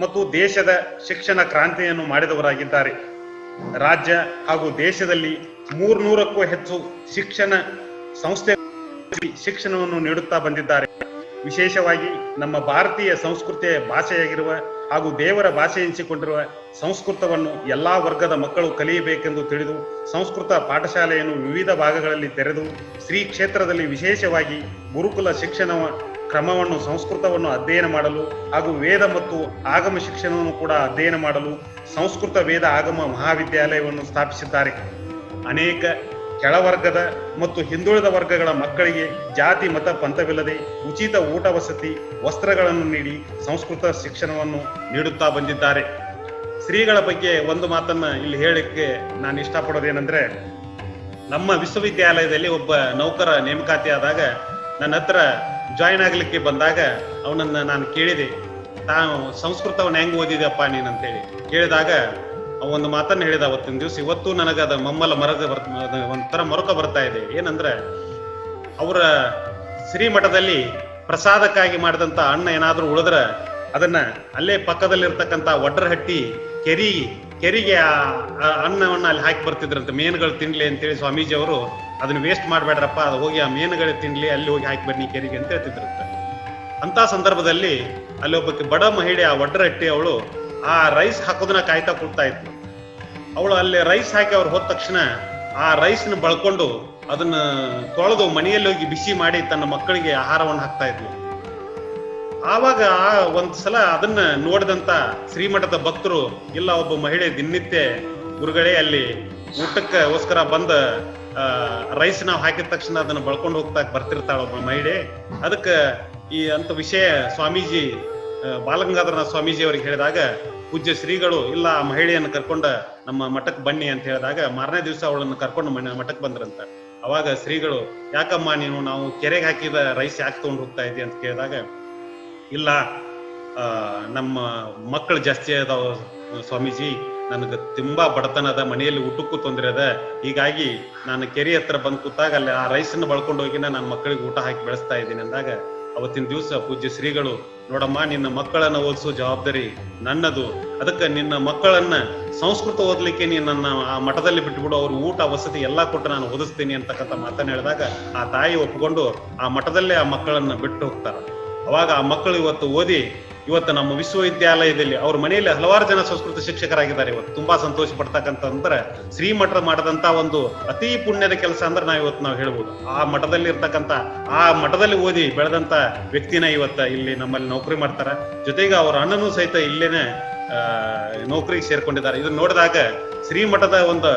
ಮತ್ತು ದೇಶದ ಶಿಕ್ಷಣ ಕ್ರಾಂತಿಯನ್ನು ಮಾಡಿದವರಾಗಿದ್ದಾರೆ. ರಾಜ್ಯ ಹಾಗೂ ದೇಶದಲ್ಲಿ 300ಕ್ಕೂ ಹೆಚ್ಚು ಶಿಕ್ಷಣ ಸಂಸ್ಥೆ ಶಿಕ್ಷಣವನ್ನು ನೀಡುತ್ತಾ ಬಂದಿದ್ದಾರೆ. ವಿಶೇಷವಾಗಿ ನಮ್ಮ ಭಾರತೀಯ ಸಂಸ್ಕೃತಿಯ ಭಾಷೆಯಾಗಿರುವ ಹಾಗೂ ದೇವರ ಭಾಷೆ ಎನಿಸಿಕೊಂಡಿರುವ ಸಂಸ್ಕೃತವನ್ನು ಎಲ್ಲಾ ವರ್ಗದ ಮಕ್ಕಳು ಕಲಿಯಬೇಕೆಂದು ತಿಳಿದು ಸಂಸ್ಕೃತ ಪಾಠಶಾಲೆಯನ್ನು ವಿವಿಧ ಭಾಗಗಳಲ್ಲಿ ತೆರೆದು ಶ್ರೀ ಕ್ಷೇತ್ರದಲ್ಲಿ ವಿಶೇಷವಾಗಿ ಗುರುಕುಲ ಶಿಕ್ಷಣ ಕ್ರಮವನ್ನು ಸಂಸ್ಕೃತವನ್ನು ಅಧ್ಯಯನ ಮಾಡಲು ಹಾಗೂ ವೇದ ಮತ್ತು ಆಗಮ ಶಿಕ್ಷಣವನ್ನು ಕೂಡ ಅಧ್ಯಯನ ಮಾಡಲು ಸಂಸ್ಕೃತ ವೇದ ಆಗಮ ಮಹಾವಿದ್ಯಾಲಯವನ್ನು ಸ್ಥಾಪಿಸಿದ್ದಾರೆ. ಅನೇಕ ಕೆಳವರ್ಗದ ಮತ್ತು ಹಿಂದುಳಿದ ವರ್ಗಗಳ ಮಕ್ಕಳಿಗೆ ಜಾತಿ ಮತ ಪಂಥವಿಲ್ಲದೆ ಉಚಿತ ಊಟ ವಸತಿ ವಸ್ತ್ರಗಳನ್ನು ನೀಡಿ ಸಂಸ್ಕೃತ ಶಿಕ್ಷಣವನ್ನು ನೀಡುತ್ತಾ ಬಂದಿದ್ದಾರೆ. ಶ್ರೀಗಳ ಬಗ್ಗೆ ಒಂದು ಮಾತನ್ನ ಇಲ್ಲಿ ಹೇಳಲಿಕ್ಕೆ ನಾನು ಇಷ್ಟಪಡೋದೇನೆಂದ್ರೆ, ನಮ್ಮ ವಿಶ್ವವಿದ್ಯಾಲಯದಲ್ಲಿ ಒಬ್ಬ ನೌಕರ ನೇಮಕಾತಿ ಆದಾಗ ನನ್ನ ಹತ್ರ ಜಾಯಿನ್ ಆಗ್ಲಿಕ್ಕೆ ಬಂದಾಗ ಅವನನ್ನ ನಾನು ಕೇಳಿದೆ, ತಾನು ಸಂಸ್ಕೃತವನ್ನು ಹೆಂಗ್ ಓದಿದೆಯಪ್ಪ ನೀನ್ ಅಂತ ಹೇಳಿ ಕೇಳಿದಾಗ ಒಂದು ಮಾತನ್ನ ಹೇಳಿದ ಅವತ್ತಿನ ದಿವಸ. ಇವತ್ತು ನನಗದ ಮಮ್ಮಲ ಒಂಥರ ಮರುಕ ಬರ್ತಾ ಇದೆ. ಏನಂದ್ರೆ, ಅವರ ಶ್ರೀಮಠದಲ್ಲಿ ಪ್ರಸಾದಕ್ಕಾಗಿ ಮಾಡಿದಂತ ಅನ್ನ ಏನಾದ್ರೂ ಉಳಿದ್ರ ಅದನ್ನ ಅಲ್ಲೇ ಪಕ್ಕದಲ್ಲಿರ್ತಕ್ಕಂಥ ಒಡ್ರಹಟ್ಟಿ ಕೆರಿಗೆ ಆ ಅನ್ನವನ್ನ ಅಲ್ಲಿ ಹಾಕಿ ಬರ್ತಿದ್ರಂತೆ, ಮೇನುಗಳು ತಿನ್ಲಿ ಅಂತೇಳಿ ಸ್ವಾಮೀಜಿ ಅವರು ಅದನ್ನ ವೇಸ್ಟ್ ಮಾಡ್ಬೇಡ್ರಪ್ಪ, ಅದು ಹೋಗಿ ಆ ಮೇನುಗಳು ತಿನ್ಲಿ, ಅಲ್ಲಿ ಹೋಗಿ ಹಾಕಿ ಬನ್ನಿ ಕೆರಿಗೆ ಅಂತ ಹೇಳ್ತಿದ್ರಂತೆ. ಅಂತ ಸಂದರ್ಭದಲ್ಲಿ ಅಲ್ಲಿ ಒಬ್ಬಕ್ಕೆ ಬಡ ಮಹಿಳೆ ಆ ಒಡ್ರಹಟ್ಟಿ ಅವಳು ಆ ರೈಸ್ ಹಾಕೋದನ್ನ ಕಾಯ್ತಾ ಕೂಡ್ತಾ ಇದ್ಲು. ಅವಳು ಅಲ್ಲಿ ರೈಸ್ ಹಾಕಿ ಅವ್ರು ಹೋದ ತಕ್ಷಣ ಆ ರೈಸ್ನ ಬಳ್ಕೊಂಡು ಅದನ್ನ ತೊಳೆದು ಮನೆಯಲ್ಲಿ ಹೋಗಿ ಬಿಸಿ ಮಾಡಿ ತನ್ನ ಮಕ್ಕಳಿಗೆ ಆಹಾರವನ್ನು ಹಾಕ್ತಾ ಇದ್ಲು. ಆವಾಗ ಒಂದ್ಸಲ ಅದನ್ನ ನೋಡಿದಂತ ಶ್ರೀಮಠದ ಭಕ್ತರು, ಇಲ್ಲ ಒಬ್ಬ ಮಹಿಳೆ ದಿನನಿತ್ಯ ಗುರುಗಳೇ ಅಲ್ಲಿ ಊಟಕ್ಕೋಸ್ಕರ ಬಂದ ರೈಸ್ ನಾವು ಹಾಕಿದ ತಕ್ಷಣ ಅದನ್ನ ಬಳ್ಕೊಂಡು ಹೋಗ್ತಾ ಬರ್ತಿರ್ತಾಳ ಒಬ್ಬ ಮಹಿಳೆ, ಅದಕ್ಕೆ ಈ ಅಂತ ವಿಷಯ ಸ್ವಾಮೀಜಿ ಬಾಲಗಂಗಾಧರನಾಥ ಸ್ವಾಮೀಜಿ ಅವರಿಗೆ ಹೇಳಿದಾಗ ಪೂಜ್ಯ ಶ್ರೀಗಳು ಇಲ್ಲ ಆ ಮಹಿಳೆಯನ್ನು ಕರ್ಕೊಂಡ ನಮ್ಮ ಮಠಕ್ಕೆ ಬನ್ನಿ ಅಂತ ಹೇಳಿದಾಗ ಮಾರನೇ ದಿವಸ ಅವಳನ್ನು ಕರ್ಕೊಂಡು ಮಠಕ್ಕೆ ಬಂದ್ರಂತ. ಅವಾಗ ಶ್ರೀಗಳು, ಯಾಕಮ್ಮ ನೀನು ನಾವು ಕೆರೆಗೆ ಹಾಕಿದ ರೈಸ್ ಯಾಕೆ ತಗೊಂಡು ಹೋಗ್ತಾ ಇದ್ದೀವಿ ಅಂತ ಕೇಳಿದಾಗ, ಇಲ್ಲ ನಮ್ಮ ಮಕ್ಕಳು ಜಾಸ್ತಿ ಅದಾವ ಸ್ವಾಮೀಜಿ, ನನಗೆ ತುಂಬಾ ಬಡತನ ಅದ, ಮನೆಯಲ್ಲಿ ಊಟಕ್ಕೂ ತೊಂದರೆ ಅದ, ಹೀಗಾಗಿ ನಾನು ಕೆರೆ ಹತ್ರ ಬಂದು ಕೂತಾಗ ಅಲ್ಲಿ ಆ ರೈಸನ್ನು ಬಳ್ಕೊಂಡು ಹೋಗಿ ನಾನು ಮಕ್ಕಳಿಗೆ ಊಟ ಹಾಕಿ ಬೆಳೆಸ್ತಾ ಇದ್ದೀನಿ ಅಂದಾಗ ಅವತ್ತಿನ ದಿವಸ ಪೂಜ್ಯ ಶ್ರೀಗಳು, ನೋಡಮ್ಮ ನಿನ್ನ ಮಕ್ಕಳನ್ನ ಓದಿಸೋ ಜವಾಬ್ದಾರಿ ನನ್ನದು, ಅದಕ್ಕೆ ನಿನ್ನ ಮಕ್ಕಳನ್ನ ಸಂಸ್ಕೃತ ಓದ್ಲಿಕ್ಕೆ ನೀನು ನನ್ನ ಆ ಮಠದಲ್ಲಿ ಬಿಟ್ಬಿಡು, ಅವ್ರ ಊಟ ವಸತಿ ಎಲ್ಲಾ ಕೊಟ್ಟು ನಾನು ಓದಿಸ್ತೀನಿ ಅಂತಕ್ಕಂಥ ಮಾತನ್ನ ಹೇಳಿದಾಗ ಆ ತಾಯಿ ಒಪ್ಪಿಕೊಂಡು ಆ ಮಠದಲ್ಲೇ ಆ ಮಕ್ಕಳನ್ನ ಬಿಟ್ಟು ಹೋಗ್ತಾರ. ಅವಾಗ ಆ ಮಕ್ಕಳು ಇವತ್ತು ಓದಿ ಇವತ್ತು ನಮ್ಮ ವಿಶ್ವವಿದ್ಯಾಲಯದಲ್ಲಿ ಅವ್ರ ಮನೆಯಲ್ಲಿ ಹಲವಾರು ಜನ ಸಂಸ್ಕೃತ ಶಿಕ್ಷಕರಾಗಿದ್ದಾರೆ. ಇವತ್ತು ತುಂಬಾ ಸಂತೋಷ ಪಡ್ತಕ್ಕಂಥ ಅಂದ್ರೆ ಶ್ರೀಮಠ ಮಾಡದಂತ ಒಂದು ಅತಿ ಪುಣ್ಯದ ಕೆಲಸ ಅಂದ್ರೆ ನಾವು ಹೇಳ್ಬೋದು. ಆ ಮಠದಲ್ಲಿ ಇರ್ತಕ್ಕಂಥ ಆ ಮಠದಲ್ಲಿ ಓದಿ ಬೆಳೆದಂತ ವ್ಯಕ್ತಿನ ಇವತ್ತ ಇಲ್ಲಿ ನಮ್ಮಲ್ಲಿ ನೌಕರಿ ಮಾಡ್ತಾರ. ಜೊತೆಗೆ ಅವ್ರ ಅಣ್ಣನೂ ಸಹಿತ ಇಲ್ಲೇನೆ ನೌಕರಿಗೆ ಸೇರ್ಕೊಂಡಿದ್ದಾರೆ. ಇದನ್ನ ನೋಡಿದಾಗ ಶ್ರೀಮಠದ ಒಂದು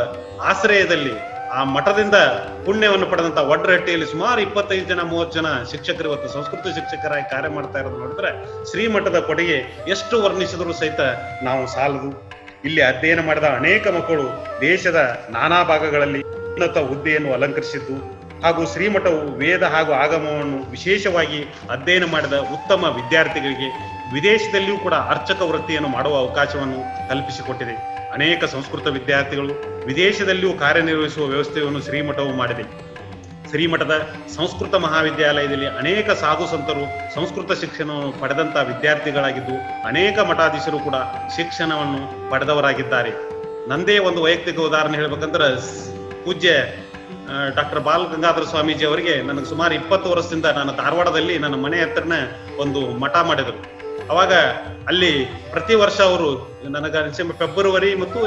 ಆಶ್ರಯದಲ್ಲಿ ಆ ಮಠದಿಂದ ಪುಣ್ಯವನ್ನು ಪಡೆದಂತ ಒಡ್ರಹಟ್ಟಿಯಲ್ಲಿ ಸುಮಾರು 25-30 ಜನ ಶಿಕ್ಷಕರು ಇವತ್ತು ಸಂಸ್ಕೃತ ಶಿಕ್ಷಕರಾಗಿ ಕಾರ್ಯ ಮಾಡ್ತಾ ಇರೋದು ನೋಡಿದ್ರೆ ಶ್ರೀಮಠದ ಕೊಡುಗೆ ಎಷ್ಟು ವರ್ಣಿಸಿದ್ರು ಸಹಿತ ನಾವು ಸಾಲದು. ಇಲ್ಲಿ ಅಧ್ಯಯನ ಮಾಡಿದ ಅನೇಕ ಮಕ್ಕಳು ದೇಶದ ನಾನಾ ಭಾಗಗಳಲ್ಲಿ ಉನ್ನತ ಹುದ್ದೆಯನ್ನು ಅಲಂಕರಿಸಿದ್ದು ಹಾಗೂ ಶ್ರೀಮಠವು ವೇದ ಹಾಗೂ ಆಗಮವನ್ನು ವಿಶೇಷವಾಗಿ ಅಧ್ಯಯನ ಮಾಡಿದ ಉತ್ತಮ ವಿದ್ಯಾರ್ಥಿಗಳಿಗೆ ವಿದೇಶದಲ್ಲಿಯೂ ಕೂಡ ಅರ್ಚಕ ವೃತ್ತಿಯನ್ನು ಮಾಡುವ ಅವಕಾಶವನ್ನು ಕಲ್ಪಿಸಿಕೊಟ್ಟಿದೆ. ಅನೇಕ ಸಂಸ್ಕೃತ ವಿದ್ಯಾರ್ಥಿಗಳು ವಿದೇಶದಲ್ಲಿಯೂ ಕಾರ್ಯನಿರ್ವಹಿಸುವ ವ್ಯವಸ್ಥೆಯನ್ನು ಶ್ರೀಮಠವು ಮಾಡಿದೆ. ಶ್ರೀಮಠದ ಸಂಸ್ಕೃತ ಮಹಾವಿದ್ಯಾಲಯದಲ್ಲಿ ಅನೇಕ ಸಾಧು ಸಂತರು ಸಂಸ್ಕೃತ ಶಿಕ್ಷಣವನ್ನು ಪಡೆದಂತ ವಿದ್ಯಾರ್ಥಿಗಳಾಗಿದ್ದು ಅನೇಕ ಮಠಾಧೀಶರು ಕೂಡ ಶಿಕ್ಷಣವನ್ನು ಪಡೆದವರಾಗಿದ್ದಾರೆ. ನಂದೇ ಒಂದು ವೈಯಕ್ತಿಕ ಉದಾಹರಣೆ ಹೇಳ್ಬೇಕಂದ್ರೆ, ಪೂಜ್ಯ ಡಾಕ್ಟರ್ ಬಾಲಗಂಗಾಧರ ಸ್ವಾಮೀಜಿ ಅವರಿಗೆ ನನಗೆ ಸುಮಾರು 20 ವರ್ಷದಿಂದ ನಾನು ಧಾರವಾಡದಲ್ಲಿ ನನ್ನ ಮನೆ ಹತ್ರನ ಒಂದು ಮಠ ಮಾಡಿದರು. ಅವಾಗ ಅಲ್ಲಿ ಪ್ರತಿ ವರ್ಷ ಅವರು ನನಗೆ ಫೆಬ್ರವರಿ ಮತ್ತು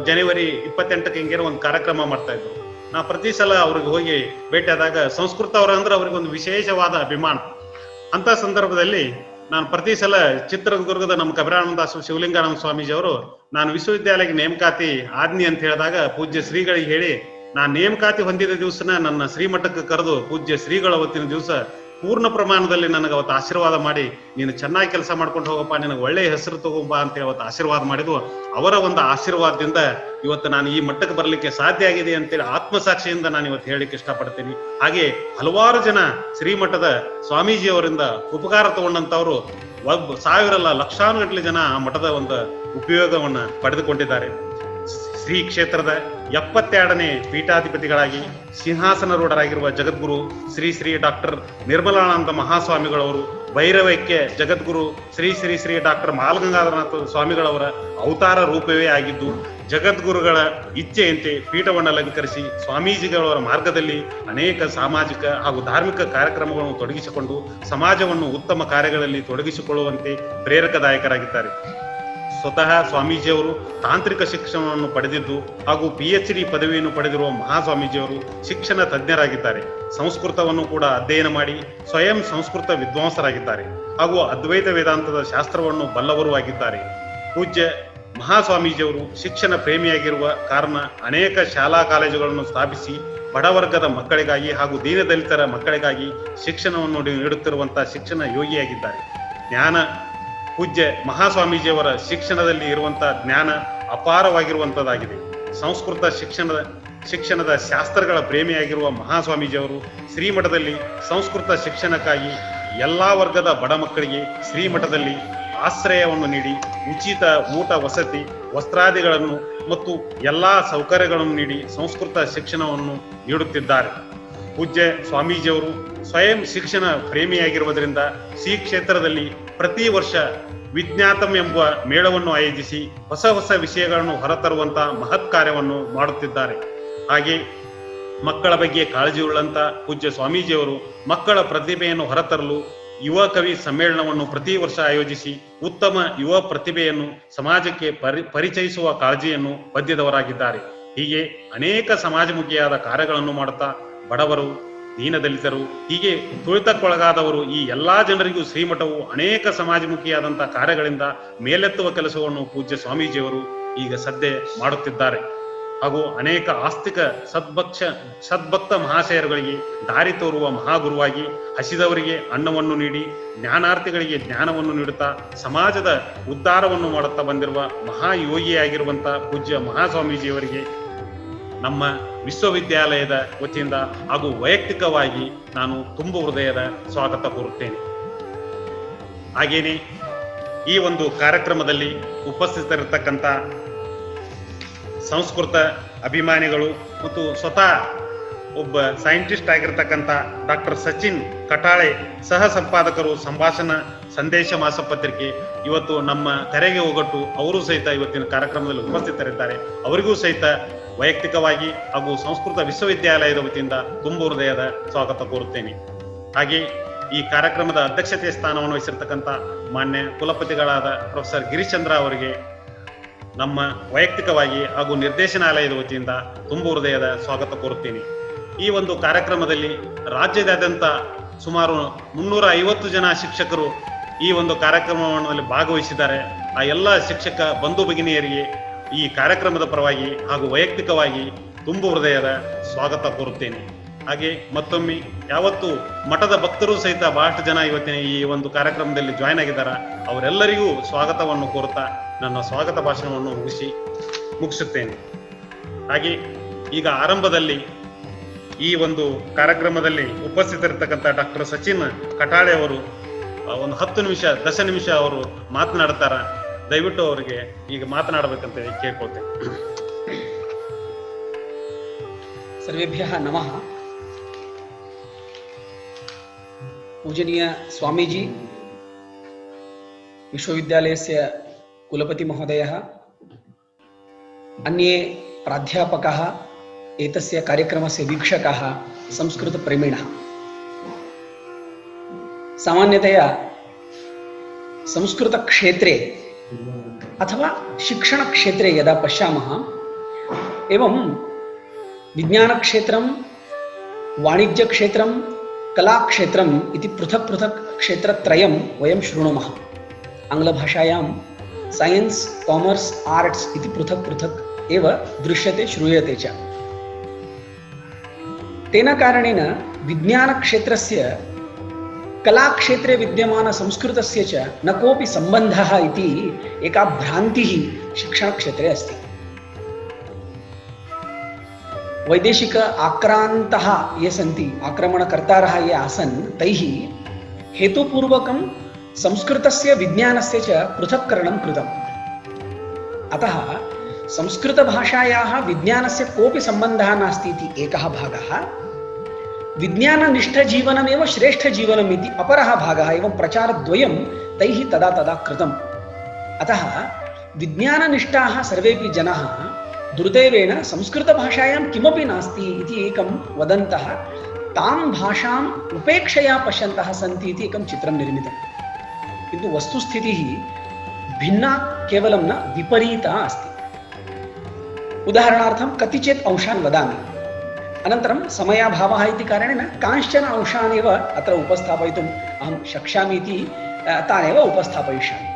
ಜನವರಿ 28ಕ್ಕೆ ಹಿಂಗೇನೋ ಒಂದು ಕಾರ್ಯಕ್ರಮ ಮಾಡ್ತಾ ಇದ್ರು. ನಾ ಪ್ರತಿ ಸಲ ಅವ್ರಿಗೆ ಹೋಗಿ ಭೇಟಿ ಆದಾಗ ಸಂಸ್ಕೃತ ಅವ್ರ ಅಂದ್ರೆ ಅವ್ರಿಗೆ ಒಂದು ವಿಶೇಷವಾದ ಅಭಿಮಾನ. ಅಂತ ಸಂದರ್ಭದಲ್ಲಿ ನಾನು ಪ್ರತಿ ಸಲ ಚಿತ್ರದುರ್ಗದ ನಮ್ಮ ಕಬೀರಾನಂದ ಶಿವಲಿಂಗಾನಂದ ಸ್ವಾಮೀಜಿ ಅವರು ನಾನು ವಿಶ್ವವಿದ್ಯಾಲಯಕ್ಕೆ ನೇಮಕಾತಿ ಆದ್ನಿ ಅಂತ ಹೇಳಿದಾಗ ಪೂಜ್ಯ ಶ್ರೀಗಳಿಗೆ ಹೇಳಿ, ನಾನು ನೇಮಕಾತಿ ಹೊಂದಿದ ದಿವಸನ ನನ್ನ ಶ್ರೀಮಠಕ್ಕೆ ಕರೆದು ಪೂಜ್ಯ ಶ್ರೀಗಳ ಅವತ್ತಿನ ದಿವಸ ಪೂರ್ಣ ಪ್ರಮಾಣದಲ್ಲಿ ನನಗೆ ಅವತ್ತು ಆಶೀರ್ವಾದ ಮಾಡಿ, ನೀನು ಚೆನ್ನಾಗಿ ಕೆಲಸ ಮಾಡ್ಕೊಂಡು ಹೋಗಪ್ಪ, ನಿನಗೆ ಒಳ್ಳೆಯ ಹೆಸರು ತಗೊಂಬ ಅಂತ ಅವತ್ತು ಆಶೀರ್ವಾದ ಮಾಡಿದ್ವು. ಅವರ ಒಂದು ಆಶೀರ್ವಾದದಿಂದ ಇವತ್ತು ನಾನು ಈ ಮಟ್ಟಕ್ಕೆ ಬರಲಿಕ್ಕೆ ಸಾಧ್ಯ ಆಗಿದೆ ಅಂತೇಳಿ ಆತ್ಮಸಾಕ್ಷಿಯಿಂದ ನಾನು ಇವತ್ತು ಹೇಳಲಿಕ್ಕೆ ಇಷ್ಟಪಡ್ತೀನಿ. ಹಾಗೆ ಹಲವಾರು ಜನ ಶ್ರೀಮಠದ ಸ್ವಾಮೀಜಿಯವರಿಂದ ಉಪಕಾರ ತಗೊಂಡಂತವ್ರು 1000 ಅಲ್ಲ ಲಕ್ಷಾನುಗಟ್ಟಲೆ ಜನ ಆ ಮಠದ ಒಂದು ಉಪಯೋಗವನ್ನ ಪಡೆದುಕೊಂಡಿದ್ದಾರೆ. ಶ್ರೀ ಕ್ಷೇತ್ರದ 72ನೇ ಪೀಠಾಧಿಪತಿಗಳಾಗಿ ಸಿಂಹಾಸನರೂಢರಾಗಿರುವ ಜಗದ್ಗುರು ಶ್ರೀ ಶ್ರೀ ಡಾಕ್ಟರ್ ನಿರ್ಮಲಾನಂದ ಮಹಾಸ್ವಾಮಿಗಳವರು, ಭೈರವೈಕ್ಯ ಜಗದ್ಗುರು ಶ್ರೀ ಶ್ರೀ ಶ್ರೀ ಡಾಕ್ಟರ್ ಮಾಲಗಂಗಾಧರನಾಥ ಸ್ವಾಮಿಗಳವರ ಅವತಾರ ರೂಪವೇ ಆಗಿದ್ದು, ಜಗದ್ಗುರುಗಳ ಇಚ್ಛೆಯಂತೆ ಪೀಠವನ್ನು ಅಲಂಕರಿಸಿ ಸ್ವಾಮೀಜಿಗಳವರ ಮಾರ್ಗದಲ್ಲಿ ಅನೇಕ ಸಾಮಾಜಿಕ ಹಾಗೂ ಧಾರ್ಮಿಕ ಕಾರ್ಯಕ್ರಮಗಳನ್ನು ತೊಡಗಿಸಿಕೊಂಡು ಸಮಾಜವನ್ನು ಉತ್ತಮ ಕಾರ್ಯಗಳಲ್ಲಿ ತೊಡಗಿಸಿಕೊಳ್ಳುವಂತೆ ಪ್ರೇರಕದಾಯಕರಾಗಿದ್ದಾರೆ. ಸ್ವತಃ ಸ್ವಾಮೀಜಿಯವರು ತಾಂತ್ರಿಕ ಶಿಕ್ಷಣವನ್ನು ಪಡೆದಿದ್ದು ಹಾಗೂ PhD ಪದವಿಯನ್ನು ಪಡೆದಿರುವ ಮಹಾಸ್ವಾಮೀಜಿಯವರು ಶಿಕ್ಷಣ ತಜ್ಞರಾಗಿದ್ದಾರೆ. ಸಂಸ್ಕೃತವನ್ನು ಕೂಡ ಅಧ್ಯಯನ ಮಾಡಿ ಸ್ವಯಂ ಸಂಸ್ಕೃತ ವಿದ್ವಾಂಸರಾಗಿದ್ದಾರೆ ಹಾಗೂ ಅದ್ವೈತ ವೇದಾಂತದ ಶಾಸ್ತ್ರವನ್ನು ಬಲ್ಲವರೂ ಆಗಿದ್ದಾರೆ. ಪೂಜ್ಯ ಮಹಾಸ್ವಾಮೀಜಿಯವರು ಶಿಕ್ಷಣ ಪ್ರೇಮಿಯಾಗಿರುವ ಕಾರಣ ಅನೇಕ ಶಾಲಾ ಕಾಲೇಜುಗಳನ್ನು ಸ್ಥಾಪಿಸಿ ಬಡವರ್ಗದ ಮಕ್ಕಳಿಗಾಗಿ ಹಾಗೂ ದೀನದಲಿತರ ಮಕ್ಕಳಿಗಾಗಿ ಶಿಕ್ಷಣವನ್ನು ನೀಡುತ್ತಿರುವಂತಹ ಶಿಕ್ಷಣ ಯೋಗಿಯಾಗಿದ್ದಾರೆ. ಪೂಜ್ಯ ಮಹಾಸ್ವಾಮೀಜಿಯವರ ಶಿಕ್ಷಣದಲ್ಲಿ ಇರುವಂತಹ ಜ್ಞಾನ ಅಪಾರವಾಗಿರುವಂಥದ್ದಾಗಿದೆ. ಸಂಸ್ಕೃತ ಶಿಕ್ಷಣದ ಶಾಸ್ತ್ರಗಳ ಪ್ರೇಮಿಯಾಗಿರುವ ಮಹಾಸ್ವಾಮೀಜಿಯವರು ಶ್ರೀಮಠದಲ್ಲಿ ಸಂಸ್ಕೃತ ಶಿಕ್ಷಣಕ್ಕಾಗಿ ಎಲ್ಲಾ ವರ್ಗದ ಬಡ ಮಕ್ಕಳಿಗೆ ಶ್ರೀಮಠದಲ್ಲಿ ಆಶ್ರಯವನ್ನು ನೀಡಿ ಉಚಿತ ಊಟ, ವಸತಿ, ವಸ್ತ್ರಾದಿಗಳನ್ನು ಮತ್ತು ಎಲ್ಲಾ ಸೌಕರ್ಯಗಳನ್ನು ನೀಡಿ ಸಂಸ್ಕೃತ ಶಿಕ್ಷಣವನ್ನು ನೀಡುತ್ತಿದ್ದಾರೆ. ಪೂಜ್ಯ ಸ್ವಾಮೀಜಿಯವರು ಸ್ವಯಂ ಶಿಕ್ಷಣ ಪ್ರೇಮಿಯಾಗಿರುವುದರಿಂದ ಶ್ರೀ ಕ್ಷೇತ್ರದಲ್ಲಿ ಪ್ರತಿ ವರ್ಷ ವಿಜ್ಞಾತಂ ಎಂಬ ಮೇಳವನ್ನು ಆಯೋಜಿಸಿ ಹೊಸ ಹೊಸ ವಿಷಯಗಳನ್ನು ಹೊರತರುವಂತಹ ಮಹತ್ ಕಾರ್ಯವನ್ನು ಮಾಡುತ್ತಿದ್ದಾರೆ. ಹಾಗೆ ಮಕ್ಕಳ ಬಗ್ಗೆ ಕಾಳಜಿಯುಳ್ಳಂತ ಪೂಜ್ಯ ಸ್ವಾಮೀಜಿಯವರು ಮಕ್ಕಳ ಪ್ರತಿಭೆಯನ್ನು ಹೊರತರಲು ಯುವ ಕವಿ ಸಮ್ಮೇಳನವನ್ನು ಪ್ರತಿ ವರ್ಷ ಆಯೋಜಿಸಿ ಉತ್ತಮ ಯುವ ಪ್ರತಿಭೆಯನ್ನು ಸಮಾಜಕ್ಕೆ ಪರಿಚಯಿಸುವ ಕಾಳಜಿಯನ್ನು ಹೊಂದಿದವರಾಗಿದ್ದಾರೆ. ಹೀಗೆ ಅನೇಕ ಸಮಾಜಮುಖಿಯಾದ ಕಾರ್ಯಗಳನ್ನು ಮಾಡುತ್ತಾ ಬಡವರು, ದೀನದಲಿತರು, ಹೀಗೆ ತುಳಿತಕ್ಕೊಳಗಾದವರು ಈ ಎಲ್ಲಾ ಜನರಿಗೂ ಶ್ರೀಮಠವು ಅನೇಕ ಸಮಾಜಮುಖಿಯಾದಂತಹ ಕಾರ್ಯಗಳಿಂದ ಮೇಲೆತ್ತುವ ಕೆಲಸವನ್ನು ಪೂಜ್ಯ ಸ್ವಾಮೀಜಿಯವರು ಈಗ ಸದ್ಯ ಮಾಡುತ್ತಿದ್ದಾರೆ. ಹಾಗೂ ಅನೇಕ ಆಸ್ತಿಕ ಸದ್ಭಕ್ತ ಮಹಾಶಯರುಗಳಿಗೆ ದಾರಿ ತೋರುವ ಮಹಾಗುರುವಾಗಿ, ಹಸಿದವರಿಗೆ ಅನ್ನವನ್ನು ನೀಡಿ ಜ್ಞಾನಾರ್ಥಿಗಳಿಗೆ ಜ್ಞಾನವನ್ನು ನೀಡುತ್ತಾ ಸಮಾಜದ ಉದ್ಧಾರವನ್ನು ಮಾಡುತ್ತಾ ಬಂದಿರುವ ಮಹಾಯೋಗಿಯಾಗಿರುವಂತಹ ಪೂಜ್ಯ ಮಹಾಸ್ವಾಮೀಜಿಯವರಿಗೆ ನಮ್ಮ ವಿಶ್ವವಿದ್ಯಾಲಯದ ವತಿಯಿಂದ ಹಾಗೂ ವೈಯಕ್ತಿಕವಾಗಿ ನಾನು ತುಂಬು ಹೃದಯದ ಸ್ವಾಗತ ಕೋರುತ್ತೇನೆ. ಹಾಗೇನೆ ಈ ಒಂದು ಕಾರ್ಯಕ್ರಮದಲ್ಲಿ ಉಪಸ್ಥಿತರಿರ್ತಕ್ಕಂಥ ಸಂಸ್ಕೃತ ಅಭಿಮಾನಿಗಳು ಮತ್ತು ಸ್ವತಃ ಒಬ್ಬ ಸೈಂಟಿಸ್ಟ್ ಆಗಿರ್ತಕ್ಕಂಥ ಡಾಕ್ಟರ್ ಸಚಿನ್ ಕಟಾಳೆ, ಸಹ ಸಂಪಾದಕರು ಸಂಭಾಷಣಾ ಸಂದೇಶ ಮಾಸಪತ್ರಿಕೆ, ಇವತ್ತು ನಮ್ಮ ಕರೆಗೆ ಹೋಗಟ್ಟು ಅವರು ಸಹಿತ ಇವತ್ತಿನ ಕಾರ್ಯಕ್ರಮದಲ್ಲಿ ಉಪಸ್ಥಿತರಿದ್ದಾರೆ. ಅವರಿಗೂ ಸಹಿತ ವೈಯಕ್ತಿಕವಾಗಿ ಹಾಗೂ ಸಂಸ್ಕೃತ ವಿಶ್ವವಿದ್ಯಾಲಯದ ವತಿಯಿಂದ ತುಂಬು ಹೃದಯದ ಸ್ವಾಗತ ಕೋರುತ್ತೇನೆ. ಹಾಗೆ ಈ ಕಾರ್ಯಕ್ರಮದ ಅಧ್ಯಕ್ಷತೆಯ ಸ್ಥಾನವನ್ನು ವಹಿಸಿರ್ತಕ್ಕಂಥ ಮಾನ್ಯ ಕುಲಪತಿಗಳಾದ ಪ್ರೊಫೆಸರ್ ಗಿರಿಶ್ಚಂದ್ರ ಅವರಿಗೆ ನಮ್ಮ ವೈಯಕ್ತಿಕವಾಗಿ ಹಾಗೂ ನಿರ್ದೇಶನಾಲಯದ ವತಿಯಿಂದ ತುಂಬು ಹೃದಯದ ಸ್ವಾಗತ ಕೋರುತ್ತೇನೆ. ಈ ಒಂದು ಕಾರ್ಯಕ್ರಮದಲ್ಲಿ ರಾಜ್ಯದಾದ್ಯಂತ ಸುಮಾರು 350 ಜನ ಶಿಕ್ಷಕರು ಈ ಒಂದು ಕಾರ್ಯಕ್ರಮದಲ್ಲಿ ಭಾಗವಹಿಸಿದ್ದಾರೆ. ಆ ಎಲ್ಲ ಶಿಕ್ಷಕ ಬಂಧು ಭಗಿನಿಯರಿಗೆ ಈ ಕಾರ್ಯಕ್ರಮದ ಪರವಾಗಿ ಹಾಗೂ ವೈಯಕ್ತಿಕವಾಗಿ ತುಂಬು ಹೃದಯದ ಸ್ವಾಗತ ಕೋರುತ್ತೇನೆ. ಹಾಗೆ ಮತ್ತೊಮ್ಮೆ ಯಾವತ್ತು ಮಠದ ಭಕ್ತರು ಸಹಿತ ಬಹಳಷ್ಟು ಜನ ಇವತ್ತಿನ ಈ ಒಂದು ಕಾರ್ಯಕ್ರಮದಲ್ಲಿ ಜಾಯ್ನ್ ಆಗಿದ್ದಾರೆ. ಅವರೆಲ್ಲರಿಗೂ ಸ್ವಾಗತವನ್ನು ಕೋರುತ್ತಾ ನನ್ನ ಸ್ವಾಗತ ಭಾಷಣವನ್ನು ಮುಗಿಸುತ್ತೇನೆ. ಹಾಗೆ ಈಗ ಆರಂಭದಲ್ಲಿ ಈ ಒಂದು ಕಾರ್ಯಕ್ರಮದಲ್ಲಿ ಉಪಸ್ಥಿತರಿರ್ತಕ್ಕಂಥ ಡಾಕ್ಟರ್ ಸಚಿನ್ ಕಟಾಳೆ ಅವರು ಒಂದು 10 ನಿಮಿಷ ಅವರು ಮಾತನಾಡ್ತಾರ. ದಯವಿಟ್ಟು ಅವರಿಗೆ ಈಗ ಮಾತನಾಡಬೇಕಂತ ಕೇಳ್ಕೊಳ್ತೇನೆ. ಸರ್ವೇಭ್ಯಃ ನಮಃ. ಪೂಜನೀಯ ಸ್ವಾಮೀಜಿ, ವಿಶ್ವವಿದ್ಯಾಲಯस्य कुलपति महोदयः, अन्ये प्राध्यापकाः, एतस्य कार्यक्रमस्य वीक्षकाः, संस्कृतप्रेमिणः, सामान्यतया संस्कृतक्षेत्रे अथवा शिक्षणक्षेत्रे यदा पश्यामः एवं विज्ञानक्षेत्रं, वाणिज्यक्षेत्रं, कलाक्षेत्रम् इति पृथक् पृथक् क्षेत्रत्रयं वयं शृणुमः. आङ्ग्लभाषायां सैन्स्, कामर्स्, आर्ट्स् इति पृथक् पृथक् एव दृश्यते, श्रूयते च. तेन कारणेन विज्ञानक्षेत्रस्य कलाक्षेत्रे विद्यमानसंस्कृतस्य च न कोऽपि सम्बन्धः इति एका भ्रान्तिः शिक्षणक्षेत्रे अस्ति. वैदेशिक आक्रान्तः ये सन्ति, आक्रमणकर्तारः ये आसन्, तैः हेतुपूर्वकं संस्कृतस्य विज्ञानस्य च पृथक्करणं कृतम्. अतः संस्कृतभाषायाः विज्ञानस्य कोऽपि सम्बन्धः नास्ति इति एकः भागः, विज्ञाननिष्ठजीवनमेव श्रेष्ठजीवनम् इति अपरः भागः, एवं प्रचारद्वयं तैः तदा तदा कृतम्। अतः विज्ञाननिष्ठाः सर्वेपि जनाः दुर्दैवेन संस्कृतभाषायां किमपि नास्ति इति एकं वदन्तः तां भाषाम् उपेक्षया पश्यन्तः सन्ति इति एकं चित्रं निर्मितं। किन्तु वस्तुस्थितिः भिन्ना, केवलं न विपरीता अस्ति। उदाहरणार्थं कतिचित् अंशान् वदामि, अनन्तरं समयाभावः इति कारणेन कांश्चन अंशान् एव अत्र उपस्थापयितुम् अहं शक्ष्यामि इति तानेव उपस्थापयिष्यामि।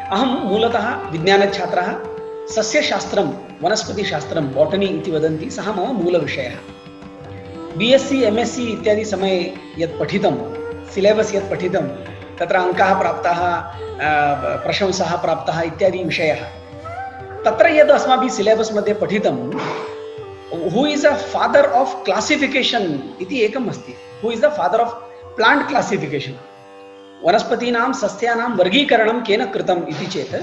अहं मूलतः विज्ञानछात्रः, सस्यशास्त्रं वनस्पतिशास्त्रं बॉटनी इति वदन्ति, सः मम मूलविषयः। BSc MSc इत्यादि समये यत् पठितं, सिलेबस् यत् पठितं, तत्र अङ्काः प्राप्ताः, प्रशंसाः प्राप्ताः इत्यादि विषयः, तत्र यद् अस्माभिः सिलेबस् मध्ये पठितं, who is a father of classification इति एकम् अस्ति। Who is the father of plant classification, वनस्पतीनां सस्यानां वर्गीकरणं केन कृतम् इति चेत्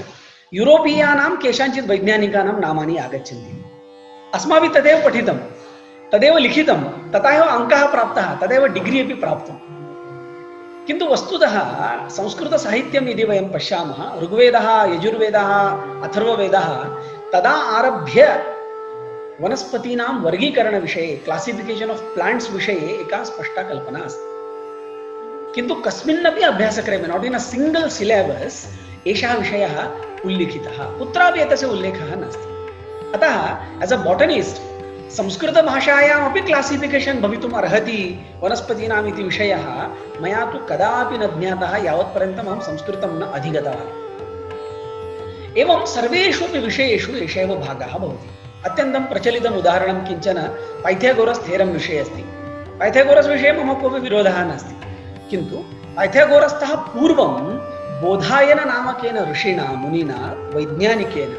यूरोपीयानां केषाञ्चित् वैज्ञानिकानां नामानि आगच्छन्ति। अस्माभिः तदेव पठितं, तदेव लिखितं, तथा एव अङ्कः प्राप्तः, तदेव डिग्री अपि प्राप्तं। किन्तु वस्तुतः संस्कृतसाहित्यं यदि वयं पश्यामः, ऋग्वेदः, यजुर्वेदः, अथर्ववेदः, तदा आरभ्य वनस्पतीनां वर्गीकरणविषये, क्लासिफिकेशन् आफ् प्लांट्स् विषये एका स्पष्टा कल्पना अस्ति। किन्तु कस्मिन्नपि अभ्यासक्रमे, not in a single syllabus, एषः विषयः उल्लिखितः, कुत्रापि एतस्य उल्लेखः नास्ति। अतः एस् अ बॉटनिस्ट् संस्कृतभाषायामपि क्लासिफिकेशन् भवितुम् अर्हति वनस्पतीनाम् इति विषयः मया तु कदापि न ज्ञातः, यावत्पर्यन्तम् अहं संस्कृतं न अधिगतवान्। एवं सर्वेषु अपि विषयेषु एषः एव भागः भवति। अत्यन्तं प्रचलितम् उदाहरणं किञ्चन पाइथागोरस् थेरम् विषये अस्ति। पाइथागोरस् विषये मम कोऽपि विरोधः नास्ति, किन्तु पाइथागोरस्तः पूर्वं बोधायन नामकेन ऋषिणा, मुनिना, वैज्ञानिकेन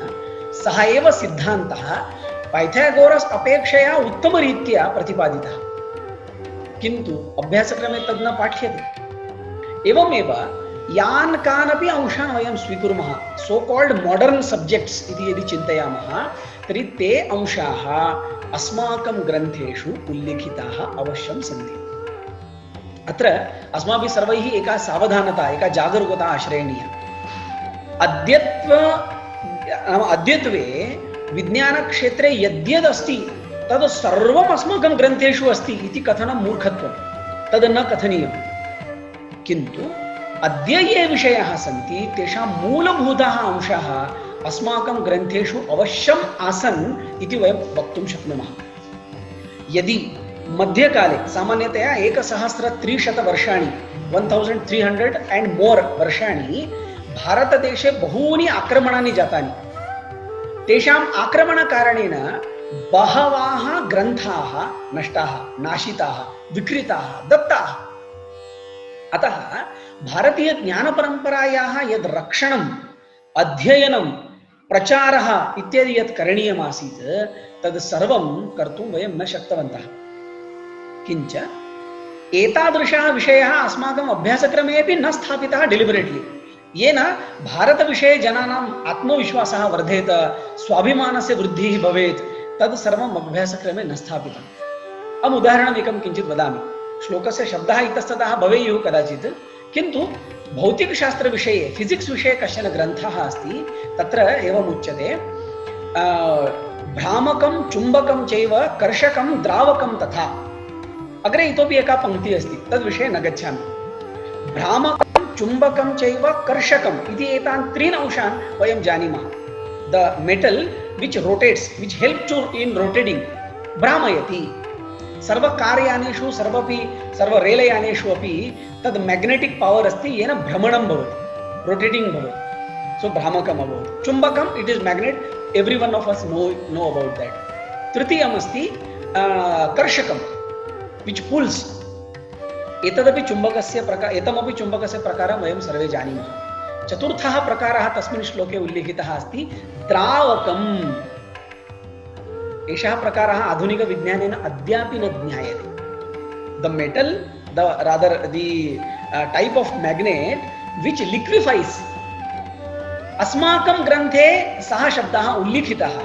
सः एव सिद्धान्तः पाइथागोरस् अपेक्षया उत्तमरीत्या प्रतिपादितः, किन्तु अभ्यासक्रमे तद् न पाठ्यते। एवमेव यान् कानपि अंशान् वयं स्वीकुर्मः, सो कॉल्ड मॉडर्न सब्जेक्ट्स इति यदि चिन्तयामः, तर्हि ते अंशाः अस्माकं ग्रन्थेषु उल्लिखिताः अवश्यं सन्ति। अत्र अस्माभिः सर्वैः एका सावधानता, एका जागरूकता आश्रयणीया। अद्यत्वे विज्ञानक्षेत्रे यद्यदस्ति तद् सर्वम् अस्माकं ग्रन्थेषु अस्ति इति कथनं मूर्खत्वं, तद् न कथनीयं। किन्तु अद्य ये विषयाः सन्ति तेषां मूलभूताः अंशाः अस्माकं ग्रन्थेषु अवश्यम् आसन् इति वयं वक्तुं शक्नुमः। यदि मध्यकाले सामान्यतया 1300 वर्षाणि, 1300 and more वर्षाणि भारतदेशे बहूनि आक्रमणानि जातानि। तेषाम् आक्रमणकारणेन बहवः ग्रन्थाः नष्टाः, नाशिताः, विकृताः, दत्ताः। अतः भारतीय ज्ञानपरम्परायाः यद् रक्षणम्, अध्ययनं, प्रचारः इत्यादि यत् करणीयमासीत् तद् सर्वं कर्तुं वयं न शक्तवन्तः। किञ्च एतादृशः विषयः अस्माकम् अभ्यासक्रमे अपि न स्थापितः डिलिबरेट्लि, येन भारतविषये जनानाम् आत्मविश्वासः वर्धेत, स्वाभिमानस्य वृद्धिः भवेत्, तद् सर्वम् अभ्यासक्रमे न स्थापितम्। अहम् उदाहरणम् एकं किञ्चित् वदामि। श्लोकस्य शब्दः इतस्ततः भवेयुः कदाचित्, किन्तु भौतिकशास्त्रविषये, फिजिक्स् विषये कश्चन ग्रन्थः अस्ति, तत्र एवम् उच्यते, भ्रामकं चुम्बकं चैव कर्षकं द्रावकं तथा। अग्रे इतोपि एका पङ्क्तिः अस्ति, तद्विषये न गच्छामि। भ्रामकं चुम्बकं चैव कर्षकम् इति एतान् त्रीन् अंशान् वयं जानीमः। The metal which rotates, which help to in rotating, भ्रामयति। सर्वकारयानेषु, सर्व रेलयानेषु अपि तद् मैग्नेटिक पावर अस्ति, येन भ्रमणं भवति, रोटेटिंग भवति। सो भ्रामकम् अभवत्। चुम्बकम्, it is magnet, every one of us know about that. तृतीयम् अस्ति कर्षकम्, विच पुल्स। एतदपि चुम्बकस्य प्रकारं वयं सर्वे जानीमः। चतुर्थः प्रकारः तस्मिन् श्लोके उल्लिखितः अस्ति, द्रावकम्। एषः प्रकारः आधुनिकविज्ञानेन अद्यापि न ज्ञायते। The metal, the type of magnet which liquefies अस्माकं ग्रन्थे सः शब्दः उल्लिखितः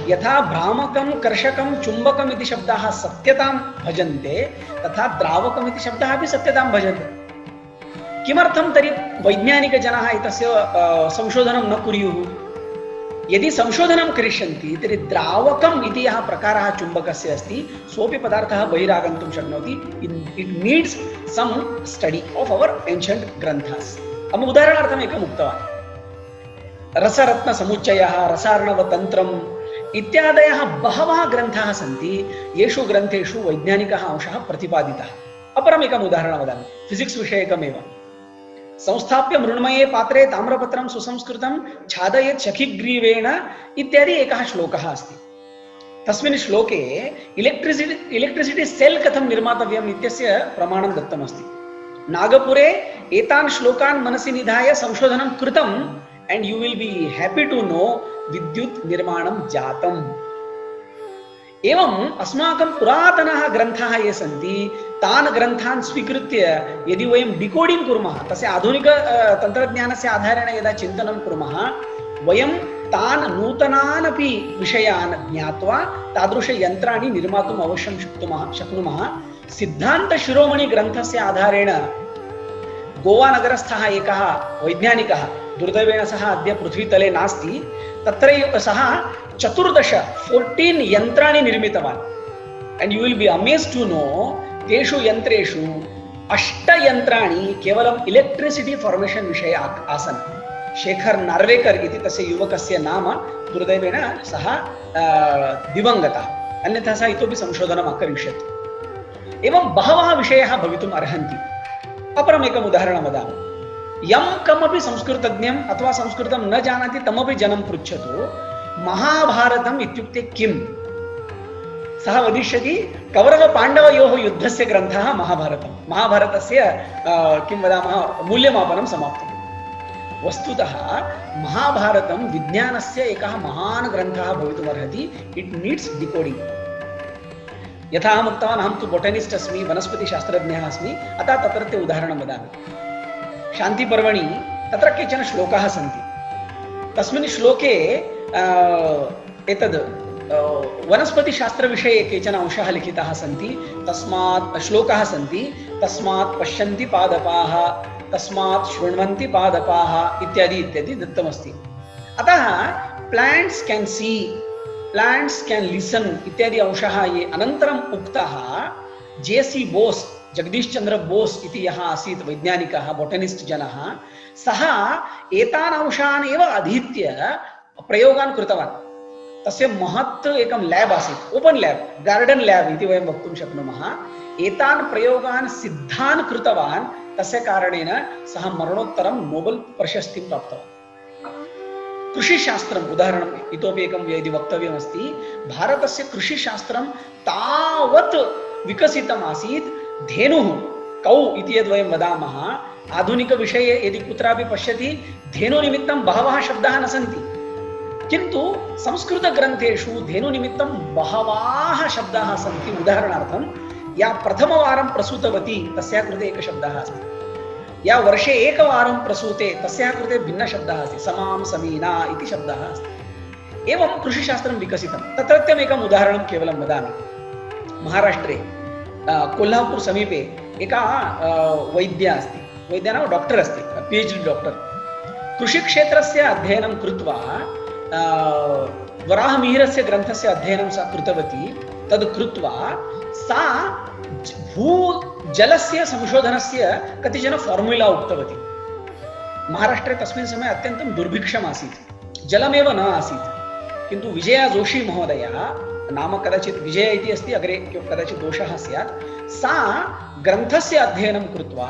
यथा भ्रामकं कर्षकं चुम्बकम् इति शब्दाः सत्यतां भजन्ते तथा द्रावकम् इति शब्दाः अपि सत्यतां भजन्ते। किमर्थं तर्हि वैज्ञानिकजनाः एतस्य संशोधनं न कुर्युः? यदि संशोधनं करिष्यन्ति तर्हि द्रावकम् इति यः प्रकारः चुम्बकस्य अस्ति सोऽपि पदार्थः बहिरागन्तुं शक्नोति। इट् नीड्स् सम् स्टडी आफ् अवर् एन्शण्ट् ग्रन्थास्। अहम् उदाहरणार्थम् एकम् उक्तवान्। रसरत्नसमुच्चयः, रसार्णवतन्त्रम् इत्यादयः बहवः ग्रन्थाः सन्ति येषु ग्रन्थेषु वैज्ञानिकः अंशः प्रतिपादितः। अपरम् एकम् उदाहरणं वदामि, फिजिक्स् विषयकमेव। संस्थाप्य मृण्मये पात्रे ताम्रपत्रं सुसंस्कृतं छादयेत् शखिग्रीवेण इत्यादि एकः श्लोकः अस्ति। तस्मिन् श्लोके इलेक्ट्रिसिटी सेल् कथं निर्मातव्यम् इत्यस्य प्रमाणं दत्तमस्ति। नागपुरे एतान् श्लोकान् मनसि निधाय संशोधनं कृतम् and you will be happy to know विद्युत् निर्माणं जातम्। एवम् अस्माकं पुरातनाः ग्रन्थाः ये सन्ति तान् ग्रन्थान् स्वीकृत्य यदि वयं डिकोडिङ्ग् कुर्मः, तस्य आधुनिक तन्त्रज्ञानस्य आधारेण यदा चिन्तनं कुर्मः, वयं तान् नूतनान् अपि विषयान् ज्ञात्वा तादृशयन्त्राणि निर्मातुम् अवश्यं शक्नुमः। सिद्धान्तशिरोमणिग्रन्थस्य आधारेण गोवानगरस्थः एकः वैज्ञानिकः, दुर्दैवेन सः अद्य पृथ्वीतले नास्ति, तत्र सः 14 यन्त्राणि निर्मितवान्। And you will be amazed to know तेषु यन्त्रेषु 8 यन्त्राणि केवलम् इलेक्ट्रिसिटी फॉर्मेशन विषये आसन्। शेखर नार्वेकर इति तस्य युवकस्य नाम, दुर्दैवेन सः दिवङ्गतः, अन्यथा सः इतोपि संशोधनम् अकरिष्यत्। एवं बहवः विषयाः भवितुम् अर्हन्ति। अपरम् एकम् उदाहरणं वदामि। यं कमपि संस्कृतज्ञम् अथवा संस्कृतं न जानाति तमपि जनं पृच्छतु महाभारतम् इत्युक्ते किम्? सः वदिष्यति कौरवपाण्डवयोः युद्धस्य ग्रन्थः महाभारतं। महाभारतस्य किं वदामः मूल्यमापनं समाप्तम्। वस्तुतः महाभारतं विज्ञानस्य एकः महान् ग्रन्थः भवितुमर्हति। It needs decoding. यथा अहम् उक्तवान्, अहं तु बोटनिस्ट् अस्मि, वनस्पतिशास्त्रज्ञः अस्मि, अतः तत्रत्य उदाहरणं वदामि। शान्तिपर्वणि तत्र केचन श्लोकाः सन्ति। तस्मिन् श्लोके एतद् वनस्पतिशास्त्रविषये केचन अंशाः लिखिताः सन्ति। तस्मात् श्लोकाः सन्ति, तस्मात् पश्यन्ति पादपाः, तस्मात् शृण्वन्ति पादपाः इत्यादि इत्यादि दत्तमस्ति। अतः plants can see, plants can listen इत्यादि अंशाः ये अनन्तरम् उक्ताः। जे.सी. बोस्, जगदीश चंद्र बोस् इति यः आसीत् वैज्ञानिकः, बोटनिस्ट् जनः, सः एतान् अंशान् एव अधीत्य प्रयोगान् कृतवान्। तस्य महत् एकं लैब् आसीत्, ओपन् लैब्, गार्डन् लैब् इति वयं वक्तुं शक्नुमः। एतान् प्रयोगान् सिद्धान् कृतवान्। तस्य कारणेन सः मरणोत्तरं नोबेल् प्रशस्तिं प्राप्तवान्। कृषिशास्त्रम् उदाहरणम् इतोपि एकं यदि वक्तव्यमस्ति, भारतस्य कृषिशास्त्रं तावत् विकसितम् आसीत्। धेनुः, कौ इति यद् वयं वदामः, आधुनिकविषये यदि कुत्रापि पश्यति धेनुनिमित्तं बहवः शब्दाः न सन्ति, किन्तु संस्कृतग्रन्थेषु धेनुनिमित्तं बहवः शब्दाः सन्ति। उदाहरणार्थं या प्रथमवारं प्रसूतवती तस्याः कृते एकः शब्दः अस्ति, या वर्षे एकवारं प्रसूते तस्याः कृते भिन्नशब्दः अस्ति, समां समीना इति शब्दः अस्ति। एवं कृषिशास्त्रं विकसितं। तत्रत्यम् एकम् उदाहरणं केवलं वदामि। महाराष्ट्रे कोल्हापुर समीपे एका वैद्या अस्ति, वैद्या नाम डॉक्टर अस्ति, PhD डॉक्टर। कृषिक्षेत्रस्य अध्ययनं कृत्वा वराहमिहिरस्य ग्रन्थस्य अध्ययनं सा कृतवती। तद् कृत्वा सा भूजलस्य संशोधनस्य कतिचन फार्मुला उक्तवती। महाराष्ट्रे तस्मिन् समये अत्यन्तं दुर्भिक्षम् आसीत्, जलमेव न आसीत्। किन्तु विजया जोशी महोदया, नाम कदाचित् विजय इति अस्ति, अग्रे कदाचित् दोषः स्यात्, सा ग्रन्थस्य अध्ययनं कृत्वा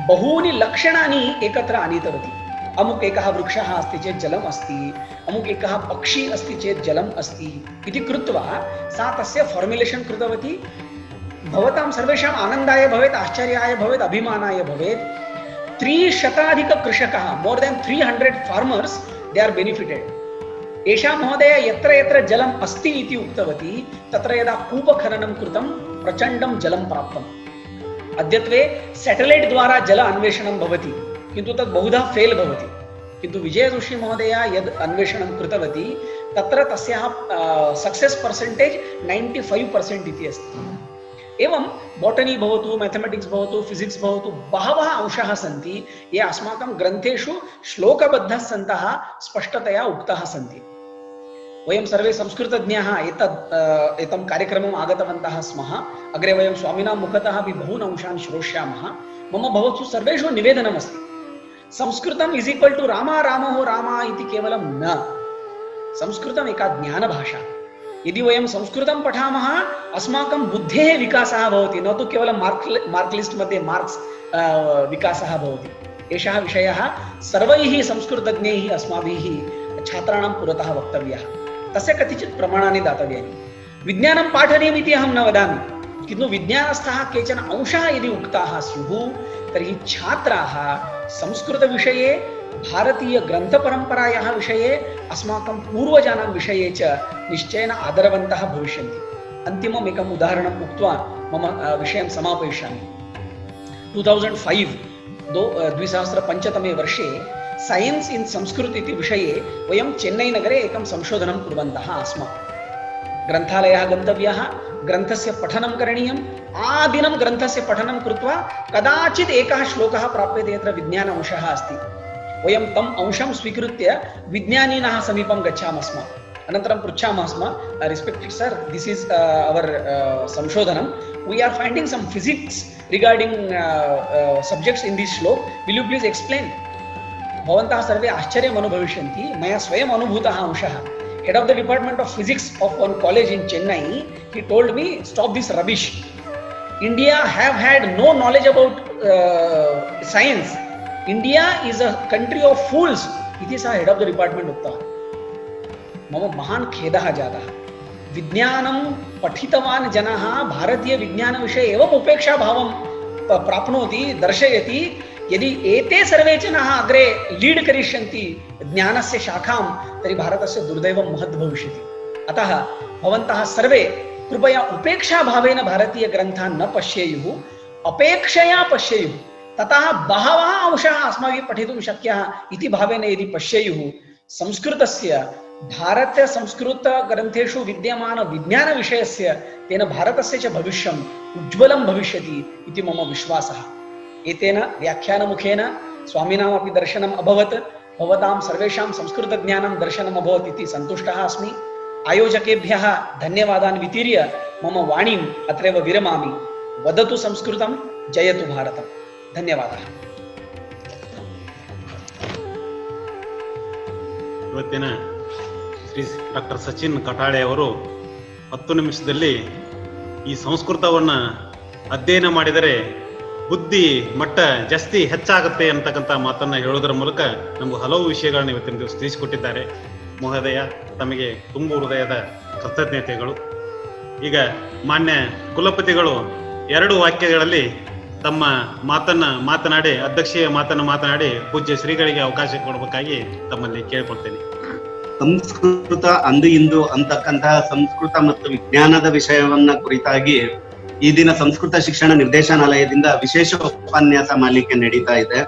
बहूनि लक्षणानि एकत्र आनीतवती। अमुक एकः वृक्षः अस्ति चेत् जलम् अस्ति, अमुक एकः पक्षी अस्ति चेत् जलम् अस्ति इति कृत्वा सा तस्य फार्मुलेशन् कृतवती। भवतां सर्वेषाम् आनन्दाय भवेत्, आश्चर्याय भवेत्, अभिमानाय भवेत्। 300 कृषकाः, मोर् देन् 300 फार्मर्स्, दे आर् बेनिफिटेड्। एषा महोदय यत्र यत्र जलम् अस्ति इति उक्तवती, तत्र यदा कूपखननं कृतं प्रचण्डं जलं प्राप्तम्। अद्यत्वे सेटेलैट् द्वारा जल अन्वेषणं भवति, किन्तु तत् बहुधा फेल् भवति। किन्तु विजयदोषी महोदया यद् अन्वेषणं कृतवती तत्र तस्याः सक्सेस् पर्सेण्टेज् 95% इति अस्ति। एवं बोटनी भवतु, मैथमेटिक्स् भवतु, फिजिक्स् भवतु, बहवः अंशाः सन्ति ये अस्माकं ग्रन्थेषु श्लोकबद्धः सन्तः स्पष्टतया उक्ताः सन्ति। वयं सर्वे संस्कृतज्ञाः एतं कार्यक्रमम् आगतवन्तः स्मः। अग्रे वयं स्वामिनां मुखतः अपि बहून् अंशान् श्रोष्यामः। मम भवत्सु सर्वेषु निवेदनमस्ति, संस्कृतम् इस् इक्वल् टु रामा रामो रामा इति केवलं न। संस्कृतम् एका ज्ञानभाषा। यदि वयं संस्कृतं पठामः अस्माकं बुद्धेः विकासः भवति, न तु केवलं मार्क् लिस्ट् मध्ये मार्क्स् विकासः भवति। एषः विषयः सर्वैः संस्कृतज्ञैः अस्माभिः छात्राणां पुरतः वक्तव्यः। तस्य कतिचित् प्रमाणानि दातव्यानि। विज्ञानं पाठनीयमिति अहं न वदामि, किन्तु विज्ञानस्थः केचन अंशाः यदि उक्ताः स्युः तर्हि छात्राः संस्कृतविषये, भारतीयग्रन्थपरम्परायाः विषये, अस्माकं पूर्वजानां विषये च निश्चयेन आदरवन्तः भविष्यन्ति। अन्तिमम् एकम् उदाहरणम् उक्त्वा मम विषयं समापयिष्यामि। 2005 वर्षे सैन्स् इन् संस्कृत इति विषये वयं चेन्नै नगरे एकं संशोधनं कुर्वन्तः आस्म। ग्रन्थालयः गन्तव्यः, ग्रन्थस्य पठनं करणीयम्। आदिनं ग्रन्थस्य पठनं कृत्वा कदाचित् एकः श्लोकः प्राप्यते यत्र विज्ञान अंशः अस्ति। वयं तम् अंशं स्वीकृत्य विज्ञानिनः समीपं गच्छामः स्म। अनन्तरं पृच्छामः स्म, रिस्पेक्टेड् सर्, दिस् इस् अवर् संशोधनं, वी आर् फैण्डिङ्ग् सम् physics regarding subjects in this श्लोक, विल् यु प्लीस् एक्स्प्लेन्। भवन्तः सर्वे आश्चर्यम् अनुभविष्यन्ति। मया स्वयम् अनुभूतः अंशः। Head of the department of physics of one college in Chennai, he told me, stop this rubbish. India have had no knowledge about science. India is a country of fools. इति सः head of the department उक्तवान्। मम महान् खेदः जातः। विज्ञानं पठितवान् जनः भारतीय विज्ञानविषये एवम् उपेक्षाभावं प्राप्नोति, दर्शयति। यदि एते सर्वे जनाः अग्रे लीड् करिष्यन्ति ज्ञानस्य शाखां तर्हि भारतस्य दुर्दैवं महद् भविष्यति। अतः भवन्तः सर्वे कृपया उपेक्षाभावेन भारतीयग्रन्थान् न पश्येयुः, अपेक्षया पश्येयुः। ततः बहवः अंशाः अस्माभिः पठितुं शक्याः इति भावेन यदि पश्येयुः, संस्कृतस्य, भारतसंस्कृतग्रन्थेषु विद्यमानविज्ञानविषयस्य, तेन भारतस्य च भविष्यम् उज्ज्वलं भविष्यति इति मम विश्वासः। एतेन व्याख्यानमुखेन स्वामिनामपि दर्शनम् अभवत्, भवतां सर्वेषां संस्कृतज्ञानं दर्शनम् अभवत् इति सन्तुष्टः अस्मि। आयोजकेभ्यः धन्यवादान् वितीर्य मम वाणीम् अत्रैव विरमामि। वदतु संस्कृतं, जयतु भारतम्। ಧನ್ಯವಾದ। ಇವತ್ತಿನ ಶ್ರೀ ಡಾಕ್ಟರ್ ಸಚಿನ್ ಕಟಾಳೆ ಅವರು 10 ನಿಮಿಷದಲ್ಲಿ ಈ ಸಂಸ್ಕೃತವನ್ನು ಅಧ್ಯಯನ ಮಾಡಿದರೆ ಬುದ್ಧಿ ಮಟ್ಟ ಜಾಸ್ತಿ ಹೆಚ್ಚಾಗುತ್ತೆ ಅಂತಕ್ಕಂಥ ಮಾತನ್ನ ಹೇಳೋದರ ಮೂಲಕ ನಮಗೆ ಹಲವು ವಿಷಯಗಳನ್ನ ಇವತ್ತಿನ ದಿವಸ ತಿಳಿಸಿಕೊಟ್ಟಿದ್ದಾರೆ. ಮಹೋದಯ, ತಮಗೆ ತುಂಬ ಹೃದಯದ ಕೃತಜ್ಞತೆಗಳು. ಈಗ ಮಾನ್ಯ ಕುಲಪತಿಗಳು 2 ವಾಕ್ಯಗಳಲ್ಲಿ ತಮ್ಮ ಮಾತನಾಡಿ ಅಧ್ಯಕ್ಷೀಯ ಮಾತನಾಡಿ ಪೂಜ್ಯ ಶ್ರೀಗಳಿಗೆ ಅವಕಾಶ ಕೊಡಬೇಕಾಗಿ ತಮ್ಮಲ್ಲಿ ಕೇಳ್ಕೊಳ್ತೇನೆ. ಸಂಸ್ಕೃತ ಅಂದು ಇಂದು ಅಂತಕ್ಕಂತಹ ಸಂಸ್ಕೃತ ಮತ್ತು ವಿಜ್ಞಾನದ ವಿಷಯವನ್ನ ಕುರಿತಾಗಿ ಈ ದಿನ ಸಂಸ್ಕೃತ ಶಿಕ್ಷಣ ನಿರ್ದೇಶನಾಲಯದಿಂದ ವಿಶೇಷ ಉಪನ್ಯಾಸ ಮಾಲಿಕೆ ನಡೀತಾ ಇದೆ.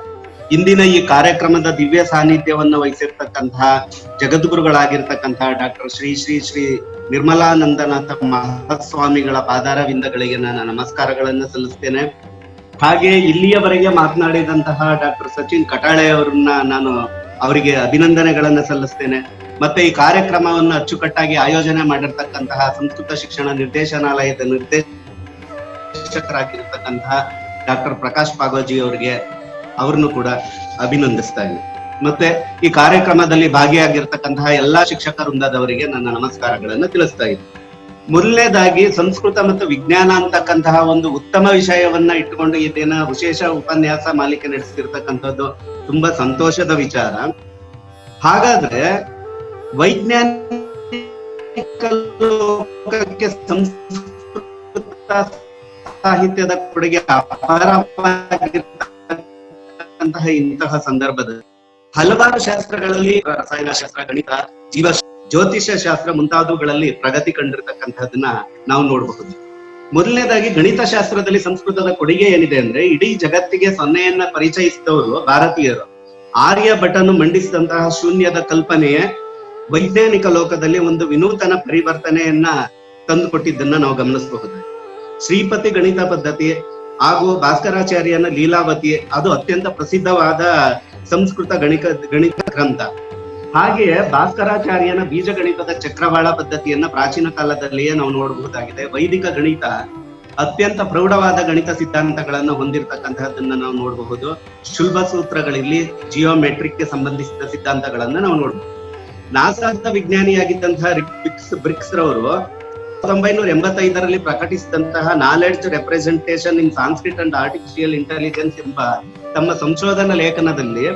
ಇಂದಿನ ಈ ಕಾರ್ಯಕ್ರಮದ ದಿವ್ಯ ಸಾನ್ನಿಧ್ಯವನ್ನು ವಹಿಸಿರ್ತಕ್ಕಂತಹ ಜಗದ್ಗುರುಗಳಾಗಿರ್ತಕ್ಕಂತಹ ಡಾಕ್ಟರ್ ಶ್ರೀ ಶ್ರೀ ಶ್ರೀ ನಿರ್ಮಲಾನಂದನಾಥ ಮಹಾಸ್ವಾಮಿಗಳ ಪಾದಾರವಿಂದಗಳಿಗೆ ನಾನು ನಮಸ್ಕಾರಗಳನ್ನು ಸಲ್ಲಿಸ್ತೇನೆ. ಹಾಗೆ ಇಲ್ಲಿಯವರೆಗೆ ಮಾತನಾಡಿದಂತಹ ಡಾಕ್ಟರ್ ಸಚಿನ್ ಕಟಾಳೆ ಅವರನ್ನ ನಾನು ಅವರಿಗೆ ಅಭಿನಂದನೆಗಳನ್ನ ಸಲ್ಲಿಸ್ತೇನೆ. ಮತ್ತೆ ಈ ಕಾರ್ಯಕ್ರಮವನ್ನು ಅಚ್ಚುಕಟ್ಟಾಗಿ ಆಯೋಜನೆ ಮಾಡಿರ್ತಕ್ಕಂತಹ ಸಂಸ್ಕೃತ ಶಿಕ್ಷಣ ನಿರ್ದೇಶನಾಲಯದ ನಿರ್ದೇಶಕರಾಗಿರ್ತಕ್ಕಂತಹ ಡಾಕ್ಟರ್ ಪ್ರಕಾಶ್ ಪಾಗೋಜಿ ಅವರಿಗೆ ಅವ್ರನ್ನು ಕೂಡ ಅಭಿನಂದಿಸ್ತಾ ಇದ್ದೀನಿ. ಮತ್ತೆ ಈ ಕಾರ್ಯಕ್ರಮದಲ್ಲಿ ಭಾಗಿಯಾಗಿರ್ತಕ್ಕಂತಹ ಎಲ್ಲಾ ಶಿಕ್ಷಕ ವೃಂದದವರಿಗೆ ನನ್ನ ನಮಸ್ಕಾರಗಳನ್ನು ತಿಳಿಸ್ತಾ ಇದ್ದೀನಿ. ಮೊದಲನೇದಾಗಿ ಸಂಸ್ಕೃತ ಮತ್ತು ವಿಜ್ಞಾನ ಅಂತಕ್ಕಂತಹ ಒಂದು ಉತ್ತಮ ವಿಷಯವನ್ನ ಇಟ್ಟುಕೊಂಡು ಈ ದಿನ ವಿಶೇಷ ಉಪನ್ಯಾಸ ಮಾಲಿಕೆ ನಡೆಸ್ತಿರ್ತಕ್ಕಂಥದ್ದು ತುಂಬಾ ಸಂತೋಷದ ವಿಚಾರ. ಹಾಗಾದ್ರೆ ವೈಜ್ಞಾನಿಕ ಲೋಕಕ್ಕೆ ಸಂಸ್ಕೃತ ಸಾಹಿತ್ಯದ ಕೊಡುಗೆ ಅಪಾರವಾಗಿರ್ತಕ್ಕಂತಹ ಇಂತಹ ಸಂದರ್ಭದಲ್ಲಿ ಹಲವಾರು ಶಾಸ್ತ್ರಗಳಲ್ಲಿ, ರಸಾಯನಶಾಸ್ತ್ರ, ಗಣಿತ, ಜೀವ ಜ್ಯೋತಿಷ್ಯ ಶಾಸ್ತ್ರ ಮುಂತಾದವುಗಳಲ್ಲಿ ಪ್ರಗತಿ ಕಂಡಿರ್ತಕ್ಕಂಥದನ್ನ ನಾವು ನೋಡಬಹುದು. ಮೊದಲನೇದಾಗಿ ಗಣಿತ ಶಾಸ್ತ್ರದಲ್ಲಿ ಸಂಸ್ಕೃತದ ಕೊಡುಗೆ ಏನಿದೆ ಅಂದ್ರೆ, ಇಡೀ ಜಗತ್ತಿಗೆ ಸೊನ್ನೆಯನ್ನ ಪರಿಚಯಿಸಿದವರು ಭಾರತೀಯರು. ಆರ್ಯಭಟನು ಮಂಡಿಸಿದಂತಹ ಶೂನ್ಯದ ಕಲ್ಪನೆಯೇ ವೈಜ್ಞಾನಿಕ ಲೋಕದಲ್ಲಿ ಒಂದು ವಿನೂತನ ಪರಿವರ್ತನೆಯನ್ನ ತಂದುಕೊಟ್ಟಿದ್ದನ್ನ ನಾವು ಗಮನಿಸಬಹುದು. ಶ್ರೀಪತಿ ಗಣಿತ ಪದ್ಧತಿ ಹಾಗೂ ಭಾಸ್ಕರಾಚಾರ್ಯನ ಲೀಲಾವತಿ ಅದು ಅತ್ಯಂತ ಪ್ರಸಿದ್ಧವಾದ ಸಂಸ್ಕೃತ ಗಣಿತ ಗ್ರಂಥ. ಹಾಗೆಯೇ ಭಾಸ್ಕರಾಚಾರ್ಯನ ಬೀಜಗಣಿತದ ಚಕ್ರವಾಳ ಪದ್ಧತಿಯನ್ನ ಪ್ರಾಚೀನ ಕಾಲದಲ್ಲಿಯೇ ನಾವು ನೋಡಬಹುದಾಗಿದೆ. ವೈದಿಕ ಗಣಿತ ಅತ್ಯಂತ ಪ್ರೌಢವಾದ ಗಣಿತ ಸಿದ್ಧಾಂತಗಳನ್ನು ಹೊಂದಿರತಕ್ಕಂತಹದನ್ನ ನಾವು ನೋಡಬಹುದು. ಶುಲ್ಬ ಸೂತ್ರಗಳಲ್ಲಿ ಜಿಯೋಮೆಟ್ರಿಕ್ಗೆ ಸಂಬಂಧಿಸಿದ ಸಿದ್ಧಾಂತಗಳನ್ನ ನಾವು ನೋಡಬಹುದು. ನಾಸಾದ ವಿಜ್ಞಾನಿಯಾಗಿದ್ದಂತಹ ಬ್ರಿಕ್ಸ್ ರವರು 1985ರಲ್ಲಿ ಪ್ರಕಟಿಸಿದಂತಹ knowledge representation in Sanskrit and artificial intelligence ಎಂಬ ತಮ್ಮ ಸಂಶೋಧನಾ ಲೇಖನದಲ್ಲಿ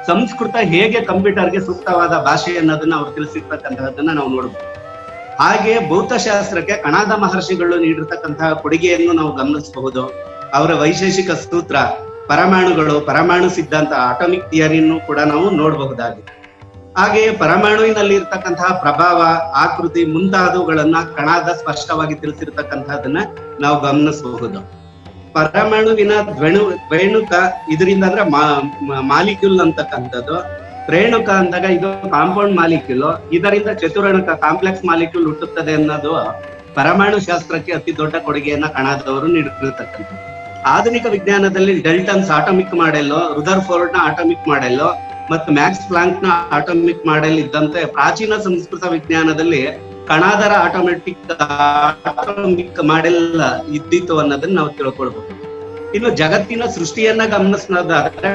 ಸಂಸ್ಕೃತ ಹೇಗೆ ಕಂಪ್ಯೂಟರ್ಗೆ ಸೂಕ್ತವಾದ ಭಾಷೆ ಅನ್ನೋದನ್ನ ಅವ್ರು ತಿಳಿಸಿರ್ತಕ್ಕಂತಹದನ್ನ ನಾವು ನೋಡಬಹುದು. ಹಾಗೆ ಭೌತಶಾಸ್ತ್ರಕ್ಕೆ ಕಣಾದ ಮಹರ್ಷಿಗಳು ನೀಡಿರ್ತಕ್ಕಂತಹ ಕೊಡುಗೆಯನ್ನು ನಾವು ಗಮನಿಸಬಹುದು. ಅವರ ವೈಶೇಷಿಕ ಸೂತ್ರ, ಪರಮಾಣುಗಳು, ಪರಮಾಣು ಸಿದ್ಧಾಂತ, ಆಟಮಿಕ್ ಥಿಯರಿಯನ್ನು ಕೂಡ ನಾವು ನೋಡಬಹುದಾಗಿದೆ. ಹಾಗೆಯೇ ಪರಮಾಣುವಿನಲ್ಲಿ ಇರ್ತಕ್ಕಂತಹ ಪ್ರಭಾವ, ಆಕೃತಿ ಮುಂತಾದವುಗಳನ್ನ ಕಣಾದ ಸ್ಪಷ್ಟವಾಗಿ ತಿಳಿಸಿರ್ತಕ್ಕಂತಹದನ್ನ ನಾವು ಗಮನಿಸಬಹುದು. ಪರಮಾಣುವಿನ ದ್ವೇಣುಕ ಇದರಿಂದ ಅಂದ್ರೆ ಮಾಲಿಕ್ಯೂಲ್ ಅಂತಕ್ಕಂಥದ್ದು. ರೇಣುಕ ಅಂದಾಗ ಇದು ಕಾಂಪೌಂಡ್ ಮಾಲಿಕ್ಯೂಲ್, ಇದರಿಂದ ಚತುರಣುಕ ಕಾಂಪ್ಲೆಕ್ಸ್ ಮಾಲಿಕ್ಯೂಲ್ ಹುಟ್ಟುತ್ತದೆ ಅನ್ನೋದು ಪರಮಾಣು ಶಾಸ್ತ್ರಕ್ಕೆ ಅತಿ ದೊಡ್ಡ ಕೊಡುಗೆಯನ್ನ ಕಣಾದವರು ನೀಡಿರ್ತಕ್ಕಂಥದ್ದು. ಆಧುನಿಕ ವಿಜ್ಞಾನದಲ್ಲಿ ಡೆಲ್ಟನ್ಸ್ ಆಟಮಿಕ್ ಮಾಡೆಲ್, ರುದರ್ಫೋರ್ಡ್ ನ ಆಟಮಿಕ್ ಮಾಡೆಲ್ ಮತ್ತು ಮ್ಯಾಕ್ಸ್ ಪ್ಲಾಂಕ್ ನ ಆಟಮಿಕ್ ಮಾಡೆಲ್ ಇದ್ದಂತೆ ಪ್ರಾಚೀನ ಸಂಸ್ಕೃತ ವಿಜ್ಞಾನದಲ್ಲಿ ಕಣಾದರ ಆಟಮಿಕ್ ಮಾಡೆಲ್ ಇದ್ದಿತ್ತು ಅನ್ನೋದನ್ನ ನಾವು ತಿಳ್ಕೊಳ್ಬಹುದು. ಇನ್ನು ಜಗತ್ತಿನ ಸೃಷ್ಟಿಯನ್ನ ಗಮನಿಸೋದಾದ್ರೆ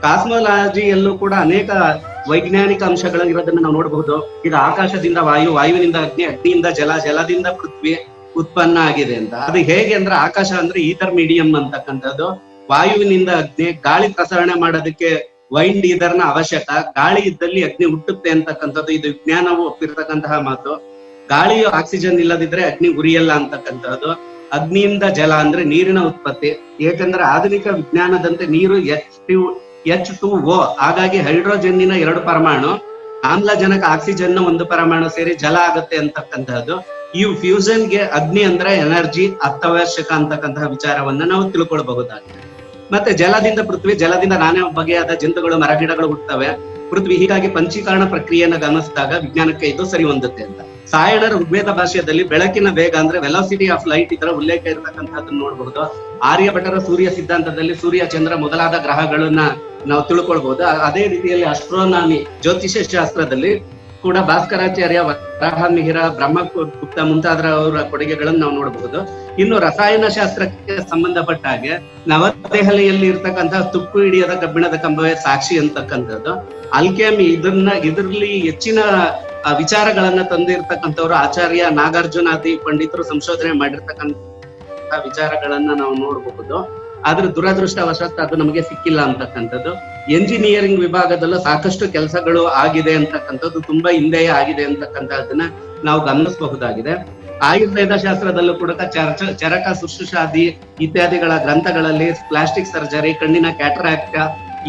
ಕಾಸ್ಮೋಲಾಜಿಯಲ್ಲೂ ಕೂಡ ಅನೇಕ ವೈಜ್ಞಾನಿಕ ಅಂಶಗಳಿರೋದನ್ನ ನಾವು ನೋಡಬಹುದು. ಈಗ ಆಕಾಶದಿಂದ ವಾಯು, ವಾಯುವಿನಿಂದ ಅಗ್ನಿ, ಅಗ್ನಿಯಿಂದ ಜಲ, ಜಲದಿಂದ ಪೃಥ್ವಿ ಉತ್ಪನ್ನ ಆಗಿದೆ ಅಂತ. ಅದು ಹೇಗೆ ಅಂದ್ರೆ ಆಕಾಶ ಅಂದ್ರೆ ಈಥರ್ ಮೀಡಿಯಂ ಅಂತಕ್ಕಂಥದ್ದು, ವಾಯುವಿನಿಂದ ಅಗ್ನಿ, ಗಾಳಿ ಪ್ರಸರಣ ಮಾಡೋದಕ್ಕೆ ವೈಂಡ್ ಈಥರ್ನ ಅವಶ್ಯಕ, ಗಾಳಿ ಇದ್ದಲ್ಲಿ ಅಗ್ನಿ ಹುಟ್ಟುತ್ತೆ ಅಂತಕ್ಕಂಥದ್ದು ಇದು ವಿಜ್ಞಾನವು ಒಪ್ಪಿರ್ತಕ್ಕಂತಹ ಮಾತು. ಗಾಳಿಯು ಆಕ್ಸಿಜನ್ ಇಲ್ಲದಿದ್ರೆ ಅಗ್ನಿ ಉರಿಯಲ್ಲ ಅಂತಕ್ಕಂಥದ್ದು. ಅಗ್ನಿಯಿಂದ ಜಲ ಅಂದ್ರೆ ನೀರಿನ ಉತ್ಪತ್ತಿ, ಏಕೆಂದ್ರೆ ಆಧುನಿಕ ವಿಜ್ಞಾನದಂತೆ ನೀರು H2O, ಹಾಗಾಗಿ ಹೈಡ್ರೋಜನ್ನಿನ 2 ಪರಮಾಣು, ಆಮ್ಲಜನಕ ಆಕ್ಸಿಜನ್ ನ 1 ಪರಮಾಣು ಸೇರಿ ಜಲ ಆಗುತ್ತೆ ಅಂತಕ್ಕಂತಹದ್ದು. ಈ ಫ್ಯೂಷನ್ಗೆ ಅಗ್ನಿ ಅಂದ್ರೆ ಎನರ್ಜಿ ಅತ್ಯವಶ್ಯಕ ಅಂತಕ್ಕಂತಹ ವಿಚಾರವನ್ನ ನಾವು ತಿಳ್ಕೊಳ್ಬಹುದಾಗಿದೆ. ಮತ್ತೆ ಜಲದಿಂದ ಪೃಥ್ವಿ, ಜಲದಿಂದ ನಾನಾ ಬಗೆಯಾದ ಜಂತುಗಳು, ಮರಗಿಡಗಳು ಹುಟ್ಟುತ್ತವೆ. ಪೃಥ್ವಿ ಹೀಗಾಗಿ ಪಂಚೀಕರಣ ಪ್ರಕ್ರಿಯೆಯನ್ನು ಗಮನಿಸಿದಾಗ ವಿಜ್ಞಾನಕ್ಕೆ ಇದು ಸರಿ ಹೊಂದುತ್ತೆ ಅಂತ. ಸಾಯಣರ ಋಗ್ವೇದ ಭಾಷೆಯಲ್ಲಿ ಬೆಳಕಿನ ವೇಗ ಅಂದ್ರೆ ವೆಲಾಸಿಟಿ ಆಫ್ ಲೈಟ್ ಇದರ ಉಲ್ಲೇಖ ಇರತಕ್ಕಂತಹದ್ದನ್ನು ನೋಡಬಹುದು. ಆರ್ಯಭಟರ ಸೂರ್ಯ ಸಿದ್ಧಾಂತದಲ್ಲಿ ಸೂರ್ಯ, ಚಂದ್ರ ಮೊದಲಾದ ಗ್ರಹಗಳನ್ನ ನಾವು ತಿಳ್ಕೊಳ್ಬಹುದು. ಅದೇ ರೀತಿಯಲ್ಲಿ ಅಸ್ಟ್ರೋನಾಮಿ, ಜ್ಯೋತಿಷ್ಯ ಶಾಸ್ತ್ರದಲ್ಲಿ ಕೂಡ ಭಾಸ್ಕರಾಚಾರ್ಯ, ವರಾಹ ಮಿಹಿರ, ಬ್ರಹ್ಮಗುಪ್ತ ಮುಂತಾದವರ ಕೊಡುಗೆಗಳನ್ನು ನಾವು ನೋಡಬಹುದು. ಇನ್ನು ರಸಾಯನ ಶಾಸ್ತ್ರಕ್ಕೆ ಸಂಬಂಧಪಟ್ಟ ಹಾಗೆ ನವದೆಹಲಿಯಲ್ಲಿ ಇರ್ತಕ್ಕಂತಹ ತುಕ್ಕು ಹಿಡಿಯದ ಕಬ್ಬಿಣದ ಕಂಬವೇ ಸಾಕ್ಷಿ ಅಂತಕ್ಕಂಥದ್ದು. ಅಲ್ಕೆಮಿ ಇದರಲ್ಲಿ ಹೆಚ್ಚಿನ ವಿಚಾರಗಳನ್ನ ತಂದಿರ್ತಕ್ಕಂಥವ್ರು ಆಚಾರ್ಯ ನಾಗಾರ್ಜುನಾದಿ ಪಂಡಿತರು ಸಂಶೋಧನೆ ಮಾಡಿರ್ತಕ್ಕಂಥ ವಿಚಾರಗಳನ್ನ ನಾವು ನೋಡಬಹುದು. ಆದ್ರೆ ದುರದೃಷ್ಟವಶಾತ್ ಅದು ನಮಗೆ ಸಿಕ್ಕಿಲ್ಲ ಅಂತಕ್ಕಂಥದ್ದು. ಎಂಜಿನಿಯರಿಂಗ್ ವಿಭಾಗದಲ್ಲೂ ಸಾಕಷ್ಟು ಕೆಲಸಗಳು ಆಗಿದೆ ಅಂತಕ್ಕಂಥದ್ದು, ತುಂಬಾ ಹಿಂದೆಯೇ ಆಗಿದೆ ಅಂತಕ್ಕಂಥದ್ದನ್ನ ನಾವು ಗಮನಿಸಬಹುದಾಗಿದೆ. ಆಯುರ್ವೇದ ಶಾಸ್ತ್ರದಲ್ಲೂ ಕೂಡ ಚರಕ, ಶುಶ್ರೂಷಾದಿ ಇತ್ಯಾದಿಗಳ ಗ್ರಂಥಗಳಲ್ಲಿ ಪ್ಲಾಸ್ಟಿಕ್ ಸರ್ಜರಿ, ಕಣ್ಣಿನ ಕ್ಯಾಟರಾಕ್ಟ್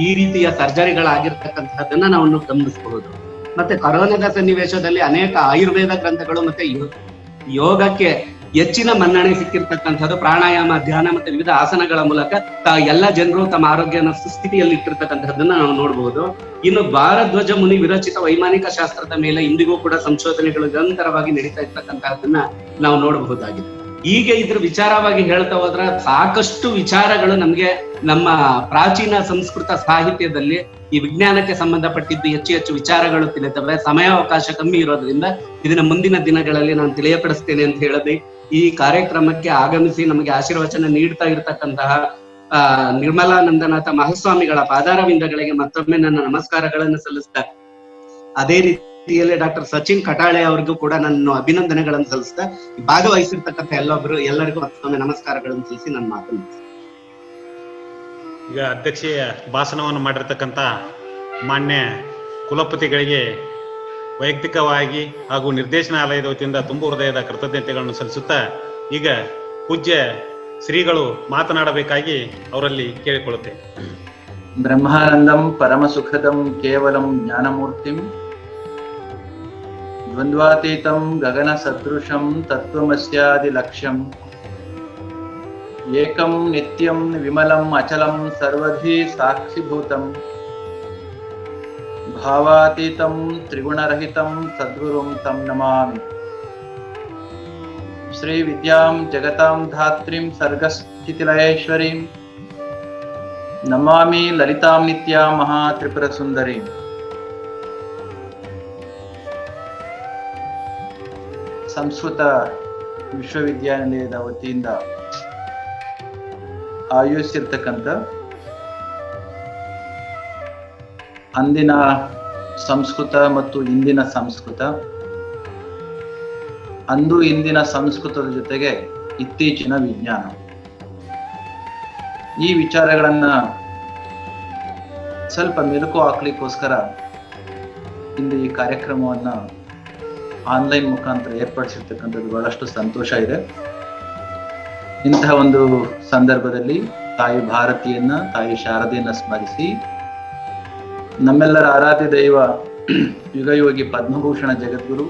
ಈ ರೀತಿಯ ಸರ್ಜರಿಗಳಾಗಿರ್ತಕ್ಕಂಥದ್ದನ್ನ ನಾವು ಗಮನಿಸಬಹುದು. ಮತ್ತೆ ಕೊರೋನಾದ ಸನ್ನಿವೇಶದಲ್ಲಿ ಅನೇಕ ಆಯುರ್ವೇದ ಗ್ರಂಥಗಳು ಮತ್ತೆ ಯೋಗಕ್ಕೆ ಹೆಚ್ಚಿನ ಮನ್ನಣೆ ಸಿಕ್ಕಿರ್ತಕ್ಕಂಥದ್ದು. ಪ್ರಾಣಾಯಾಮ, ಧ್ಯಾನ ಮತ್ತೆ ವಿವಿಧ ಆಸನಗಳ ಮೂಲಕ ಎಲ್ಲ ಜನರು ತಮ್ಮ ಆರೋಗ್ಯನ ಸುಸ್ಥಿತಿಯಲ್ಲಿ ಇಟ್ಟಿರ್ತಕ್ಕಂಥದ್ದನ್ನ ನಾವು ನೋಡಬಹುದು. ಇನ್ನು ಭಾರದ್ವಾಜ ಮುನಿ ವಿರಚಿತ ವೈಮಾನಿಕ ಶಾಸ್ತ್ರದ ಮೇಲೆ ಇಂದಿಗೂ ಕೂಡ ಸಂಶೋಧನೆಗಳು ನಿರಂತರವಾಗಿ ನಡೀತಾ ಇರ್ತಕ್ಕಂಥದ್ದನ್ನ ನಾವು ನೋಡಬಹುದಾಗಿದೆ. ಹೀಗೆ ಇದ್ರ ವಿಚಾರವಾಗಿ ಹೇಳ್ತಾ ಹೋದ್ರ ಸಾಕಷ್ಟು ವಿಚಾರಗಳು ನಮ್ಗೆ ನಮ್ಮ ಪ್ರಾಚೀನ ಸಂಸ್ಕೃತ ಸಾಹಿತ್ಯದಲ್ಲಿ ಈ ವಿಜ್ಞಾನಕ್ಕೆ ಸಂಬಂಧಪಟ್ಟಿದ್ದು ಹೆಚ್ಚು ವಿಚಾರಗಳು ತಿಳಿತವೆ. ಸಮಯಾವಕಾಶ ಕಮ್ಮಿ ಇರೋದ್ರಿಂದ ಇದನ್ನ ಮುಂದಿನ ದಿನಗಳಲ್ಲಿ ನಾನು ತಿಳಿಯಪಡಿಸ್ತೇನೆ ಅಂತ ಹೇಳದೆ ಈ ಕಾರ್ಯಕ್ರಮಕ್ಕೆ ಆಗಮಿಸಿ ನಮಗೆ ಆಶೀರ್ವಚನ ನೀಡ್ತಾ ಇರತಕ್ಕಂತಹ ನಿರ್ಮಲಾನಂದನಾಥ ಮಹಾಸ್ವಾಮಿಗಳ ಪಾದಾರವಿಂದಗಳಿಗೆ ಮತ್ತೊಮ್ಮೆ ನನ್ನ ನಮಸ್ಕಾರಗಳನ್ನು ಸಲ್ಲಿಸ್ತಾ, ಅದೇ ರೀತಿಯಲ್ಲಿ ಡಾಕ್ಟರ್ ಸಚಿನ್ ಕಟಾಳೆ ಅವ್ರಿಗೂ ಕೂಡ ನಾನು ಅಭಿನಂದನೆಗಳನ್ನು ಸಲ್ಲಿಸ್ತಾ, ಭಾಗವಹಿಸಿರ್ತಕ್ಕಂಥ ಎಲ್ಲರಿಗೂ ಮತ್ತೊಮ್ಮೆ ನಮಸ್ಕಾರಗಳನ್ನು ಸಲ್ಲಿಸಿ ನನ್ನ ಮಾತನ್ನು ಈಗ ಅಧ್ಯಕ್ಷೀಯ ಭಾಷಣವನ್ನು ಮಾಡಿರ್ತಕ್ಕಂಥ ಮಾನ್ಯ ಕುಲಪತಿಗಳಿಗೆ ವೈಯಕ್ತಿಕವಾಗಿ ಹಾಗೂ ನಿರ್ದೇಶನಾಲಯದ ವತಿಯಿಂದ ತುಂಬ ಹೃದಯದ ಕೃತಜ್ಞತೆಗಳನ್ನು ಸಲ್ಲಿಸುತ್ತಾ ಈಗ ಪೂಜ್ಯ ಶ್ರೀಗಳು ಮಾತನಾಡಬೇಕಾಗಿ ಅವರಲ್ಲಿ ಕೇಳಿಕೊಳ್ಳುತ್ತೇನೆ. ಬ್ರಹ್ಮಾನಂದಂ ಪರಮ ಸುಖದಂ ಕೇವಲಂ ಜ್ಞಾನಮೂರ್ತಿಂ ದ್ವಂದ್ವಾತೀತಂ ಗಗನ ಸದೃಶಂ ತತ್ವಮಸ್ಯಾದಿ ಲಕ್ಷ್ಯಂ ಏಕಂ ನಿತ್ಯಂ ವಿಮಲಂ ಅಚಲಂ ಸರ್ವಧಿ ಸಾಕ್ಷಿಭೂತಂ ಭಾವಾತೀತಂ ತ್ರಿಗುಣರಹಿತಂ ಸದ್ಗುರುಂ ತಂ ನಮಾಮಿ. ಶ್ರೀ ವಿದ್ಯಾಂ ಜಗತಾಂ ಧಾತ್ರಿಂ ಸರ್ಗಸ್ಥಿತಿಲಯೇಶ್ವರೀಂ ನಮಾಮಿ ಲಲಿತಾಂ ನಿತ್ಯಾಂ ಮಹಾ ತ್ರಿಪುರ ಸುಂದರೀಂ. ಸಂಸ್ಕೃತ ವಿಶ್ವವಿದ್ಯಾನಿಲಯದ ವತಿಯಿಂದ ಆಯೋಜಿಸಿರ್ತಕ್ಕಂಥ ಅಂದಿನ ಸಂಸ್ಕೃತ ಮತ್ತು ಇಂದಿನ ಸಂಸ್ಕೃತ, ಅಂದು ಇಂದಿನ ಸಂಸ್ಕೃತದ ಜೊತೆಗೆ ಇತ್ತೀಚಿನ ವಿಜ್ಞಾನ, ಈ ವಿಚಾರಗಳನ್ನ ಸ್ವಲ್ಪ ಮೆಲುಕು ಹಾಕ್ಲಿಕ್ಕೋಸ್ಕರ ಇಂದು ಈ ಕಾರ್ಯಕ್ರಮವನ್ನ ಆನ್ಲೈನ್ ಮುಖಾಂತರ ಏರ್ಪಡಿಸಿರ್ತಕ್ಕಂಥದ್ದು ಬಹಳಷ್ಟು ಸಂತೋಷ ಇದೆ. ಇಂತಹ ಒಂದು ಸಂದರ್ಭದಲ್ಲಿ ತಾಯಿ ಭಾರತಿಯನ್ನ, ತಾಯಿ ಶಾರದೆಯನ್ನ ಸ್ಮರಿಸಿ ನಮ್ಮೆಲ್ಲರ ಆರಾಧ್ಯ ದೈವ ಯುಗಯೋಗಿ ಪದ್ಮಭೂಷಣ ಜಗದ್ಗುರು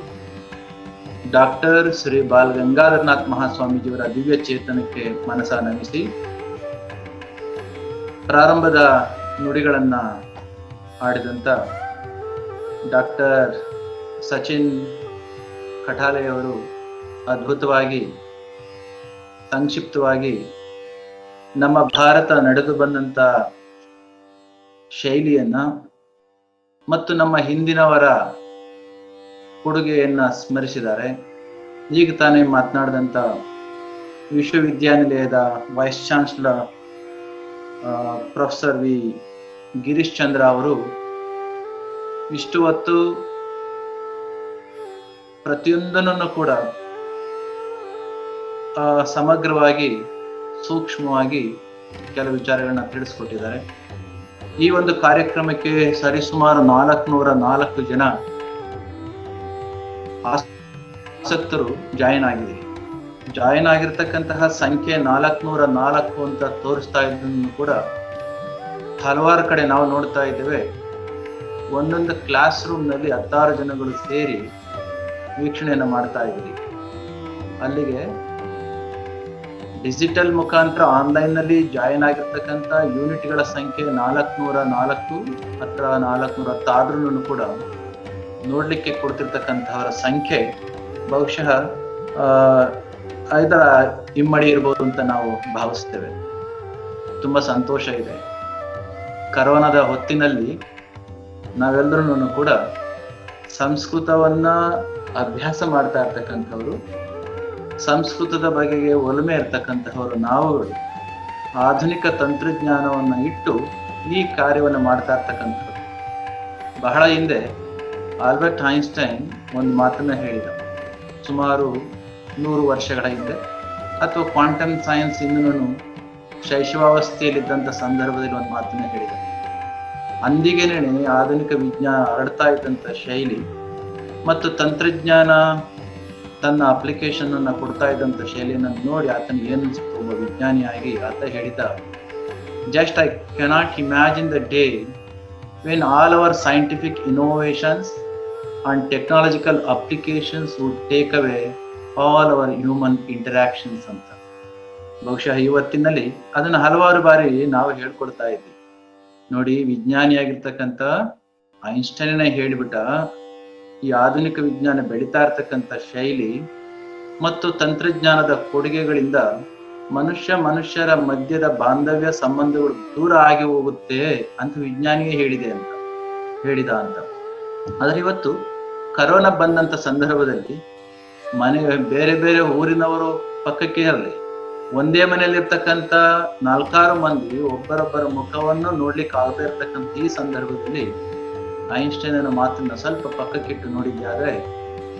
ಡಾಕ್ಟರ್ ಶ್ರೀ ಬಾಲ್ ಗಂಗಾಧರನಾಥ್ ಮಹಾಸ್ವಾಮೀಜಿಯವರ ದಿವ್ಯ ಚೇತನಕ್ಕೆ ಮನಸ ನಮಿಸಿ ಪ್ರಾರಂಭದ ನುಡಿಗಳನ್ನ ಆಡಿದಂತ ಡಾಕ್ಟರ್ ಸಚಿನ್ ಕಠಾಲೆ ಅವರು ಅದ್ಭುತವಾಗಿ ಸಂಕ್ಷಿಪ್ತವಾಗಿ ನಮ್ಮ ಭಾರತ ನಡೆದು ಬಂದಂತ ಶೈಲಿಯನ್ನ ಮತ್ತು ನಮ್ಮ ಹಿಂದಿನವರ ಕೊಡುಗೆಯನ್ನ ಸ್ಮರಿಸಿದ್ದಾರೆ. ಈಗ ತಾನೇ ಮಾತನಾಡಿದಂತ ವಿಶ್ವವಿದ್ಯಾನಿಲಯದ vice chancellor professor V Girish Chandra ಅವರು ಇಷ್ಟು ಹೊತ್ತು ಪ್ರತಿಯೊಂದನ್ನು ಕೂಡ ಸಮಗ್ರವಾಗಿ ಸೂಕ್ಷ್ಮವಾಗಿ ಕೆಲವು ವಿಚಾರಗಳನ್ನ ತಿಳಿಸ್ಕೊಟ್ಟಿದ್ದಾರೆ. ಈ ಒಂದು ಕಾರ್ಯಕ್ರಮಕ್ಕೆ ಸರಿಸುಮಾರು 404 ಜನ ಆಸಕ್ತರು ಜಾಯಿನ್ ಆಗಿದ್ದೀರಿ. ಜಾಯಿನ್ ಆಗಿರ್ತಕ್ಕಂತಹ ಸಂಖ್ಯೆ 404 ಅಂತ ತೋರಿಸ್ತಾ ಇದ್ದನ್ನು ಕೂಡ ಹಲವಾರು ಕಡೆ ನಾವು ನೋಡ್ತಾ ಇದ್ದೇವೆ. ಒಂದೊಂದು ಕ್ಲಾಸ್ ರೂಮ್ ನಲ್ಲಿ 16 ಜನಗಳು ಸೇರಿ ವೀಕ್ಷಣೆಯನ್ನು ಮಾಡ್ತಾ ಇದ್ದೀರಿ. ಅಲ್ಲಿಗೆ ಡಿಜಿಟಲ್ ಮುಖಾಂತರ ಆನ್ಲೈನ್ ನಲ್ಲಿ ಜಾಯಿನ್ ಆಗಿರ್ತಕ್ಕಂಥ ಯೂನಿಟ್ಗಳ ಸಂಖ್ಯೆ 404, ಹತ್ರ 410 ಆದ್ರೂ ಕೂಡ ನೋಡ್ಲಿಕ್ಕೆ ಕೊಡ್ತಿರ್ತಕ್ಕಂಥವರ ಸಂಖ್ಯೆ ಬಹುಶಃ 5ರ ಇಮ್ಮಡಿ ಇರ್ಬೋದು ಅಂತ ನಾವು ಭಾವಿಸ್ತೇವೆ. ತುಂಬಾ ಸಂತೋಷ ಇದೆ. ಕರೋನಾದ ಹೊತ್ತಿನಲ್ಲಿ ನಾವೆಲ್ಲರೂ ಕೂಡ ಸಂಸ್ಕೃತವನ್ನ ಅಭ್ಯಾಸ ಮಾಡ್ತಾ ಇರ್ತಕ್ಕಂಥವ್ರು, ಸಂಸ್ಕೃತದ ಬಗೆಗೆ ಒಲುಮೆ ಇರ್ತಕ್ಕಂಥವ್ರು ನಾವುಗಳು ಆಧುನಿಕ ತಂತ್ರಜ್ಞಾನವನ್ನು ಇಟ್ಟು ಈ ಕಾರ್ಯವನ್ನು ಮಾಡ್ತಾ ಇರ್ತಕ್ಕಂಥವ್ರು. ಬಹಳ ಹಿಂದೆ ಆಲ್ಬರ್ಟ್ ಐನ್ಸ್ಟೈನ್ ಒಂದು ಮಾತನ್ನ ಹೇಳಿದ, ಸುಮಾರು 100 ವರ್ಷಗಳ ಹಿಂದೆ, ಅಥವಾ ಕ್ವಾಂಟಮ್ ಸೈನ್ಸ್ ಇನ್ನೂ ಶೈಶವಾವಸ್ಥೆಯಲ್ಲಿದ್ದಂಥ ಸಂದರ್ಭದಲ್ಲಿ ಒಂದು ಮಾತನ್ನ ಹೇಳಿದ. ಅಂದಿಗೆನೇ ಆಧುನಿಕ ವಿಜ್ಞಾನ ಹರಡ್ತಾ ಇದ್ದಂಥ ಶೈಲಿ ಮತ್ತು ತಂತ್ರಜ್ಞಾನ ತನ್ನ ಅಪ್ಲಿಕೇಶನ್ ಅನ್ನ ಕೊಡ್ತಾ ಇದ್ದಂಥ ಶೈಲಿಯನ್ನು ನೋಡಿ ಆತನಿಗೆ ಏನು ಅನಿಸ್ತು, ಒಬ್ಬ ವಿಜ್ಞಾನಿಯಾಗಿ ಆತ ಹೇಳಿದ, just I cannot imagine the day when all our scientific innovations and technological applications would take away all our human interactions ಅಂತ. ಬಹುಶಃ ಇವತ್ತಿನಲ್ಲಿ ಅದನ್ನು ಹಲವಾರು ಬಾರಿ ನಾವು ಹೇಳ್ಕೊಡ್ತಾ ಇದ್ವಿ. ನೋಡಿ, ವಿಜ್ಞಾನಿಯಾಗಿರ್ತಕ್ಕಂಥ ಐನ್ಸ್ಟೈನ್ ಹೇಳಿಬಿಟ್ಟ, ಈ ಆಧುನಿಕ ವಿಜ್ಞಾನ ಬೆಳೀತಾ ಇರ್ತಕ್ಕಂಥ ಶೈಲಿ ಮತ್ತು ತಂತ್ರಜ್ಞಾನದ ಕೊಡುಗೆಗಳಿಂದ ಮನುಷ್ಯರ ಮಧ್ಯದ ಬಾಂಧವ್ಯ ಸಂಬಂಧಗಳು ದೂರ ಆಗಿ ಹೋಗುತ್ತೆ ಅಂತ ವಿಜ್ಞಾನಿಯೇ ಹೇಳಿದ ಅಂತ. ಆದ್ರೆ ಇವತ್ತು ಕರೋನಾ ಬಂದಂತ ಸಂದರ್ಭದಲ್ಲಿ ಬೇರೆ ಬೇರೆ ಊರಿನವರು ಪಕ್ಕಕ್ಕೆ ಇರಲಿ, ಒಂದೇ ಮನೆಯಲ್ಲಿರ್ತಕ್ಕಂಥ 4 ಮಂದಿ ಒಬ್ಬರೊಬ್ಬರ ಮುಖವನ್ನು ನೋಡ್ಲಿಕ್ಕೆ ಆಗದೇ ಇರ್ತಕ್ಕಂಥ ಈ ಸಂದರ್ಭದಲ್ಲಿ ಐನ್ಸ್ಟೈನ್ ಮಾತನ್ನ ಸ್ವಲ್ಪ ಪಕ್ಕಕ್ಕಿಟ್ಟು ನೋಡಿದ್ದಾದ್ರೆ,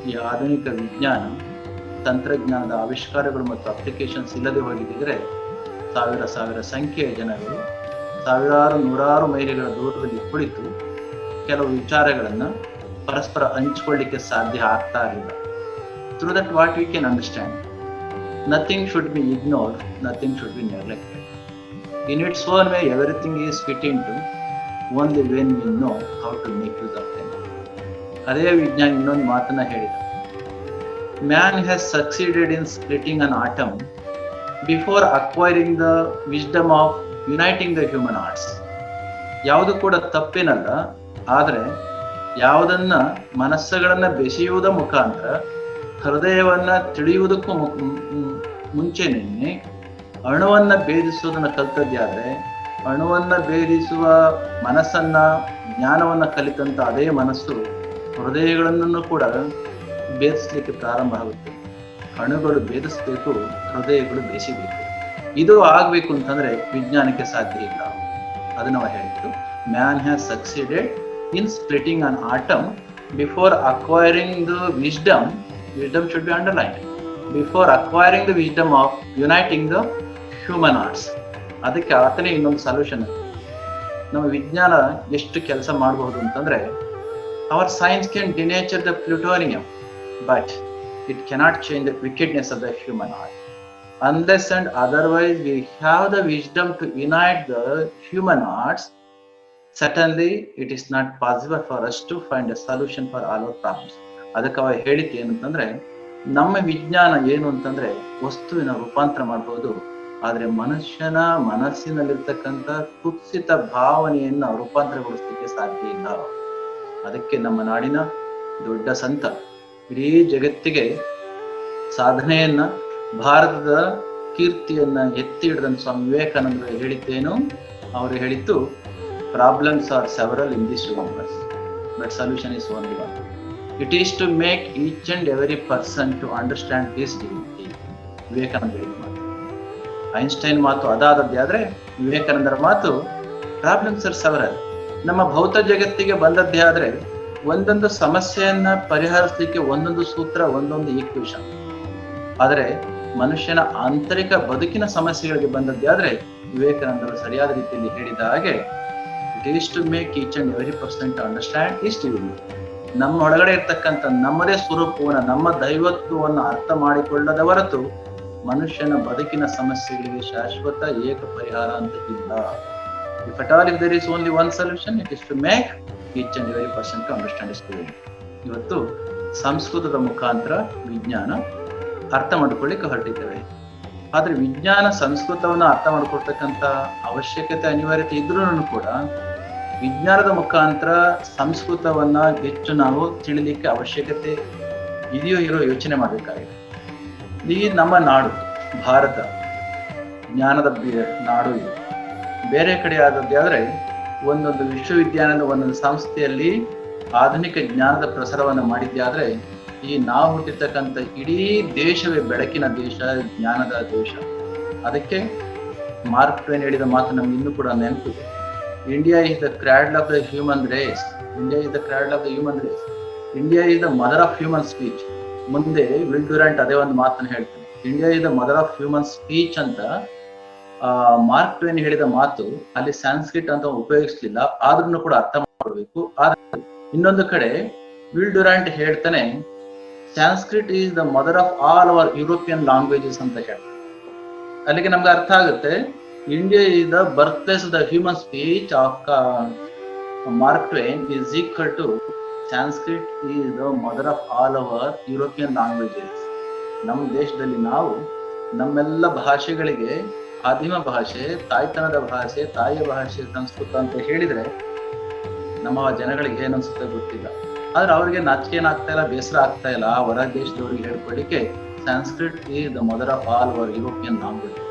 ಈ ಆಧುನಿಕ ವಿಜ್ಞಾನ ತಂತ್ರಜ್ಞಾನದ ಆವಿಷ್ಕಾರಗಳು ಮತ್ತು ಅಪ್ಲಿಕೇಶನ್ಸ್ ಇಲ್ಲದೆ ಹೋಗಿದ್ದರೆ ಸಾವಿರ ಸಂಖ್ಯೆಯ ಜನಗಳು ನೂರಾರು ಮೈಲಿಗಳ ದೂರದಲ್ಲಿ ಕುಳಿತು ಕೆಲವು ವಿಚಾರಗಳನ್ನ ಪರಸ್ಪರ ಹಂಚಿಕೊಳ್ಳಿಕ್ಕೆ ಸಾಧ್ಯ ಆಗ್ತಾ ಇರಲಿಲ್ಲ. Through that what we can understand, nothing should be ignored, nothing should be neglected. In its own way, everything is fit into only when we know how to make use of them. ಅದೇ ವಿಜ್ಞಾನಿ ಇನ್ನೊಂದು ಮಾತನ್ನ ಹೇಳಿದ, man has succeeded in splitting an atom before acquiring the wisdom of uniting the human arts. ಯಾವುದು ಕೂಡ ತಪ್ಪೇನಲ್ಲ, ಆದರೆ ಯಾವುದನ್ನ ಮನಸ್ಸುಗಳನ್ನ ಬೆಸೆಯುವುದ ಮುಖಾಂತರ ಹೃದಯವನ್ನ ತಿಳಿಯುವುದಕ್ಕೂ ಮುಂಚೆನೇ ಅಣುವನ್ನ ಭೇದಿಸುವುದನ್ನ ಕಲ್ತದ್ಯಾದ್ರೆ, ಅಣುವನ್ನ ಭೇದಿಸುವ ಮನಸ್ಸನ್ನ ಜ್ಞಾನವನ್ನ ಕಲಿತಂತ ಅದೇ ಮನಸ್ಸು ಹೃದಯಗಳನ್ನು ಕೂಡ ಭೇದಿಸ್ಲಿಕ್ಕೆ ಪ್ರಾರಂಭ ಆಗುತ್ತೆ. ಅಣುಗಳು ಭೇದಿಸ್ಬೇಕು, ಹೃದಯಗಳು ಬೇಯಿಸಬೇಕು. ಇದು ಆಗ್ಬೇಕು ಅಂತಂದ್ರೆ ವಿಜ್ಞಾನಕ್ಕೆ ಸಾಧ್ಯ ಇಲ್ಲ. ಅದು ನಾವು ಹೇಳಿದ್ದು, man has succeeded in splitting an atom before acquiring the wisdom should be underlined, before acquiring the wisdom of uniting the human arts. ಅದಕ್ಕೆ ಆತನೇ ಇನ್ನೊಂದು ಸೊಲ್ಯೂಷನ್. ನಮ್ಮ ವಿಜ್ಞಾನ ಎಷ್ಟು ಕೆಲಸ ಮಾಡಬಹುದು ಅಂತಂದ್ರೆ, our science can denature the plutonium, but it cannot change the wickedness of the human heart. Unless and otherwise we have the wisdom to unite the human hearts, certainly it is not possible for us to find a solution for all our problems. ಅದಕ್ಕೆ ಅವ ಹೇಳಿದ್ದು ಏನಂತಂದ್ರೆ, ನಮ್ಮ ವಿಜ್ಞಾನ ಏನು ಅಂತಂದ್ರೆ ವಸ್ತುವಿನ ರೂಪಾಂತರ ಮಾಡಬಹುದು, ಆದ್ರೆ ಮನುಷ್ಯನ ಮನಸ್ಸಿನಲ್ಲಿರ್ತಕ್ಕಂಥ ಕುತ್ಸಿತ ಭಾವನೆಯನ್ನ ರೂಪಾಂತರಗೊಳಿಸಲಿಕ್ಕೆ ಸಾಧ್ಯ ಇಲ್ಲ. ಅದಕ್ಕೆ ನಮ್ಮ ನಾಡಿನ ದೊಡ್ಡ ಸಂತ, ಇಡೀ ಜಗತ್ತಿಗೆ ಸಾಧನೆಯನ್ನ, ಭಾರತದ ಕೀರ್ತಿಯನ್ನ ಎತ್ತಿ ಹಿಡಿದಂತ ಸ್ವಾಮಿ ವಿವೇಕಾನಂದರು ಹೇಳಿದ್ದೇನು? ಅವರು ಹೇಳಿದ್ದು, problems R several in this universe but solution is only one. It is to make each and every person to understand this divinity. Vivekananda ಹೇಳಿದ ಮಾತು. ಐನ್ಸ್ಟೈನ್ ಮಾತು ಅದಾದದ್ದೇ ಆದ್ರೆ, ವಿವೇಕಾನಂದರ ಮಾತು ಪ್ರಾಬ್ಲಮ್ಸ್ ಆರ್ ಸೆವರಲ್. ನಮ್ಮ ಭೌತ ಜಗತ್ತಿಗೆ ಬಂದದ್ದೇ ಆದ್ರೆ ಒಂದೊಂದು ಸಮಸ್ಯೆಯನ್ನ ಪರಿಹರಿಸಲಿಕ್ಕೆ ಒಂದೊಂದು ಸೂತ್ರ, ಒಂದೊಂದು ಈಕ್ವೇಷನ್. ಆದರೆ ಮನುಷ್ಯನ ಆಂತರಿಕ ಬದುಕಿನ ಸಮಸ್ಯೆಗಳಿಗೆ ಬಂದದ್ದೇ ಆದ್ರೆ ವಿವೇಕಾನಂದರು ಸರಿಯಾದ ರೀತಿಯಲ್ಲಿ ಹೇಳಿದ ಹಾಗೆ, it is to make each and every person to understand this divinity. ನಮ್ಮ ಒಳಗಡೆ ಇರ್ತಕ್ಕಂಥ ನಮ್ಮದೇ ಸ್ವರೂಪವನ್ನ, ನಮ್ಮ ದೈವತ್ವವನ್ನು ಅರ್ಥ ಮಾಡಿಕೊಳ್ಳದ ಹೊರತು ಮನುಷ್ಯನ ಬದುಕಿನ ಸಮಸ್ಯೆಗಳಿಗೆ ಶಾಶ್ವತ ಏಕ ಪರಿಹಾರ ಅಂತ ಇಲ್ಲ. If at all, if there is only one solution, it is to make each and every person to understand his divinity. ಇವತ್ತು ಸಂಸ್ಕೃತದ ಮುಖಾಂತರ ವಿಜ್ಞಾನ ಅರ್ಥ ಮಾಡಿಕೊಳ್ಳಿಕ್ಕೆ ಹೊರಟಿದ್ದೇವೆ. ಆದ್ರೆ ವಿಜ್ಞಾನ ಸಂಸ್ಕೃತವನ್ನ ಅರ್ಥ ಮಾಡ್ಕೊಳ್ತಕ್ಕಂಥ ಅವಶ್ಯಕತೆ, ಅನಿವಾರ್ಯತೆ ಇದ್ರೂ ಕೂಡ ವಿಜ್ಞಾನದ ಮುಖಾಂತರ ಸಂಸ್ಕೃತವನ್ನ ಹೆಚ್ಚು ನಾವು ತಿಳಿಲಿಕ್ಕೆ ಅವಶ್ಯಕತೆ ಇದೆಯೋ ಇರೋ ಯೋಚನೆ ಮಾಡಬೇಕಾಗಿದೆ. ಈ ನಮ್ಮ ನಾಡು ಭಾರತ ಜ್ಞಾನದ ನಾಡು. ಇದು ಬೇರೆ ಕಡೆ ಆದದ್ದೇ ಆದ್ರೆ ಒಂದೊಂದು ವಿಶ್ವವಿದ್ಯಾಲಯದ ಒಂದೊಂದು ಸಂಸ್ಥೆಯಲ್ಲಿ ಆಧುನಿಕ ಜ್ಞಾನದ ಪ್ರಸಾರವನ್ನು ಮಾಡಿದ್ದೇ ಆದ್ರೆ, ಈ ನಾವು ಹುಟ್ಟಿರ್ತಕ್ಕಂಥ ಇಡೀ ದೇಶವೇ ಬೆಳಕಿನ ದೇಶ, ಜ್ಞಾನದ ದೇಶ. ಅದಕ್ಕೆ ಮಾರ್ಕ್ ಟ್ವೇನ್ ಹೇಳಿದ ಮಾತು ನಮ್ಗೆ ಇನ್ನೂ ಕೂಡ ನೆನಪಿದೆ. India is the cradle of the human race. India is the cradle of the human race. India is the mother of human speech. ಮುಂದೆ ವಿಲ್ ಡ್ಯುರಾಂಟ್ ಅದೇ ಒಂದು ಮಾತನ್ನು ಹೇಳ್ತಾನೆ, India is the mother of human speech ಅಂತ. Mark ಟ್ವೇನ್ ಹೇಳಿದ ಮಾತು ಅಲ್ಲಿ Sanskrit ಅಂತ ಉಪಯೋಗಿಸ್ಲಿಲ್ಲ, ಆದ್ರೂ ಕೂಡ ಅರ್ಥ ಮಾಡ್ಕೊಳ್ಬೇಕು. ಆದ್ರೆ ಇನ್ನೊಂದು ಕಡೆ ವಿಲ್ ಡ್ಯುರಾಂಟ್ ಹೇಳ್ತಾನೆ, Sanskrit is the mother of all our European languages ಅಂತ ಹೇಳ್ತಾನೆ. ಅಲ್ಲಿಗೆ ನಮ್ಗೆ ಅರ್ಥ ಆಗುತ್ತೆ, India is the birthplace of the human speech of Mark Twain is equal to Sanskrit is the mother of all our European languages. ನಮ್ಮ ದೇಶದಲ್ಲಿ ನಾವು ನಮ್ಮೆಲ್ಲ ಭಾಷೆಗಳಿಗೆ ಆದಿಮ ಭಾಷೆ, ತಾಯ್ತನದ ಭಾಷೆ, ತಾಯಿಯ ಭಾಷೆ ಸಂಸ್ಕೃತ ಅಂತ ಹೇಳಿದ್ರೆ ನಮ್ಮ ಜನಗಳಿಗೆ ಏನನ್ಸುತ್ತೆ ಗೊತ್ತಿಲ್ಲ. ಆದ್ರೆ ಅವ್ರಿಗೆ ನಾಚಿಕೆ ಏನಾಗ್ತಾ ಇಲ್ಲ, ಬೇಸರ ಆಗ್ತಾ ಇಲ್ಲ ಹೊರ ದೇಶದವ್ರಿಗೆ ಹೇಳ್ಕೊಳ್ಳಿಕ್ಕೆ Sanskrit is the mother of all our European languages.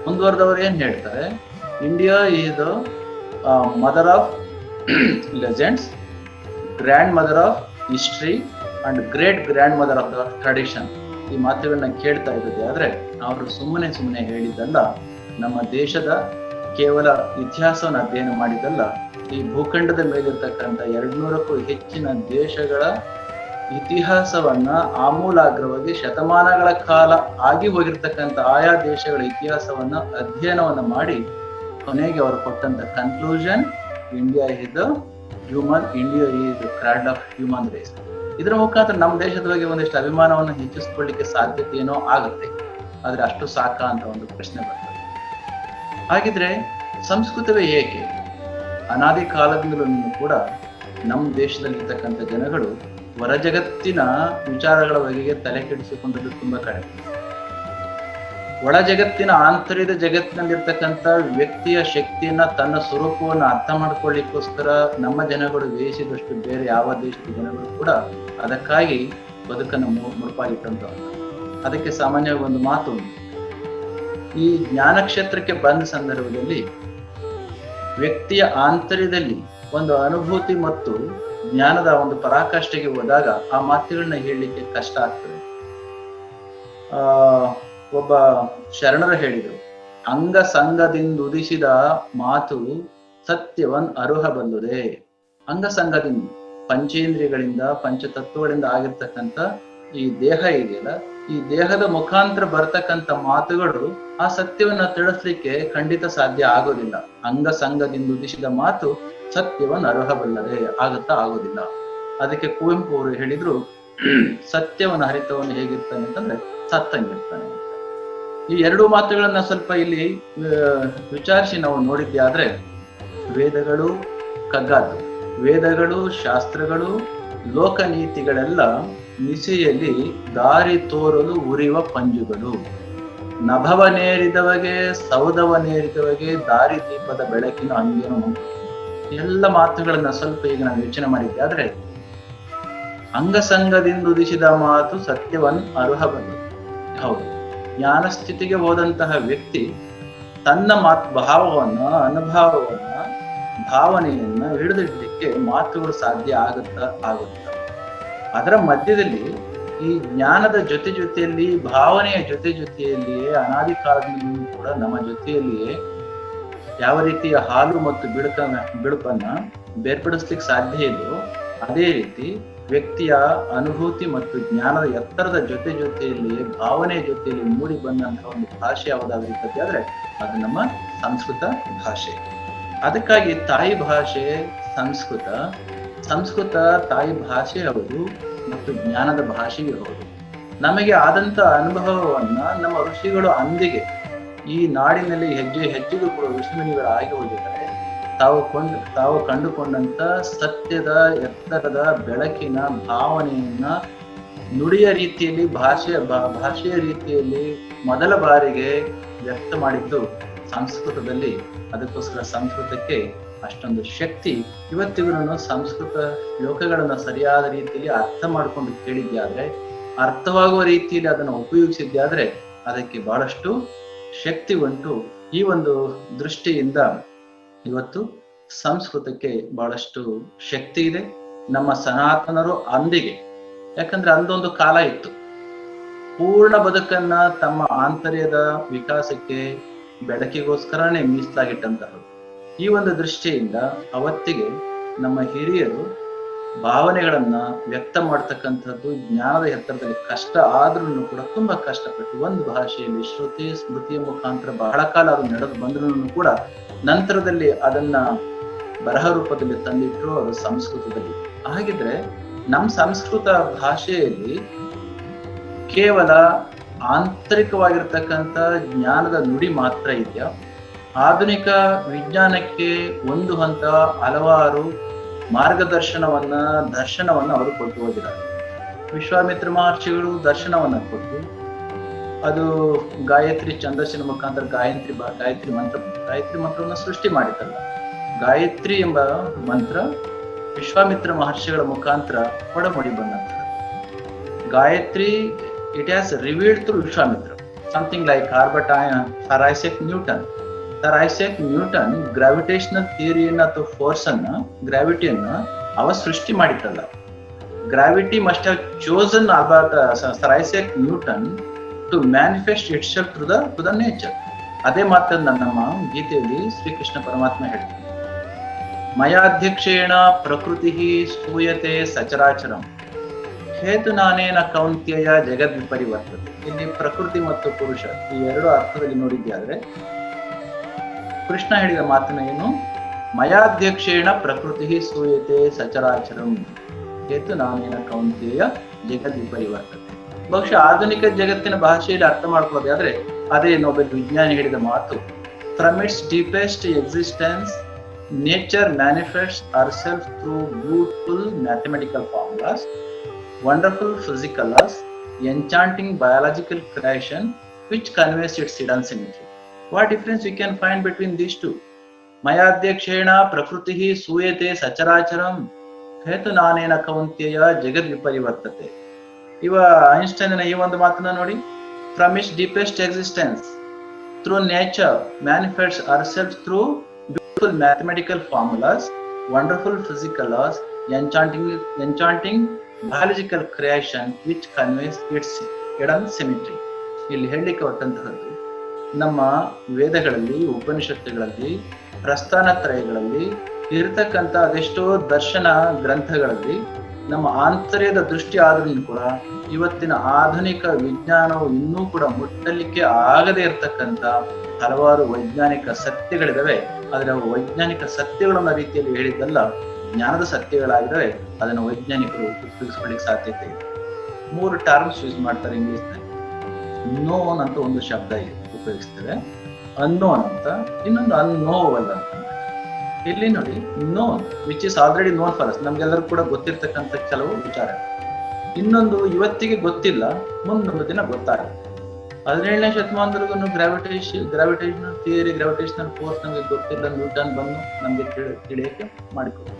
ಮುಂದುವರೆದವರು ಏನ್ ಹೇಳ್ತಾರೆ, India is the mother of legends, grandmother of history and great grandmother of the tradition. ಈ ಮಾತುಗಳನ್ನ ಕೇಳ್ತಾ ಇದ್ದದೆ ಆದ್ರೆ ಅವರು ಸುಮ್ಮನೆ ಹೇಳಿದ್ದಲ್ಲ, ನಮ್ಮ ದೇಶದ ಕೇವಲ ಇತಿಹಾಸವನ್ನು ಅಧ್ಯಯನ ಮಾಡಿದ್ದಲ್ಲ, ಈ ಭೂಖಂಡದ ಮೇಲಿರ್ತಕ್ಕಂಥ 200ಕ್ಕೂ ಹೆಚ್ಚಿನ ದೇಶಗಳ ಇತಿಹಾಸವನ್ನ ಆಮೂಲಾಗ್ರವಾಗಿ ಶತಮಾನಗಳ ಕಾಲ ಆಗಿ ಹೋಗಿರ್ತಕ್ಕಂಥ ಆಯಾ ದೇಶಗಳ ಇತಿಹಾಸವನ್ನ ಅಧ್ಯಯನವನ್ನ ಮಾಡಿ ಕೊನೆಗೆ ಅವರು ಕೊಟ್ಟಂತ conclusion, India is the human, India is the cradle of human race. ಇದರ ಮುಖಾಂತರ ನಮ್ಮ ದೇಶದ ಬಗ್ಗೆ ಒಂದಿಷ್ಟು ಅಭಿಮಾನವನ್ನು ಹೆಚ್ಚಿಸ್ಕೊಳ್ಳಿಕ್ಕೆ ಸಾಧ್ಯತೆ ಏನೋ ಆಗುತ್ತೆ. ಆದ್ರೆ ಅಷ್ಟು ಸಾಕಾ ಅಂತ ಒಂದು ಪ್ರಶ್ನೆ ಬರ್ತದೆ. ಹಾಗಿದ್ರೆ ಸಂಸ್ಕೃತವೇ ಏಕೆ? ಅನಾದಿ ಕಾಲದಿಂದಲೂ ಕೂಡ ನಮ್ಮ ದೇಶದಲ್ಲಿರ್ತಕ್ಕಂಥ ಜನಗಳು ಹೊರ ಜಗತ್ತಿನ ವಿಚಾರಗಳ ಬಗೆಗೆ ತಲೆ ಕೆಡಿಸಿಕೊಂಡದ್ದು ತುಂಬಾ ಕಡಿಮೆ. ಒಳ ಜಗತ್ತಿನ ಆಂತರ್ಯದ ಜಗತ್ತಿನಲ್ಲಿರ್ತಕ್ಕಂಥ ವ್ಯಕ್ತಿಯ ಶಕ್ತಿಯನ್ನ, ತನ್ನ ಸ್ವರೂಪವನ್ನು ಅರ್ಥ ಮಾಡ್ಕೊಳ್ಳಿಕ್ಕೋಸ್ಕರ ನಮ್ಮ ಜನಗಳು ದೇಶದಷ್ಟು ಬೇರೆ ಯಾವ ದೇಶದ ಜನಗಳು ಕೂಡ ಅದಕ್ಕಾಗಿ ಬದುಕನ್ನು ಮುಡುಪಾಗಿಟ್ಟಂತವ್ರು. ಅದಕ್ಕೆ ಸಾಮಾನ್ಯವಾಗಿ ಒಂದು ಮಾತು ಉಂಟು. ಈ ಜ್ಞಾನ ಕ್ಷೇತ್ರಕ್ಕೆ ಬಂದ ಸಂದರ್ಭದಲ್ಲಿ ವ್ಯಕ್ತಿಯ ಆಂತರ್ಯದಲ್ಲಿ ಒಂದು ಅನುಭೂತಿ ಮತ್ತು ಜ್ಞಾನದ ಒಂದು ಪರಾಕಾಷ್ಠೆಗೆ ಹೋದಾಗ ಆ ಮಾತುಗಳನ್ನ ಹೇಳಲಿಕ್ಕೆ ಕಷ್ಟ ಆಗ್ತದೆ. ಒಬ್ಬ ಶರಣರು ಹೇಳಿದರು, ಅಂಗ ಸಂಘದಿಂದ ಉದಿಸಿದ ಮಾತು ಸತ್ಯವನ್ ಅರುಹ ಬಲ್ಲುದೆ. ಅಂಗ ಸಂಘದಿಂದ, ಪಂಚೇಂದ್ರಿಯಗಳಿಂದ, ಪಂಚತತ್ವಗಳಿಂದ ಆಗಿರ್ತಕ್ಕಂಥ ಈ ದೇಹ ಇದೆಯಲ್ಲ, ಈ ದೇಹದ ಮುಖಾಂತರ ಬರ್ತಕ್ಕಂಥ ಮಾತುಗಳು ಆ ಸತ್ಯವನ್ನ ತಿಳಿಸ್ಲಿಕ್ಕೆ ಖಂಡಿತ ಸಾಧ್ಯ ಆಗೋದಿಲ್ಲ. ಅಂಗ ಸಂಘದಿಂದ ಉದಿಸಿದ ಮಾತು ಸತ್ಯವನ್ನ ಅರ್ಹಬಲ್ಲದೆ, ಆಗೋದಿಲ್ಲ. ಅದಕ್ಕೆ ಕುವೆಂಪು ಅವರು ಹೇಳಿದ್ರು, ಸತ್ಯವನ್ನ ಹರಿತವನು ಹೇಗಿರ್ತಾನೆ ಅಂತಂದ್ರೆ ಸತ್ತಂಗಿರ್ತಾನೆ ಅಂತ. ಈ ಎರಡು ಮಾತುಗಳನ್ನ ಸ್ವಲ್ಪ ಇಲ್ಲಿ ವಿಚಾರಿಸಿ ನಾವು ನೋಡಿದ್ದೆ ಆದ್ರೆ, ವೇದಗಳು ಕಗ್ಗಾದ್ದು, ವೇದಗಳು, ಶಾಸ್ತ್ರಗಳು, ಲೋಕನೀತಿಗಳೆಲ್ಲ ನಿಸೆಯಲ್ಲಿ ದಾರಿ ತೋರಲು ಉರಿವ ಪಂಜುಗಳು. ನಭವನೇರಿದವಗೆ, ಸೌಧವನೇರಿದವಗೆ ದಾರಿ ದೀಪದ ಬೆಳಕಿನ ಅಂಗೇನು ಉಂಟು. ಎಲ್ಲ ಮಾತುಗಳನ್ನ ಸ್ವಲ್ಪ ಈಗ ನಾವು ಯೋಚನೆ ಮಾಡಿದ್ದೆ ಆದ್ರೆ, ಅಂಗಸಂಗದಿಂದ ಉದಿಸಿದ ಮಾತು ಸತ್ಯವನ್ನು ಅರ್ಹಬಲ್ಲ. ಹೌದು, ಜ್ಞಾನ ಸ್ಥಿತಿಗೆ ಹೋದಂತಹ ವ್ಯಕ್ತಿ ತನ್ನ ಭಾವವನ್ನ, ಅನುಭವವನ್ನ, ಭಾವನೆಯನ್ನ ಹಿಡಿದಿಡ್ಲಿಕ್ಕೆ ಮಾತುಗಳು ಸಾಧ್ಯ ಆಗುತ್ತ. ಅದರ ಮಧ್ಯದಲ್ಲಿ ಈ ಜ್ಞಾನದ ಜೊತೆಯಲ್ಲಿ, ಭಾವನೆಯ ಜೊತೆಯಲ್ಲಿಯೇ ಅನಾದಿ ಕಾಲದಿಂದಲೂ ಕೂಡ ನಮ್ಮ ಜೊತೆಯಲ್ಲಿಯೇ ಯಾವ ರೀತಿಯ ಹಾಲು ಮತ್ತು ಬಿಳುಪನ್ನ ಬೇರ್ಪಡಿಸ್ಲಿಕ್ಕೆ ಸಾಧ್ಯ ಇದೆಯೋ, ಅದೇ ರೀತಿ ವ್ಯಕ್ತಿಯ ಅನುಭೂತಿ ಮತ್ತು ಜ್ಞಾನದ ಎತ್ತರದ ಜೊತೆಯಲ್ಲಿಯೇ, ಭಾವನೆಯ ಜೊತೆಯಲ್ಲಿ ಮೂಡಿ ಬಂದಂತಹ ಒಂದು ಭಾಷೆ ಯಾವುದಾದ್ರೂ ಆದ್ರೆ ಅದು ನಮ್ಮ ಸಂಸ್ಕೃತ ಭಾಷೆ. ಅದಕ್ಕಾಗಿ ತಾಯಿ ಭಾಷೆ ಸಂಸ್ಕೃತ, ಸಂಸ್ಕೃತ ತಾಯಿ ಭಾಷೆ ಹೌದು ಮತ್ತು ಜ್ಞಾನದ ಭಾಷೆಯೂ ಹೌದು. ನಮಗೆ ಆದಂತ ಅನುಭವವನ್ನ ನಮ್ಮ ಋಷಿಗಳು ಅಂದಿಗೆ ಈ ನಾಡಿನಲ್ಲಿ ಹೆಜ್ಜೆಗೂ ಕೂಡ ಋಷಿಮುನಿಗಳಾಗಿ ಹೋಗಿದ್ದಾರೆ. ತಾವು ಕಂಡುಕೊಂಡಂತ ಸತ್ಯದ ಎತ್ತರದ ಬೆಳಕಿನ ಭಾವನೆಯನ್ನ ನುಡಿಯ ರೀತಿಯಲ್ಲಿ, ಭಾಷೆಯ ರೀತಿಯಲ್ಲಿ ಮೊದಲ ಬಾರಿಗೆ ವ್ಯಕ್ತ ಮಾಡಿದ್ದು ಸಂಸ್ಕೃತದಲ್ಲಿ. ಅದಕ್ಕೋಸ್ಕರ ಸಂಸ್ಕೃತಕ್ಕೆ ಅಷ್ಟೊಂದು ಶಕ್ತಿ. ಇವತ್ತಿಗೂ ಸಂಸ್ಕೃತ ಶ್ಲೋಕಗಳನ್ನ ಸರಿಯಾದ ರೀತಿಯಲ್ಲಿ ಅರ್ಥ ಮಾಡ್ಕೊಂಡು ಕೇಳಿದ್ಯಾದ್ರೆ, ಅರ್ಥವಾಗುವ ರೀತಿಯಲ್ಲಿ ಅದನ್ನು ಉಪಯೋಗಿಸಿದ್ಯಾದ್ರೆ ಅದಕ್ಕೆ ಬಹಳಷ್ಟು ಶಕ್ತಿ ಉಂಟು. ಈ ಒಂದು ದೃಷ್ಟಿಯಿಂದ ಇವತ್ತು ಸಂಸ್ಕೃತಕ್ಕೆ ಬಹಳಷ್ಟು ಶಕ್ತಿ ಇದೆ. ನಮ್ಮ ಸನಾತನರು ಅಂದಿಗೆ, ಯಾಕಂದ್ರೆ ಅಂದೊಂದು ಕಾಲ ಇತ್ತು, ಪೂರ್ಣ ಬದುಕನ್ನ ತಮ್ಮ ಆಂತರ್ಯದ ವಿಕಾಸಕ್ಕೆ, ಬೆಳಕಿಗೋಸ್ಕರನೇ ಮೀಸಲಾಗಿಟ್ಟಂತಹದ್ದು. ಈ ಒಂದು ದೃಷ್ಟಿಯಿಂದ ಅವತ್ತಿಗೆ ನಮ್ಮ ಹಿರಿಯರು ಭಾವನೆಗಳನ್ನ ವ್ಯಕ್ತ ಮಾಡ್ತಕ್ಕಂಥದ್ದು ಜ್ಞಾನದ ಎತ್ತರದಲ್ಲಿ ಕಷ್ಟ ಆದ್ರೂ ಕೂಡ ತುಂಬಾ ಕಷ್ಟಪಟ್ಟು ಒಂದು ಭಾಷೆಯಲ್ಲಿ ಶ್ರುತಿ ಸ್ಮೃತಿಯ ಮುಖಾಂತರ ಬಹಳ ಕಾಲ ಅದು ನಡೆದು ಬಂದ್ರೂ ಕೂಡ ನಂತರದಲ್ಲಿ ಅದನ್ನ ಬರಹ ರೂಪದಲ್ಲಿ ತಂದಿಟ್ರು, ಅದು ಸಂಸ್ಕೃತದಲ್ಲಿ. ಹಾಗಿದ್ರೆ ನಮ್ಮ ಸಂಸ್ಕೃತ ಭಾಷೆಯಲ್ಲಿ ಕೇವಲ ಆಂತರಿಕವಾಗಿರ್ತಕ್ಕಂಥ ಜ್ಞಾನದ ನುಡಿ ಮಾತ್ರ ಇದೆಯಾ? ಆಧುನಿಕ ವಿಜ್ಞಾನಕ್ಕೆ ಒಂದು ಹಂತ ಹಲವಾರು ದರ್ಶನವನ್ನ ಅವರು ಕೊಟ್ಟು ಹೋಗಿದ್ದಾರೆ. ವಿಶ್ವಾಮಿತ್ರ ಮಹರ್ಷಿಗಳು ದರ್ಶನವನ್ನ ಕೊಟ್ಟು, ಅದು ಗಾಯತ್ರಿ ಛಂದಸ್ಸಿನ ಮುಖಾಂತರ ಗಾಯತ್ರಿ ಮಂತ್ರವನ್ನು ಸೃಷ್ಟಿ ಮಾಡಿದ್ದಲ್ಲ. ಗಾಯತ್ರಿ ಎಂಬ ಮಂತ್ರ ವಿಶ್ವಾಮಿತ್ರ ಮಹರ್ಷಿಗಳ ಮುಖಾಂತರ ಒಡಮೂಡಿ ಬಂದಂತಹ Gayatri. It has revealed through Vishwamitra, something like sir Isaac Newton gravitational ಥಿಯರಿಯನ್ನ ಅಥವಾ ಫೋರ್ಸ್ ಅನ್ನ, ಗ್ರಾವಿಟಿಯನ್ನ ಅವ ಸೃಷ್ಟಿ ಮಾಡಿದ್ದಲ್ಲ. Gravity must have chosen about sir Isaac Newton to manifest itself to the nature. ಅದೇ ಮಾತನ್ನ ನಮ್ಮ ಗೀತೆಯಲ್ಲಿ ಶ್ರೀಕೃಷ್ಣ ಪರಮಾತ್ಮ ಹೇಳ್ತಾರೆ, ಮಯಾಧ್ಯಕ್ಷೇಣ ಪ್ರಕೃತಿ ಸ್ತೂಯತೆ ಸಚರಾಚರಂ ಹೇತು ನಾನೇನ ಕೌಂತ್ಯಯ ಜಗದ್ವಿಪರಿವರ್ತತೆ. ಇಲ್ಲಿ ಪ್ರಕೃತಿ ಮತ್ತು ಪುರುಷ ಈ ಎರಡು ಅರ್ಥದಲ್ಲಿ ನೋಡಿದ್ಯಾದ್ರೆ, ಕೃಷ್ಣ ಹೇಳಿದ ಮಾತನ್ನ ಏನು? ಮಯಾಧ್ಯಕ್ಷೇಣ ಪ್ರಕೃತಿ ಸ್ತೂಯತೆ ಸಚರಾಚರಂ ಹೇತು ನಾನೇನ ಕೌಂತ್ಯಯ ಜಗದ್ವಿಪರಿವರ್ತತೆ. ಬಹುಶಃ ಆಧುನಿಕ ಜಗತ್ತಿನ ಭಾಷೆಯಲ್ಲಿ ಅರ್ಥ ಮಾಡ್ಕೊಳ್ಳೋದಾದ್ರೆ ಅದೇ ನೊಬೆಲ್ ವಿಜ್ಞಾನಿ ಹೇಳಿದ ಮಾತು, from its deepest existence nature manifests herself through beautiful mathematical formulas, wonderful physical laws, enchanting biological creation which conveys its hidden symmetry. What difference we can find between these two? Mayadhyakshena prakrutihi suyate sacharacharam hetu nanena kaunteya jagad viparivartate. ಇವ Einstein ಈ ಒಂದು ಮಾತನ್ನ ನೋಡಿ, from its deepest existence through nature manifests ourselves through beautiful mathematical formulas, wonderful physical laws, enchanting biological creation which conveys its hidden symmetry. ಇಲ್ಲಿ ಹೇಳಲಿಕ್ಕೆ ಹೊರಟಂತಹದ್ದು ನಮ್ಮ ವೇದಗಳಲ್ಲಿ, ಉಪನಿಷತ್ತುಗಳಲ್ಲಿ, ಪ್ರಸ್ಥಾನತ್ರಯಗಳಲ್ಲಿ ಇರತಕ್ಕಂಥ ಅದೆಷ್ಟೋ ದರ್ಶನ ಗ್ರಂಥಗಳಲ್ಲಿ ನಮ್ಮ ಆಂತರ್ಯದ ದೃಷ್ಟಿ ಆದ್ರೂ ಕೂಡ ಇವತ್ತಿನ ಆಧುನಿಕ ವಿಜ್ಞಾನವು ಇನ್ನೂ ಕೂಡ ಮುಟ್ಟಲಿಕ್ಕೆ ಆಗದೆ ಇರತಕ್ಕಂಥ ಹಲವಾರು ವೈಜ್ಞಾನಿಕ ಸತ್ಯಗಳಿದಾವೆ. ಆದ್ರೆ ಅವು ವೈಜ್ಞಾನಿಕ ಸತ್ಯಗಳನ್ನ ರೀತಿಯಲ್ಲಿ ಹೇಳಿದ್ದಲ್ಲ, ಜ್ಞಾನದ ಸತ್ಯಗಳಾಗಿದ್ದಾವೆ. ಅದನ್ನು ವೈಜ್ಞಾನಿಕರು ಉಪಯೋಗಿಸ್ಕೊಳ್ಳಿಕ್ಕೆ ಸಾಧ್ಯತೆ ಇದೆ. 3 ಟರ್ಮ್ಸ್ ಯೂಸ್ ಮಾಡ್ತಾರೆ ಇಂಗ್ಲಿಷ್ನಲ್ಲಿ. ನೋನ್ ಅಂತ ಒಂದು ಶಬ್ದ ಉಪಯೋಗಿಸ್ತೇವೆ, ಅನ್ನೋನ್ ಅಂತ, ಇನ್ನೊಂದು ಅನ್ನೋವಲ್ ಅಂತ. ಇಲ್ಲಿ ನೋಡಿ, known which is already known for us, ನಮ್ಗೆಲ್ಲರೂ ಕೂಡ ಗೊತ್ತಿರ್ತಕ್ಕಂಥ ಕೆಲವು ವಿಚಾರ. ಇನ್ನೊಂದು ಇವತ್ತಿಗೆ ಗೊತ್ತಿಲ್ಲ, ಮುಂದೊಂದು ದಿನ ಗೊತ್ತಾಗುತ್ತೆ. 17ನೇ ಶತಮಾನದವರೆಗೂ ಗ್ರಾವಿಟೇಷನಲ್ ಥಿಯರಿ, ಗ್ರಾವಿಟೇಷನಲ್ ಫೋರ್ಸ್ ನಮಗೆ ಗೊತ್ತಿಲ್ಲ, ನ್ಯೂಟನ್ ಬಂದು ನಮ್ಗೆ ತಿಳಿಯಕ್ಕೆ ಮಾಡಿಕೊಡ್ತಾರೆ.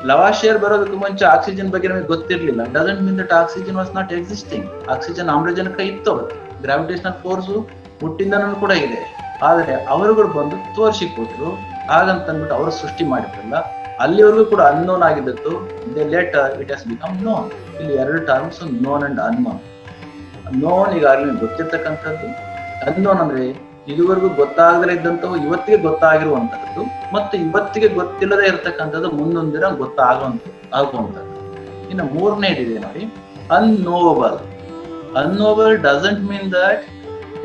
ಲವಾಶಿಯರ್ ಬರೋದಕ್ಕೂ ಮುಂಚೆ ಆಕ್ಸಿಜನ್ ಬಗ್ಗೆ ನಮಗೆ ಗೊತ್ತಿರ್ಲಿಲ್ಲ. Doesn't mean that oxygen was not existing. Oxygen ಆಮ್ಲಜನಕ ಇತ್ತು ಅವತ್ತು. ಗ್ರಾವಿಟೇಷನಲ್ ಫೋರ್ಸ್ ಹುಟ್ಟಿಂದನೂ ಕೂಡ ಇದೆ. ಆದ್ರೆ ಅವರುಗಳು ಬಂದು ತೋರಿಸಿಕೊಟ್ರು, ಹಾಗಂತಂದ್ಬಿಟ್ಟು ಅವರು ಸೃಷ್ಟಿ ಮಾಡಿದ್ರಲ್ಲ, ಅಲ್ಲಿವರೆಗೂ ಕೂಡ ಅನ್ನೋನ್ ಆಗಿದ್ದದ್ದು. They later it has become known. ಇಲ್ಲಿ 2 terms, known and unknown. Known ಈಗಾಗಲೇ ಗೊತ್ತಿರ್ತಕ್ಕಂಥದ್ದು, ಅನ್ನೋನ್ ಅಂದ್ರೆ ಇದುವರೆಗೂ ಗೊತ್ತಾಗದೇ ಇದ್ದಂಥವು ಇವತ್ತಿಗೆ ಗೊತ್ತಾಗಿರುವಂತಹದ್ದು, ಮತ್ತು ಇವತ್ತಿಗೆ ಗೊತ್ತಿಲ್ಲದೆ ಇರತಕ್ಕಂಥದ್ದು ಮುಂದೊಂದು ದಿನ ಆಗುವಂಥದ್ದು. ಇನ್ನು 3ನೇದಿದೆ ನೋಡಿ, unknowable. Unknowable doesn't mean that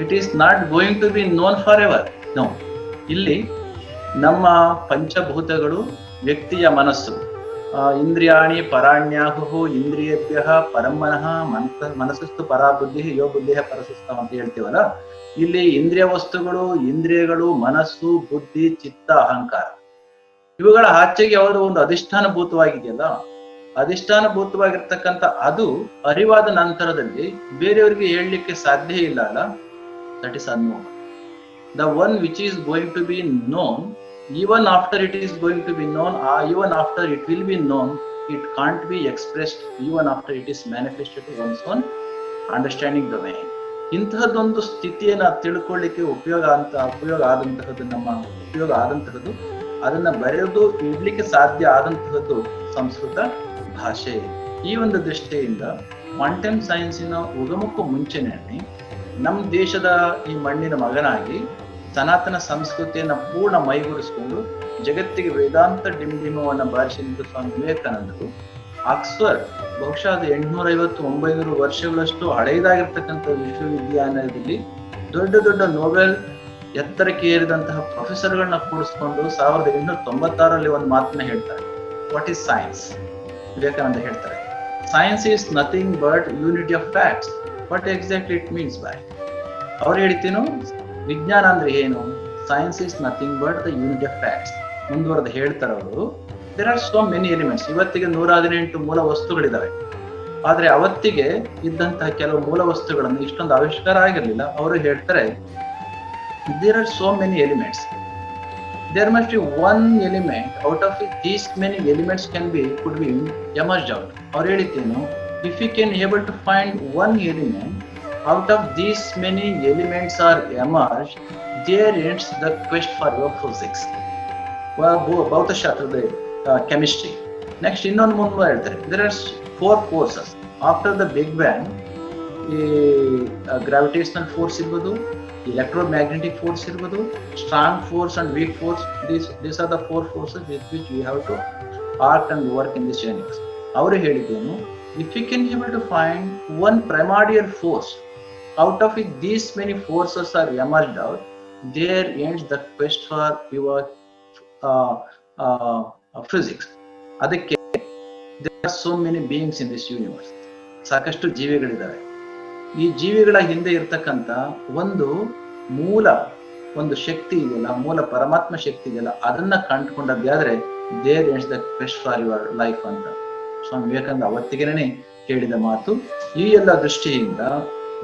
it is not going to be known forever. No. ಇಲ್ಲಿ ನಮ್ಮ ಪಂಚಭೂತಗಳು, ವ್ಯಕ್ತಿಯ ಮನಸ್ಸು, ಇಂದ್ರಿಯಾಣಿ ಪರಾಣ್ಯಾಹು ಇಂದ್ರಿಯೇಭ್ಯ ಪರಮನಃ ಮನಸ್ಸಸ್ತು ಪರಾಬುದ್ಧಿ ಯೋ ಬುದ್ಧಿ ಪರಸುಸ್ತ ಅಂತ ಹೇಳ್ತೀವಲ್ಲ, ಇಲ್ಲಿ ಇಂದ್ರಿಯ ವಸ್ತುಗಳು, ಇಂದ್ರಿಯಗಳು, ಮನಸ್ಸು, ಬುದ್ಧಿ, ಚಿತ್ತ, ಅಹಂಕಾರ, ಇವುಗಳ ಆಚೆಗೆ ಯಾವುದೋ ಒಂದು ಅಧಿಷ್ಠಾನಭೂತವಾಗಿದೆಯಲ್ಲ, ಅಧಿಷ್ಠಾನಭೂತವಾಗಿರ್ತಕ್ಕಂಥ ಅದು ಅರಿವಾದ ನಂತರದಲ್ಲಿ ಬೇರೆಯವರಿಗೆ ಹೇಳಲಿಕ್ಕೆ ಸಾಧ್ಯ ಇಲ್ಲ ಅಲ್ಲ, that is unknown. The one which is going to be known, even after it is going to be known, or even after it will be known, it can't be expressed even after it is manifested to one's own understanding domain. ಇಂತಹದ್ದೊಂದು ಸ್ಥಿತಿಯನ್ನ ತಿಳ್ಕೊಳ್ಳಿಕ್ಕೆ ಉಪಯೋಗ ಆದಂತಹದ್ದು, ಅದನ್ನ ಬರೆದು ಇಡ್ಲಿಕ್ಕೆ ಸಾಧ್ಯ ಆದಂತಹದ್ದು ಸಂಸ್ಕೃತ ಭಾಷೆ. ಈ ಒಂದು ದೃಷ್ಟಿಯಿಂದ ಕ್ವಾಂಟಮ್ ಸೈನ್ಸಿನ ಉಗಮಕ್ಕೂ ಮುಂಚೆನೇ ನಮ್ಮ ದೇಶದ ಈ ಮಣ್ಣಿನ ಮಗನಾಗಿ ಸನಾತನ ಸಂಸ್ಕೃತಿಯನ್ನ ಪೂರ್ಣ ಮೈಗೂಡಿಸಿಕೊಂಡು ಜಗತ್ತಿಗೆ ವೇದಾಂತ ಡಿಂಡಿಮವನ್ನು ಬಾರಿಸಿದ ಸ್ವಾಮಿ ವಿವೇಕಾನಂದರು ಆಕ್ಸ್ಫರ್ಡ್, ಬಹುಶಃ ಅದು 850-900 ವರ್ಷಗಳಷ್ಟು ಹಳೆಯದಾಗಿರ್ತಕ್ಕಂಥ ವಿಶ್ವವಿದ್ಯಾಲಯದಲ್ಲಿ ದೊಡ್ಡ ದೊಡ್ಡ ನೊಬೆಲ್ ಎತ್ತರಕ್ಕೆ ಏರಿದಂತಹ ಪ್ರೊಫೆಸರ್ಗಳನ್ನ ಕೂಡಿಸ್ಕೊಂಡು 1896ರಲ್ಲಿ ಒಂದು ಮಾತನ್ನ ಹೇಳ್ತಾರೆ. What is science? ವಿವೇಕಾನಂದ ಹೇಳ್ತಾರೆ, science is nothing but unity of facts. What exactly it means by? ಅವ್ರು ಹೇಳ್ತೀನೋ ವಿಜ್ಞಾನ ಅಂದ್ರೆ ಏನು? Science is nothing but the unity of facts. ಮುಂದುವರೆದು ಹೇಳ್ತಾರೆ ಅವರು, there are so many elements. ಇವತ್ತಿಗೆ 118 ಮೂಲ ವಸ್ತುಗಳಿದಾವೆ, ಆದ್ರೆ ಅವತ್ತಿಗೆ ಇದ್ದಂತಹ ಕೆಲವು ಮೂಲ ವಸ್ತುಗಳನ್ನು ಇಷ್ಟೊಂದು ಆವಿಷ್ಕಾರ ಆಗಿರ್ಲಿಲ್ಲ. ಅವರು ಹೇಳ್ತಾರೆ, there are so many elements, there must be one element out of these many elements could be emerged out. ಅವ್ರು ಹೇಳಿದ್ದೇನು, if you can able to find one element out of these many elements are emerged, there ends the quest for your physics. ಭೌತಶಾಸ್ತ್ರದ chemistry. Next ಇನ್ನೊಂದು ಮುಂದೆ ಹೇಳ್ತಾರೆ, there are 4 forces after the big bang. ಈ gravitational force ಇರ್ಬೋದು, electromagnetic force ಇರ್ಬೋದು, strong force and weak force. These are the 4 forces with which we have to act and work in this universe. ಅವರು ಹೇಳಿದ್ದೇನು, if we can able to find one primordial force out of it these many forces are emerged out, there ends the quest for your physics. ಅದಕ್ಕೆ there are so many beings in this universe. ಸಾಕಷ್ಟು ಜೀವಿಗಳಿದ್ದಾವೆ. ಈ ಜೀವಿಗಳ ಹಿಂದೆ ಇರ್ತಕ್ಕಂಥ ಒಂದು ಶಕ್ತಿ ಇದೆಯಲ್ಲ, ಮೂಲ ಪರಮಾತ್ಮ ಶಕ್ತಿ ಇದೆಯಲ್ಲ, ಅದನ್ನ ಕಂಡುಕೊಂಡದ್ದಾದ್ರೆ there ends the quest for your life ಅಂತ ಸ್ವಾಮಿ ವಿವೇಕಾನಂದ ಅವತ್ತಿಗೆನೇ ಹೇಳಿದ ಮಾತು. ಈ ಎಲ್ಲ ದೃಷ್ಟಿಯಿಂದ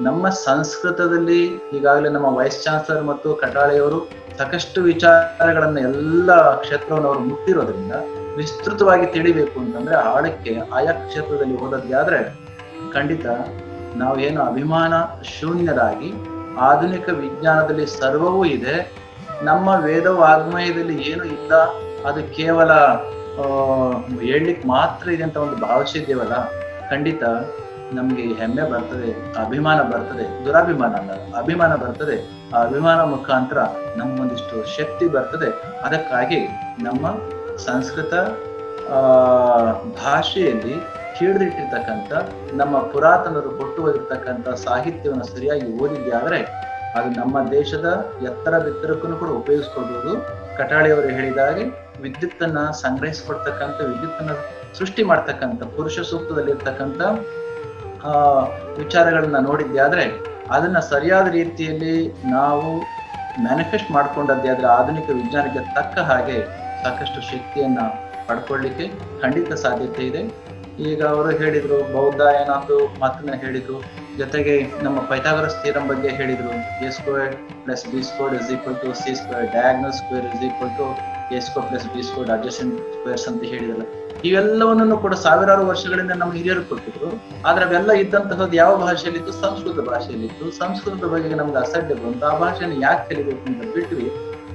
ನಮ್ಮ ಸಂಸ್ಕೃತದಲ್ಲಿ ಈಗಾಗಲೇ ನಮ್ಮ ವೈಸ್ ಚಾನ್ಸಲರ್ ಮತ್ತು ಕಟಾಳೆಯವರು ಸಾಕಷ್ಟು ವಿಚಾರಗಳನ್ನ ಎಲ್ಲ ಕ್ಷೇತ್ರವನ್ನು ಅವರು ಮುಟ್ಟಿರೋದ್ರಿಂದ ವಿಸ್ತೃತವಾಗಿ ತಿಳಿಬೇಕು ಅಂತಂದ್ರೆ ಆಳಕ್ಕೆ ಆಯಾ ಕ್ಷೇತ್ರದಲ್ಲಿ ಓದೋದೇ ಆದ್ರೆ ಖಂಡಿತ ನಾವು ಏನು ಅಭಿಮಾನ ಶೂನ್ಯರಾಗಿ ಆಧುನಿಕ ವಿಜ್ಞಾನದಲ್ಲಿ ಸರ್ವವೂ ಇದೆ, ನಮ್ಮ ವೇದ ವಾಗ್ಮಯದಲ್ಲಿ ಏನು ಇಲ್ಲ ಅದು ಕೇವಲ ಹೇಳಲಿಕ್ಕೆ ಮಾತ್ರ ಇದೆ ಅಂತ ಒಂದು ಭಾವಿಸಿದ್ದೇವಲ್ಲ, ಖಂಡಿತ ನಮ್ಗೆ ಹೆಮ್ಮೆ ಬರ್ತದೆ, ಅಭಿಮಾನ ಬರ್ತದೆ, ದುರಾಭಿಮಾನ ಅಲ್ಲ, ಅಭಿಮಾನ ಬರ್ತದೆ. ಆ ಅಭಿಮಾನ ಮುಖಾಂತರ ನಮ್ಮೊಂದಿಷ್ಟು ಶಕ್ತಿ ಬರ್ತದೆ. ಅದಕ್ಕಾಗಿ ನಮ್ಮ ಸಂಸ್ಕೃತ ಭಾಷೆಯಲ್ಲಿ ಹಿಡಿದಿಟ್ಟಿರ್ತಕ್ಕಂಥ ನಮ್ಮ ಪುರಾತನರು ಕೊಟ್ಟು ಹೋಗಿರ್ತಕ್ಕಂಥ ಸಾಹಿತ್ಯವನ್ನು ಸರಿಯಾಗಿ ಓದಿದ್ದೆ ಆದ್ರೆ ಅದು ನಮ್ಮ ದೇಶದ ಎತ್ತರ ಬಿತ್ತರಕ್ಕೂ ಕೂಡ ಉಪಯೋಗಿಸ್ಕೊಳ್ಬಹುದು. ಕಟಾಳಿಯವರು ಹೇಳಿದಾಗೆ ವಿದ್ಯುತ್ತನ್ನ ಸಂಗ್ರಹಿಸಿಕೊಡ್ತಕ್ಕಂಥ, ವಿದ್ಯುತ್ತನ್ನ ಸೃಷ್ಟಿ ಮಾಡ್ತಕ್ಕಂಥ ಪುರುಷ ಸೂಕ್ತದಲ್ಲಿ ಇರ್ತಕ್ಕಂಥ ವಿಚಾರಗಳನ್ನ ನೋಡಿದ್ದೆ ಆದ್ರೆ ಅದನ್ನ ಸರಿಯಾದ ರೀತಿಯಲ್ಲಿ ನಾವು ಮ್ಯಾನಿಫೆಸ್ಟ್ ಮಾಡ್ಕೊಂಡದ್ದೇ ಆದ್ರೆ ಆಧುನಿಕ ವಿಜ್ಞಾನಕ್ಕೆ ತಕ್ಕ ಹಾಗೆ ಸಾಕಷ್ಟು ಶಕ್ತಿಯನ್ನ ಪಡ್ಕೊಳ್ಳಿಕ್ಕೆ ಖಂಡಿತ ಸಾಧ್ಯತೆ ಇದೆ. ಈಗ ಅವರು ಹೇಳಿದ್ರು, ಬೌದ್ಧಾಯನ ಒಂದು ಮಾತನ್ನ ಹೇಳಿದ್ರು, ಜೊತೆಗೆ ನಮ್ಮ ಪೈಥಾಗರಸ್ ಥಿಯರಂ ಬಗ್ಗೆ ಹೇಳಿದ್ರು, a squared plus b squared is equal to c squared, diagonal square is equal to a squared plus b squared, adjacent squares ಅಂತ ಹೇಳಿದ್ರಲ್ಲ. ಇವೆಲ್ಲವನ್ನೂ ಕೂಡ ಸಾವಿರಾರು ವರ್ಷಗಳಿಂದ ನಮ್ಮ ಹಿರಿಯರು ಕೊಟ್ಟಿದ್ರು. ಆದ್ರೆ ಅವೆಲ್ಲ ಇದ್ದಂತಹದ್ದು ಯಾವ ಭಾಷೆಯಲ್ಲಿತ್ತು? ಸಂಸ್ಕೃತ ಭಾಷೆಯಲ್ಲಿತ್ತು. ಸಂಸ್ಕೃತದ ಬಗ್ಗೆ ನಮ್ಗೆ ಅಸಡ್ಡೆ ಬಂತು, ಆ ಭಾಷೆಯನ್ನು ಯಾಕೆ ಕಲಿಬೇಕು ಅಂತ ಬಿಟ್ವಿ.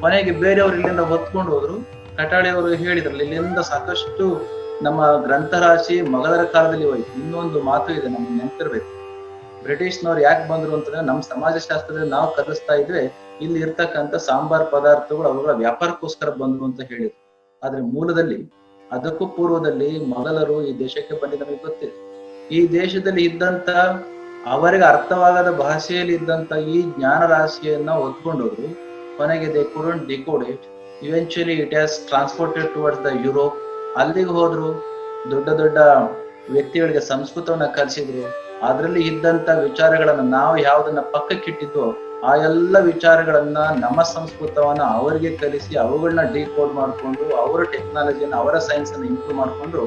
ಕೊನೆಗೆ ಬೇರೆಯವರು ಇಲ್ಲಿಂದ ಹೊತ್ಕೊಂಡು ಹೋದ್ರು. ಕಟಾಳಿಯವರು ಹೇಳಿದ್ರಲ್ಲ, ಇಲ್ಲಿಂದ ಸಾಕಷ್ಟು ನಮ್ಮ ಗ್ರಂಥರಾಶಿ ಮೊಘಲರ ಕಾಲದಲ್ಲಿ ಹೋಯ್ತು. ಇನ್ನೊಂದು ಮಾತು ಇದೆ, ನಮ್ಗೆ ನೆನಪಿರ್ಬೇಕು. ಬ್ರಿಟಿಷ್ನವ್ರು ಯಾಕೆ ಬಂದ್ರು ಅಂತಂದ್ರೆ ನಮ್ಮ ಸಮಾಜಶಾಸ್ತ್ರದಲ್ಲಿ ನಾವು ಕಲಿಸ್ತಾ ಇದ್ವಿ, ಇಲ್ಲಿ ಇರ್ತಕ್ಕಂಥ ಸಾಂಬಾರ್ ಪದಾರ್ಥಗಳು ಅವುಗಳ ವ್ಯಾಪಾರಕ್ಕೋಸ್ಕರ ಬಂದ್ರು ಅಂತ ಹೇಳಿದ್ರು. ಆದ್ರೆ ಮೂಲದಲ್ಲಿ ಅದಕ್ಕೂ ಪೂರ್ವದಲ್ಲಿ ಮೊಘಲರು ಈ ದೇಶಕ್ಕೆ ಬಂದಿದ್ದು ನಮಗೆ ಗೊತ್ತಿದೆ. ಈ ದೇಶದಲ್ಲಿ ಇದ್ದಂತ ಅವರಿಗೆ ಅರ್ಥವಾಗದ ಭಾಷೆಯಲ್ಲಿ ಇದ್ದಂತ ಈ ಜ್ಞಾನ ರಾಶಿಯನ್ನ ಹೊತ್ಕೊಂಡೋದ್ರು. ಕೊನೆಗೆ they couldn't decode it. Eventually it has transported towards the Europe. ಅಲ್ಲಿಗೆ ಹೋದ್ರು, ದೊಡ್ಡ ದೊಡ್ಡ ವ್ಯಕ್ತಿಗಳಿಗೆ ಸಂಸ್ಕೃತವನ್ನ ಕಲಿಸಿದ್ರು. ಅದರಲ್ಲಿ ಇದ್ದಂತ ವಿಚಾರಗಳನ್ನ ನಾವು ಯಾವ್ದನ್ನ ಪಕ್ಕಕ್ಕಿಟ್ಟಿದ್ವೋ ಆ ಎಲ್ಲ ವಿಚಾರಗಳನ್ನ ನಮ್ಮ ಸಂಸ್ಕೃತವನ್ನ ಅವರಿಗೆ ಕಲಿಸಿ ಅವುಗಳನ್ನ ಡಿಕೋಡ್ ಮಾಡ್ಕೊಂಡು ಅವರ ಟೆಕ್ನಾಲಜಿಯನ್ನ ಅವರ ಸೈನ್ಸ್ ಅನ್ನ ಇಂಪ್ರೂವ್ ಮಾಡ್ಕೊಂಡು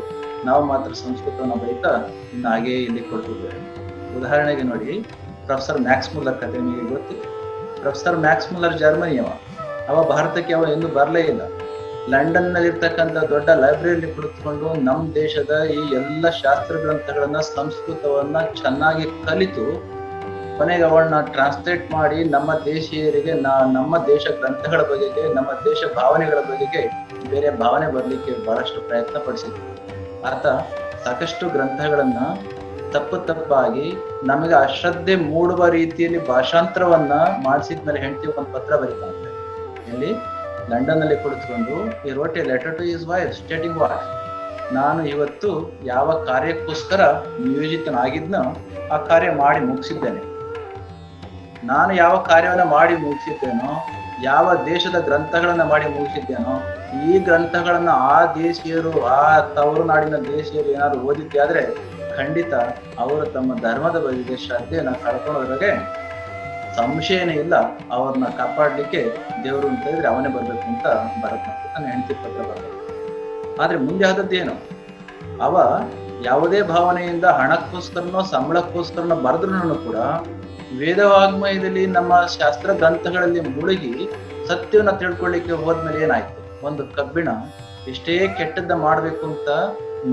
ನಾವು ಮಾತ್ರ ಸಂಸ್ಕೃತವನ್ನ ಬೈತಾ ಇನ್ನು ಹಾಗೆ ಇಲ್ಲಿ ಕೊಡ್ತಿದ್ದೇವೆ. ಉದಾಹರಣೆಗೆ ನೋಡಿ, ಪ್ರೊಫೆಸರ್ ಮ್ಯಾಕ್ಸ್ ಮುಲ್ಲರ್ ಕತೆ ನಿಮಗೆ ಗೊತ್ತಿದೆ. ಪ್ರೊಫೆಸರ್ ಮ್ಯಾಕ್ಸ್ ಮುಲ್ಲರ್ ಜರ್ಮನಿಯವ. ಅವ ಭಾರತಕ್ಕೆ ಅವ ಇನ್ನೂ ಬರಲೇ ಇಲ್ಲ. ಲಂಡನ್ ನಲ್ಲಿ ಇರ್ತಕ್ಕಂಥ ದೊಡ್ಡ ಲೈಬ್ರರಿಯಲ್ಲಿ ಕುಳಿತುಕೊಂಡು ನಮ್ಮ ದೇಶದ ಈ ಎಲ್ಲ ಶಾಸ್ತ್ರ ಗ್ರಂಥಗಳನ್ನ ಸಂಸ್ಕೃತವನ್ನ ಚೆನ್ನಾಗಿ ಕಲಿತು ಕೊನೆಗೆ ಅವಳನ್ನ ಟ್ರಾನ್ಸ್ಲೇಟ್ ಮಾಡಿ ನಮ್ಮ ದೇಶೀಯರಿಗೆ ನಮ್ಮ ದೇಶ ಗ್ರಂಥಗಳ ಬಗೆಗೆ, ನಮ್ಮ ದೇಶ ಭಾವನೆಗಳ ಬಗೆಗೆ ಬೇರೆ ಭಾವನೆ ಬರ್ಲಿಕ್ಕೆ ಬಹಳಷ್ಟು ಪ್ರಯತ್ನ ಪಡಿಸಿದ್ರು. ಆತ ಸಾಕಷ್ಟು ಗ್ರಂಥಗಳನ್ನ ತಪ್ಪಾಗಿ ನಮಗೆ ಅಶ್ರದ್ಧೆ ಮೂಡುವ ರೀತಿಯಲ್ಲಿ ಭಾಷಾಂತರವನ್ನ ಮಾಡಿಸಿದ್ಮೇಲೆ ಹೆಂಡತಿ ಒಂದು ಪತ್ರ ಬರೀತಾನೆ. ಇಲ್ಲಿ ಲಂಡನ್ ನಲ್ಲಿ ಕುಳಿತುಕೊಂಡು ಈ wrote a letter to his wife stating what? ನಾನು ಇವತ್ತು ಯಾವ ಕಾರ್ಯಕ್ಕೋಸ್ಕರ ನಿಯೋಜಿತನಾಗಿದ್ನೋ ಆ ಕಾರ್ಯ ಮಾಡಿ ಮುಗಿಸಿದ್ದೇನೆ. ನಾನು ಯಾವ ಕಾರ್ಯವನ್ನ ಮಾಡಿ ಮುಗಿಸಿದ್ದೇನೋ, ಯಾವ ದೇಶದ ಗ್ರಂಥಗಳನ್ನ ಮಾಡಿ ಮುಗಿಸಿದ್ದೇನೋ, ಈ ಗ್ರಂಥಗಳನ್ನ ಆ ದೇಶೀಯರು, ಆ ತವರು ನಾಡಿನ ದೇಶೀಯರು ಏನಾದ್ರು ಓದಿದ್ದೆ ಆದ್ರೆ ಖಂಡಿತ ಅವರು ತಮ್ಮ ಧರ್ಮದ ಬಗ್ಗೆ ಶ್ರದ್ಧೆಯನ್ನ ಕಳ್ಕೊಳ್ಳೋದ್ರಾಗೆ ಸಂಶಯನೇ ಇಲ್ಲ. ಅವ್ರನ್ನ ಕಾಪಾಡ್ಲಿಕ್ಕೆ ದೇವರು ಅಂತ ಇದ್ರೆ ಅವನೇ ಬರ್ಬೇಕು ಅಂತ ಭರತ್ ತನ್ನ ಹೆಂಡತಿ ಪತ್ರ ಬರ್ಬೇಕು. ಆದ್ರೆ ಮುಂದೆ ಆದದ್ದೇನು? ಅವ ಯಾವುದೇ ಭಾವನೆಯಿಂದ ಹಣಕ್ಕೋಸ್ಕರನೋ ಸಂಬಳಕ್ಕೋಸ್ಕರನೋ ಬರೆದ್ರು ಕೂಡ ವೇದವಾಗ್ಮಯದಲ್ಲಿ ನಮ್ಮ ಶಾಸ್ತ್ರ ಗ್ರಂಥಗಳಲ್ಲಿ ಮುಳುಗಿ ಸತ್ಯವನ್ನ ತಿಳ್ಕೊಳ್ಳಿಕ್ಕೆ ಹೋದ್ಮೇಲೆ ಏನಾಯ್ತು? ಒಂದು ಕಬ್ಬಿಣ ಎಷ್ಟೇ ಕೆಟ್ಟದ್ದ ಮಾಡ್ಬೇಕು ಅಂತ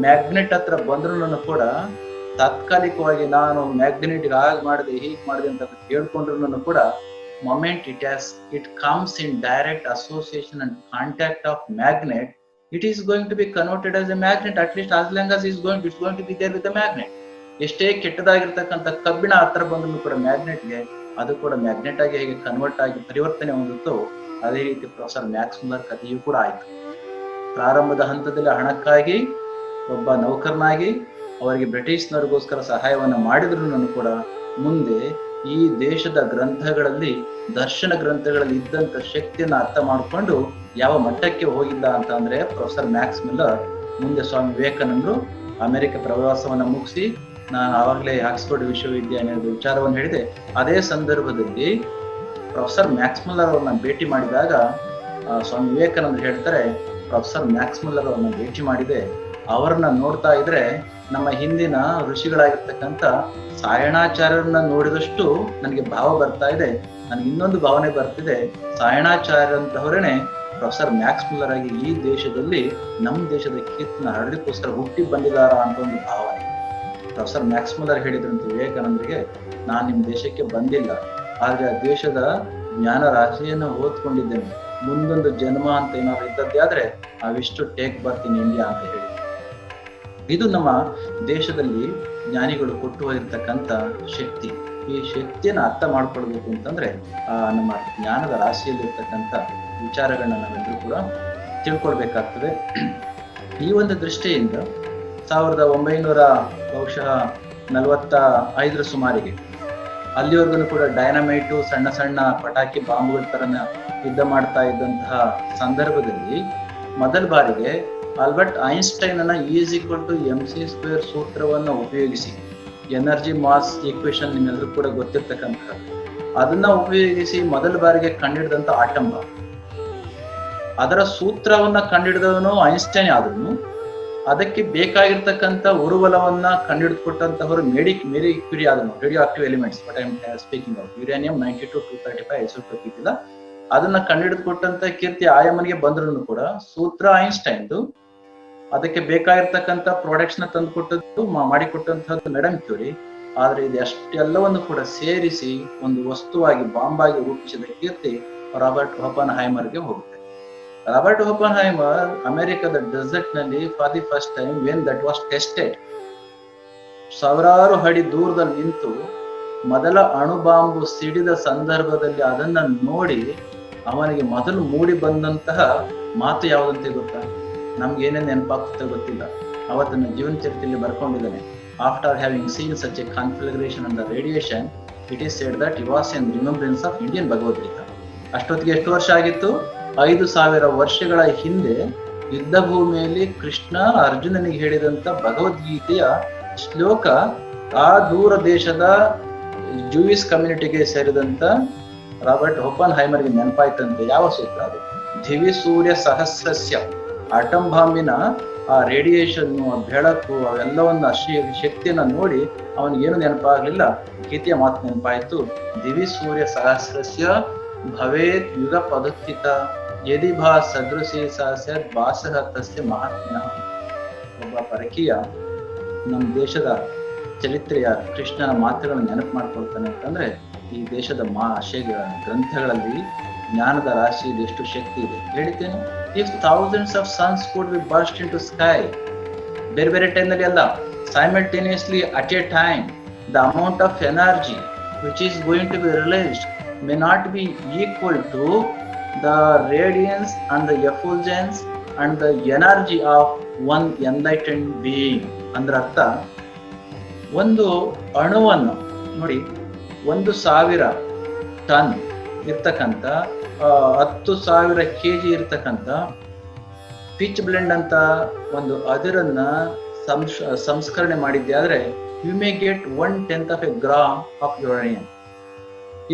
ಮ್ಯಾಗ್ನೆಟ್ ಹತ್ರ ಬಂದ್ರು ಕೂಡ ತಾತ್ಕಾಲಿಕವಾಗಿ ನಾನು ಮ್ಯಾಗ್ನೆಟ್ ಹಾಗೆ ಮಾಡಿದೆ ಹೀಗೆ ಮಾಡಿದೆ ಅಂತ ಹೇಳ್ಕೊಂಡ್ರು ಕೂಡ moment it comes in direct association and contact of magnet, it is going to be converted as a magnet, at least as long as it's going to be there with the magnet. ಎಷ್ಟೇ ಕೆಟ್ಟದಾಗಿರ್ತಕ್ಕಂಥ ಕಬ್ಬಿಣ ಹತ್ರ ಬಂದ್ರು ಕೂಡ ಮ್ಯಾಗ್ನೆಟ್ಗೆ ಅದು ಕೂಡ magnet ಆಗಿ ಹೇಗೆ convert ಆಗಿ ಪರಿವರ್ತನೆ ಹೊಂದುತ್ತೋ ಅದೇ ರೀತಿ ಪ್ರೊಫೆಸರ್ ಮ್ಯಾಕ್ಸ್ ಮುಲ್ಲರ್ ಕಥೆಯೂ ಕೂಡ ಆಯ್ತು. ಪ್ರಾರಂಭದ ಹಂತದಲ್ಲಿ ಹಣಕ್ಕಾಗಿ ಒಬ್ಬ ನೌಕರನಾಗಿ ಅವರಿಗೆ ಬ್ರಿಟಿಷ್ನವರಿಗೋಸ್ಕರ ಸಹಾಯವನ್ನ ಮಾಡಿದ್ರು ಕೂಡ ಮುಂದೆ ಈ ದೇಶದ ಗ್ರಂಥಗಳಲ್ಲಿ, ದರ್ಶನ ಗ್ರಂಥಗಳಲ್ಲಿ ಇದ್ದಂತ ಶಕ್ತಿಯನ್ನ ಅರ್ಥ ಮಾಡಿಕೊಂಡು ಯಾವ ಮಟ್ಟಕ್ಕೆ ಹೋಗಿದ್ದ ಅಂತ ಅಂದ್ರೆ ಪ್ರೊಫೆಸರ್ ಮ್ಯಾಕ್ಸ್ ಮುಲ್ಲರ್ ಮುಂದೆ ಸ್ವಾಮಿ ವಿವೇಕಾನಂದರು ಅಮೆರಿಕ ಪ್ರವಾಸವನ್ನ ಮುಗಿಸಿ, ನಾನು ಆವಾಗಲೇ ಆಕ್ಸ್ಫರ್ಡ್ ವಿಶ್ವವಿದ್ಯಾಲಯದ ವಿಚಾರವನ್ನು ಹೇಳಿದೆ. ಅದೇ ಸಂದರ್ಭದಲ್ಲಿ ಪ್ರೊಫೆಸರ್ ಮ್ಯಾಕ್ಸ್ ಮುಲ್ಲರ್ ಅವ್ರನ್ನ ಭೇಟಿ ಮಾಡಿದಾಗ ಸ್ವಾಮಿ ವಿವೇಕಾನಂದರು ಹೇಳ್ತಾರೆ, ಪ್ರೊಫೆಸರ್ ಮ್ಯಾಕ್ಸ್ ಮುಲ್ಲರ್ ಅವ್ರನ್ನ ಭೇಟಿ ಮಾಡಿದೆ, ಅವರನ್ನ ನೋಡ್ತಾ ಇದ್ರೆ ನಮ್ಮ ಹಿಂದಿನ ಋಷಿಗಳಾಗಿರ್ತಕ್ಕಂಥ ಸಾಯಣಾಚಾರ್ಯರನ್ನ ನೋಡಿದಷ್ಟು ನನಗೆ ಭಾವ ಬರ್ತಾ ಇದೆ. ನನಗೆ ಇನ್ನೊಂದು ಭಾವನೆ ಬರ್ತಿದೆ, ಸಾಯಣಾಚಾರ್ಯರಂತವರೇನೆ ಪ್ರೊಫೆಸರ್ ಮ್ಯಾಕ್ಸ್ ಮುಲ್ಲರ್ ಆಗಿ ಈ ದೇಶದಲ್ಲಿ ನಮ್ಮ ದೇಶದ ಕೀರ್ತನ ಹರಡಲಿಕ್ಕೋಸ್ಕರ ಹುಟ್ಟಿ ಬಂದಿದಾರ ಅಂತ ಒಂದು ಭಾವನೆ. ಪ್ರೊಫೆಸರ್ ಮ್ಯಾಕ್ಸ್ ಮುಲ್ಲರ್ ಹೇಳಿದ್ರಂತೆ ವಿವೇಕಾನಂದರಿಗೆ, ನಾನು ನಿಮ್ಮ ದೇಶಕ್ಕೆ ಬಂದಿಲ್ಲ, ಆದ್ರೆ ಆ ದೇಶದ ಜ್ಞಾನ ರಾಶಿಯನ್ನು ಓದ್ಕೊಂಡಿದ್ದೇನೆ, ಮುಂದೊಂದು ಜನ್ಮ ಅಂತ ಏನಾದ್ರು ಇದ್ದದ್ದೇ ಆದ್ರೆ ಅವಿಷ್ಟು ಟೇಕ್ ಬರ್ತ್ ಇನ್ ಇಂಡಿಯಾ ಅಂತ ಹೇಳಿ. ಇದು ನಮ್ಮ ದೇಶದಲ್ಲಿ ಜ್ಞಾನಿಗಳು ಕೊಟ್ಟು ಹೋಗಿರ್ತಕ್ಕಂಥ ಶಕ್ತಿ. ಈ ಶಕ್ತಿಯನ್ನು ಅರ್ಥ ಮಾಡ್ಕೊಳ್ಬೇಕು ಅಂತಂದ್ರೆ ನಮ್ಮ ಜ್ಞಾನದ ರಾಶಿಯಲ್ಲಿ ಇರ್ತಕ್ಕಂಥ ವಿಚಾರಗಳನ್ನ ನಾವೆಲ್ಲರೂ ಕೂಡ ತಿಳ್ಕೊಳ್ಬೇಕಾಗ್ತದೆ. ಈ ಒಂದು ದೃಷ್ಟಿಯಿಂದ 1945 ಸುಮಾರಿಗೆ ಅಲ್ಲಿವರೆಗೂ ಕೂಡ ಡೈನಮೈಟು, ಸಣ್ಣ ಸಣ್ಣ ಪಟಾಕಿ ಬಾಂಬುಗಳ ತರನ ಯುದ್ಧ ಮಾಡ್ತಾ ಇದ್ದಂತಹ ಸಂದರ್ಭದಲ್ಲಿ ಮೊದಲ ಬಾರಿಗೆ ಆಲ್ಬರ್ಟ್ ಐನ್ಸ್ಟೈನ್ ಅನ್ನ E=mc² ಸೂತ್ರವನ್ನ ಉಪಯೋಗಿಸಿ, ಎನರ್ಜಿ ಮಾಸ್ ಈಕ್ವೇಶನ್ ನಿಮ್ಮೆಲ್ಲರೂ ಕೂಡ ಗೊತ್ತಿರ್ತಕ್ಕಂತಹ, ಅದನ್ನ ಉಪಯೋಗಿಸಿ ಮೊದಲ ಬಾರಿಗೆ ಕಂಡಿಡಿದಂತ ಆಟಂ ಬಾಂಬ್, ಅದರ ಸೂತ್ರವನ್ನ ಕಂಡಿಡಿದವನು ಐನ್ಸ್ಟೈನ್ ಆದ್ರೂ ಅದಕ್ಕೆ ಬೇಕಾಗಿರ್ತಕ್ಕಂಥ ಉರುವಲವನ್ನ ಕಂಡುಹಿಡಿದುಕೊಟ್ಟಂತಹವರು ಮೇರಿ ಕ್ಯೂರಿ ಆದನು. Radioactive elements but I am speaking of uranium 92, 235 isotope ಇದ್ದಿಲ್ಲ, ಅದನ್ನ ಕಂಡುಹಿಡಿದುಕೊಟ್ಟಂತ ಕೀರ್ತಿ ಆಯಮ್ಮನಿಗೆ ಬಂದ್ರು ಕೂಡ ಸೂತ್ರ ಐನ್ಸ್ಟೈನ್ದು, ಅದಕ್ಕೆ ಬೇಕಾಗಿರ್ತಕ್ಕಂಥ ಪ್ರಾಡಕ್ಟ್ಸ್ ನ ತಂದುಕೊಟ್ಟದ್ದು ಮಾಡಿಕೊಟ್ಟಂತಹದ್ದು ಮೇಡಮ್ ಕ್ಯೂರಿ. ಆದ್ರೆ ಇದು ಅಷ್ಟೆಲ್ಲವನ್ನು ಕೂಡ ಸೇರಿಸಿ ಒಂದು ವಸ್ತುವಾಗಿ ಬಾಂಬಾಗಿ ರೂಪಿಸಿದ ಕೀರ್ತಿ ರಾಬರ್ಟ್ ಓಪನ್ಹೈಮರ್ಗೆ ಹೋಗುತ್ತೆ. ರಾಬರ್ಟ್ ಓಪನ್ಹೈಮರ್ ಅಮೆರಿಕದ ಡೆಸರ್ಟ್ ನಲ್ಲಿ for the first time when that was tested, ಸಾವಿರಾರು ಅಡಿ ದೂರದಲ್ಲಿ ನಿಂತು ಮೊದಲ ಅಣುಬಾಂಬು ಸಿಡಿದ ಸಂದರ್ಭದಲ್ಲಿ ಅದನ್ನ ನೋಡಿ ಅವನಿಗೆ ಮೊದಲು ಮೂಡಿ ಬಂದಂತಹ ಮಾತು ಯಾವುದಂತೆ ಗೊತ್ತಾ? ನಮ್ಗೆ ಏನೇನು ನೆನಪಾಗ್ತದೆ ಗೊತ್ತಿಲ್ಲ. ಅವತ್ತನ್ನ ಜೀವನ ಚರಿತ್ರೆಯಲ್ಲಿ ಬರ್ಕೊಂಡಿದ್ದಾನೆ. After having seen such a configuration and the radiation, it is said that he was in remembrance of Indian Bhagavad Gita. ಅಷ್ಟೊತ್ತಿಗೆ ಎಷ್ಟು ವರ್ಷ ಆಗಿತ್ತು? 5000 ವರ್ಷಗಳ ಹಿಂದೆ ಯುದ್ಧ ಭೂಮಿಯಲ್ಲಿ ಕೃಷ್ಣ ಅರ್ಜುನನಿಗೆ ಹೇಳಿದಂತ ಭಗವದ್ಗೀತೆಯ ಶ್ಲೋಕ ಆ ದೂರ ದೇಶದ ಜೂಯಿಸ್ ಕಮ್ಯುನಿಟಿಗೆ ಸೇರಿದಂತ ರಾಬರ್ಟ್ ಓಪನ್ಹೈಮರ್ಗೆ ನೆನಪಾಯ್ತಂತೆ. ಯಾವ ಸೂತ್ರ ಅದು? ದಿವಿ ಸೂರ್ಯ ಸಹಸ್ರಸ್ಯ, ಆಟಂ ಬಾಂಬಿನ ಆ ರೇಡಿಯೇಷನ್, ಬೆಳಕು, ಅವೆಲ್ಲವನ್ನ ಶಕ್ತಿಯನ್ನ ನೋಡಿ ಅವನಿಗೇನು ನೆನಪಾಗ್ಲಿಲ್ಲ, ಗೀತೆಯ ಮಾತು ನೆನಪಾಯ್ತು. ದಿವಿ ಸೂರ್ಯ ಸಹಸ್ರಸ್ಯ ಭವೇತ್ ಯುಗ ಪದುತ್ತಿತ ಯದಿ ಭಾ ಸದೃಶಿ ಸಹಸ್ಯ ಭಾಸಃ ತಸ್ಯ ಮಹಾತ್ಮ್ಯಃ. ಒಬ್ಬ ಪರಕೀಯ ನಮ್ಮ ದೇಶದ ಚರಿತ್ರೆಯ ಕೃಷ್ಣನ ಮಾತುಗಳನ್ನು ನೆನಪು ಮಾಡ್ಕೊಳ್ತಾನೆ ಅಂತಂದ್ರೆ ಈ ದೇಶದ ಗ್ರಂಥಗಳಲ್ಲಿ ಜ್ಞಾನದ ರಾಶಿಯಲ್ಲಿ ಎಷ್ಟು ಶಕ್ತಿ ಇದೆ ಹೇಳಿದ್ದೇನೆ. If thousands of suns could be burst into sky, ಬೇರೆ ಬೇರೆ ಟೈಮ್ನಲ್ಲಿ ಅಲ್ಲ, simultaneously at a time, the amount of energy which is going to be released may not be equal to the radiance and the effulgence and the energy of one enlightened being. ಅಂದ್ರೆ ಅರ್ಥ, ಒಂದು ಅಣುವನ್ನು ನೋಡಿ, 1000 ton ಇರ್ತಕ್ಕಂಥ 10,000 kg ಇರ್ತಕ್ಕಂಥ pitch blend ಅಂತ ಒಂದು ಅದಿರನ್ನ ಸಂಸ್ಕರಣೆ ಮಾಡಿದ್ದೆ ಆದ್ರೆ you may get 1/10 of a gram of uranium.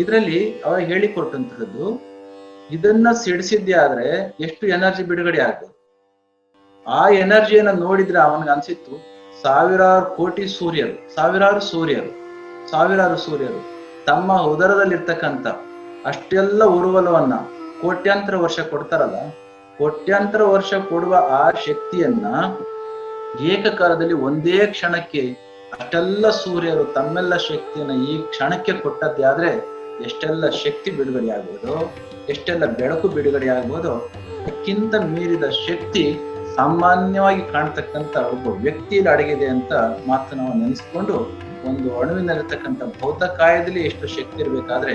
ಇದರಲ್ಲಿ ಅವರು ಹೇಳಿಕೊಟ್ಟಂತಹದ್ದು, ಇದನ್ನ ಸಿಡಿಸಿದ್ದೆ ಆದ್ರೆ ಎಷ್ಟು ಎನರ್ಜಿ ಬಿಡುಗಡೆ ಆಗ್ತದೆ. ಆ ಎನರ್ಜಿಯನ್ನ ನೋಡಿದ್ರೆ ಅವನಿಗೆ ಅನ್ಸಿತ್ತು ಸಾವಿರಾರು ಸೂರ್ಯರು ತಮ್ಮ ಉದರದಲ್ಲಿರ್ತಕ್ಕಂಥ ಅಷ್ಟೆಲ್ಲ ಉರುವಲವನ್ನ ಕೋಟ್ಯಾಂತರ ವರ್ಷ ಕೊಡ್ತಾರಲ್ಲ, ಕೋಟ್ಯಾಂತರ ವರ್ಷ ಕೊಡುವ ಆ ಶಕ್ತಿಯನ್ನ ಏಕಕಾಲದಲ್ಲಿ ಒಂದೇ ಕ್ಷಣಕ್ಕೆ ಅಷ್ಟೆಲ್ಲ ಸೂರ್ಯರು ತಮ್ಮೆಲ್ಲ ಶಕ್ತಿಯನ್ನ ಈ ಕ್ಷಣಕ್ಕೆ ಕೊಟ್ಟದ್ದೇ ಆದ್ರೆ ಎಷ್ಟೆಲ್ಲ ಶಕ್ತಿ ಬಿಡುಗಡೆ ಆಗ್ಬೋದು, ಎಷ್ಟೆಲ್ಲ ಬೆಳಕು ಬಿಡುಗಡೆ ಆಗ್ಬೋದು. ಅದಕ್ಕಿಂತ ಮೀರಿದ ಶಕ್ತಿ ಸಾಮಾನ್ಯವಾಗಿ ಕಾಣ್ತಕ್ಕಂಥ ಒಬ್ಬ ವ್ಯಕ್ತಿಯಲ್ಲಿ ಅಡಗಿದೆ ಅಂತ ಮಾತು ನಾವು ನೆನೆಸ್ಕೊಂಡು, ಒಂದು ಅಣುವಿನಲ್ಲಿರ್ತಕ್ಕಂಥ ಭೌತಕಾಯದಲ್ಲಿ ಎಷ್ಟು ಶಕ್ತಿ ಇರಬೇಕಾದ್ರೆ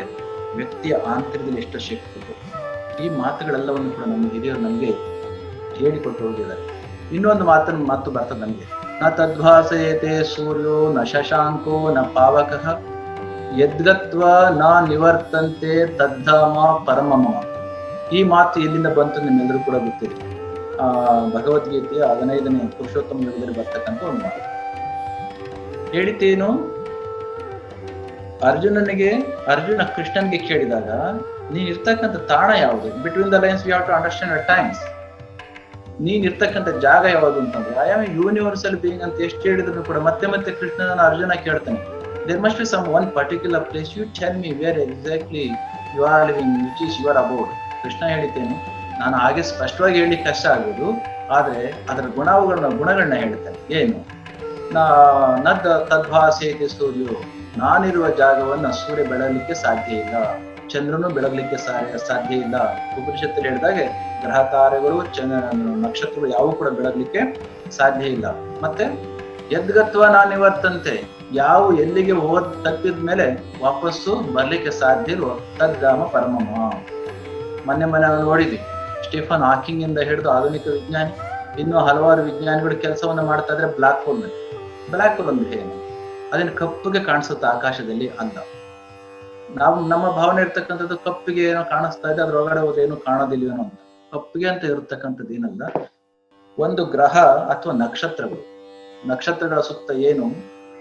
ವ್ಯಕ್ತಿಯ ಆಂತರ್ಯದಲ್ಲಿ ಎಷ್ಟು ಶಕ್ತಿ ಇರಬೇಕು. ಈ ಮಾತುಗಳೆಲ್ಲವನ್ನು ಕೂಡ ನಮ್ಮ ಹಿರಿಯರು ನಮಗೆ ಹೇಳಿಕೊಟ್ಟು ಹೋಗಿದ್ದಾರೆ. ಇನ್ನೊಂದು ಮಾತು ಬರ್ತದೆ ನಮಗೆ, ನ ತದ್ಭಾಸಯತೆ ಸೂರ್ಯೋ ನ ಶಶಾಂಕೋ ನ ಪಾವಕಃ ಯದ್ಗತ್ವ ನ ನಿವರ್ತಂತೆ ತದ್ಧಾಮ ಪರಮಮ. ಈ ಮಾತು ಎಲ್ಲಿಂದ ಬಂತು ನಿಮ್ಮೆಲ್ಲರೂ ಕೂಡ ಗೊತ್ತಿದೆ. ಭಗವದ್ಗೀತೆಯ 15ನೇ ಪುರುಷೋತ್ತಮ ಯುಗದಲ್ಲಿ ಬರ್ತಕ್ಕಂಥ ಒಂದು ಮಾತು. ಹೇಳಿತೇನು, ಅರ್ಜುನ ಕೃಷ್ಣನ್ಗೆ ಕೇಳಿದಾಗ ನೀನ್ ಇರ್ತಕ್ಕಂಥ ತಾಣ ಯಾವುದು? Between the lines we have to understand at times. ನೀನ್ ಇರ್ತಕ್ಕಂಥ ಜಾಗ ಯಾವುದು ಅಂತಂದ್ರೆ ಐ ಆಮ್ ಯೂನಿವರ್ಸಲ್ ಬೀಯಿಂಗ್ ಅಂತ ಎಷ್ಟು ಹೇಳಿದ್ರು ಕೂಡ ಮತ್ತೆ ಮತ್ತೆ ಕೃಷ್ಣನ ಅರ್ಜುನ ಕೇಳ್ತಾನೆ, there must be some one particular place, you tell me where exactly you are living, which is your abode. Krishna ಹೇಳಿದ್ದೇನೆ, ನಾನು ಹಾಗೆ ಸ್ಪಷ್ಟವಾಗಿ ಹೇಳಲಿಕ್ಕೆ ಕಷ್ಟ ಆಗೋದು, ಆದ್ರೆ ಅದರ ಗುಣಗಳನ್ನ ಹೇಳ್ತೇನೆ. ಏನು? ನದ್ ತದ್ಭಾಸೇತಿ ಸೂರ್ಯೋ, ನಾನಿರುವ ಜಾಗವನ್ನ ಸೂರ್ಯ ಬೆಳಗಲಿಕ್ಕೆ ಸಾಧ್ಯ ಇಲ್ಲ, ಚಂದ್ರನು ಬೆಳಗಲಿಕ್ಕೆ ಸಾಧ್ಯ ಇಲ್ಲ. ಉಪನಿಷತ್ತಲ್ಲಿ ಹೇಳಿದಾಗೆ ಗ್ರಹ ತಾರೆಗಳು ನಕ್ಷತ್ರಗಳು ಯಾವು ಕೂಡ ಬೆಳಗಲಿಕ್ಕೆ ಸಾಧ್ಯ ಇಲ್ಲ. ಮತ್ತೆ ಯದ್ಗತ್ವ ನಾನಿವರ್ತಂತೆ, ಯಾವ ಎಲ್ಲಿಗೆ ತಪ್ಪಿದ ಮೇಲೆ ವಾಪಸ್ಸು ಬರ್ಲಿಕ್ಕೆ ಸಾಧ್ಯ ಇರುವ ತದ್ಧಾಮ ಪರಮಮ. ಮೊನ್ನೆ ನೋಡಿದ್ವಿ, ಸ್ಟೀಫನ್ ಹಾಕಿಂಗ್ ಇಂದ ಹಿಡಿದು ಆಧುನಿಕ ವಿಜ್ಞಾನಿ ಇನ್ನೂ ಹಲವಾರು ವಿಜ್ಞಾನಿಗಳು ಕೆಲಸವನ್ನ ಮಾಡ್ತಾ ಇದ್ರೆ ಬ್ಲಾಕ್ ಹೋಲ್ ಅಂದ್ರೆ ಏನು? ಅದನ್ನ ಕಪ್ಪುಗೆ ಕಾಣಿಸುತ್ತೆ ಆಕಾಶದಲ್ಲಿ ಅಂತ. ನಮ್ಮ ಭಾವನೆ ಇರ್ತಕ್ಕಂಥದ್ದು ಕಪ್ಪಿಗೆ ಏನೋ ಕಾಣಿಸ್ತಾ ಇದೆ, ಅದ್ರೊಳಗಡೆ ಹೋದ್ರೆ ಏನು ಕಾಣೋದಿಲ್ವೇನೋ ಅಂತ. ಕಪ್ಪಿಗೆ ಅಂತ ಇರತಕ್ಕಂಥದ್ದು ಏನಲ್ಲ, ಒಂದು ಗ್ರಹ ಅಥವಾ ನಕ್ಷತ್ರಗಳ ಸುತ್ತ ಏನು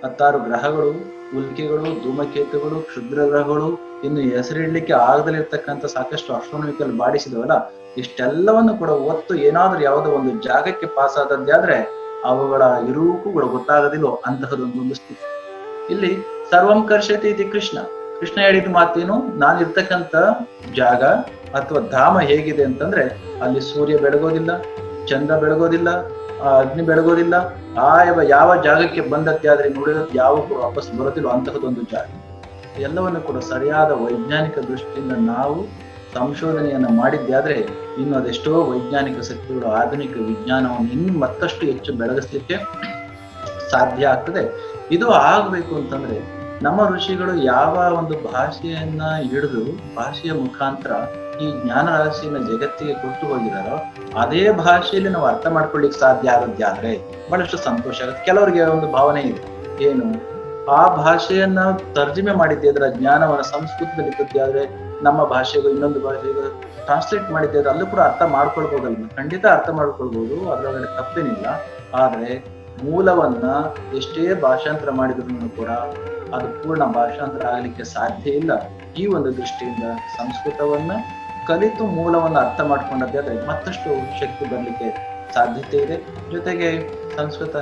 16 ಗ್ರಹಗಳು, ಉಲ್ಕೆಗಳು, ಧೂಮಕೇತುಗಳು, ಕ್ಷುದ್ರ ಗ್ರಹಗಳು, ಇನ್ನು ಹೆಸರಿಡ್ಲಿಕ್ಕೆ ಆಗದಲ್ಲಿರ್ತಕ್ಕಂಥ ಸಾಕಷ್ಟು ಆಸ್ಟ್ರೋನಾಮಿಕಲ್ ಬಾಡೀಸ್ ಇದಾವಲ್ಲ, ಇಷ್ಟೆಲ್ಲವನ್ನು ಕೂಡ ಒತ್ತು ಏನಾದ್ರೂ ಯಾವುದೋ ಒಂದು ಜಾಗಕ್ಕೆ ಪಾಸ್ ಆದದ್ದಾದ್ರೆ ಅವುಗಳ ಇರುವುಕ್ಕೂ ಕೂಡ ಗೊತ್ತಾಗೋದಿಲ್ಲೋ ಅಂತಹದೊಂದು ಸ್ಥಿತಿ. ಇಲ್ಲಿ ಸರ್ವಂ ಕರ್ಷತಿ ಇತಿ ಕೃಷ್ಣ ಹೇಳಿದ ಮಾತೇನು, ನಾನಿರ್ತಕ್ಕಂಥ ಜಾಗ ಅಥವಾ ಧಾಮ ಹೇಗಿದೆ ಅಂತಂದ್ರೆ ಅಲ್ಲಿ ಸೂರ್ಯ ಬೆಳಗೋದಿಲ್ಲ, ಚಂದ್ರ ಬೆಳಗೋದಿಲ್ಲ, ಅಗ್ನಿ ಬೆಳಗೋದಿಲ್ಲ. ಯಾವ ಜಾಗಕ್ಕೆ ಬಂದತ್ತೆ ಆದ್ರೆ ನೋಡಿದಕ್ಕೆ ಯಾವ ಕೂಡ ವಾಪಸ್ ಬರೋದಿಲ್ಲ ಅಂತಹದೊಂದು ಜಾಗ. ಎಲ್ಲವನ್ನು ಕೂಡ ಸರಿಯಾದ ವೈಜ್ಞಾನಿಕ ದೃಷ್ಟಿಯಿಂದ ನಾವು ಸಂಶೋಧನೆಯನ್ನ ಮಾಡಿದ್ದಾದ್ರೆ ಇನ್ನು ಅದೆಷ್ಟೋ ವೈಜ್ಞಾನಿಕ ಶಕ್ತಿಗಳು ಆಧುನಿಕ ವಿಜ್ಞಾನವನ್ನು ಇನ್ನು ಮತ್ತಷ್ಟು ಹೆಚ್ಚು ಬೆಳಗಿಸ್ಲಿಕ್ಕೆ ಸಾಧ್ಯ ಆಗ್ತದೆ. ಇದು ಆಗ್ಬೇಕು ಅಂತಂದ್ರೆ ನಮ್ಮ ಋಷಿಗಳು ಯಾವ ಒಂದು ಭಾಷೆಯನ್ನ ಹಿಡಿದು ಭಾಷೆಯ ಮುಖಾಂತರ ಈ ಜ್ಞಾನ ರಾಶಿಯನ್ನ ಜಗತ್ತಿಗೆ ಕೊಟ್ಟು ಹೋಗಿದಾರೋ ಅದೇ ಭಾಷೆಯಲ್ಲಿ ನಾವು ಅರ್ಥ ಮಾಡ್ಕೊಳ್ಳಿಕ್ ಸಾಧ್ಯ ಆಗುತ್ತೆ ಬಹಳಷ್ಟು ಸಂತೋಷ ಆಗುತ್ತೆ. ಕೆಲವರಿಗೆ ಒಂದು ಭಾವನೆ ಇದೆ, ಏನು ಆ ಭಾಷೆಯನ್ನ ತರ್ಜುಮೆ ಮಾಡಿದ್ದೆ ಅದರ ಜ್ಞಾನವನ್ನ ಸಂಸ್ಕೃತದಲ್ಲಿ ಇದ್ದದ್ದೇ ಆದ್ರೆ ನಮ್ಮ ಭಾಷೆಗೂ ಇನ್ನೊಂದು ಭಾಷೆಗೂ ಟ್ರಾನ್ಸ್ಲೇಟ್ ಮಾಡಿದ್ದೆ ಆದ್ರೆ ಅಲ್ಲೂ ಕೂಡ ಅರ್ಥ ಮಾಡ್ಕೊಳ್ಬೋದಲ್ಲ, ಖಂಡಿತ ಅರ್ಥ ಮಾಡ್ಕೊಳ್ಬಹುದು, ಅದರೊಳಗಡೆ ತಪ್ಪೇನಿಲ್ಲ. ಆದ್ರೆ ಮೂಲವನ್ನ ಎಷ್ಟೇ ಭಾಷಾಂತರ ಮಾಡಿದ್ರು ಕೂಡ ಅದು ಪೂರ್ಣ ಭಾಷಾಂತರ ಆಗ್ಲಿಕ್ಕೆ ಸಾಧ್ಯ ಇಲ್ಲ. ಈ ಒಂದು ದೃಷ್ಟಿಯಿಂದ ಸಂಸ್ಕೃತವನ್ನ ಕಲಿತು ಮೂಲವನ್ನ ಅರ್ಥ ಮಾಡ್ಕೊಂಡದ್ದೇ ಆದ್ರೆ ಮತ್ತಷ್ಟು ಶಕ್ತಿ ಬರ್ಲಿಕ್ಕೆ ಸಾಧ್ಯತೆ ಇದೆ. ಜೊತೆಗೆ ಸಂಸ್ಕೃತ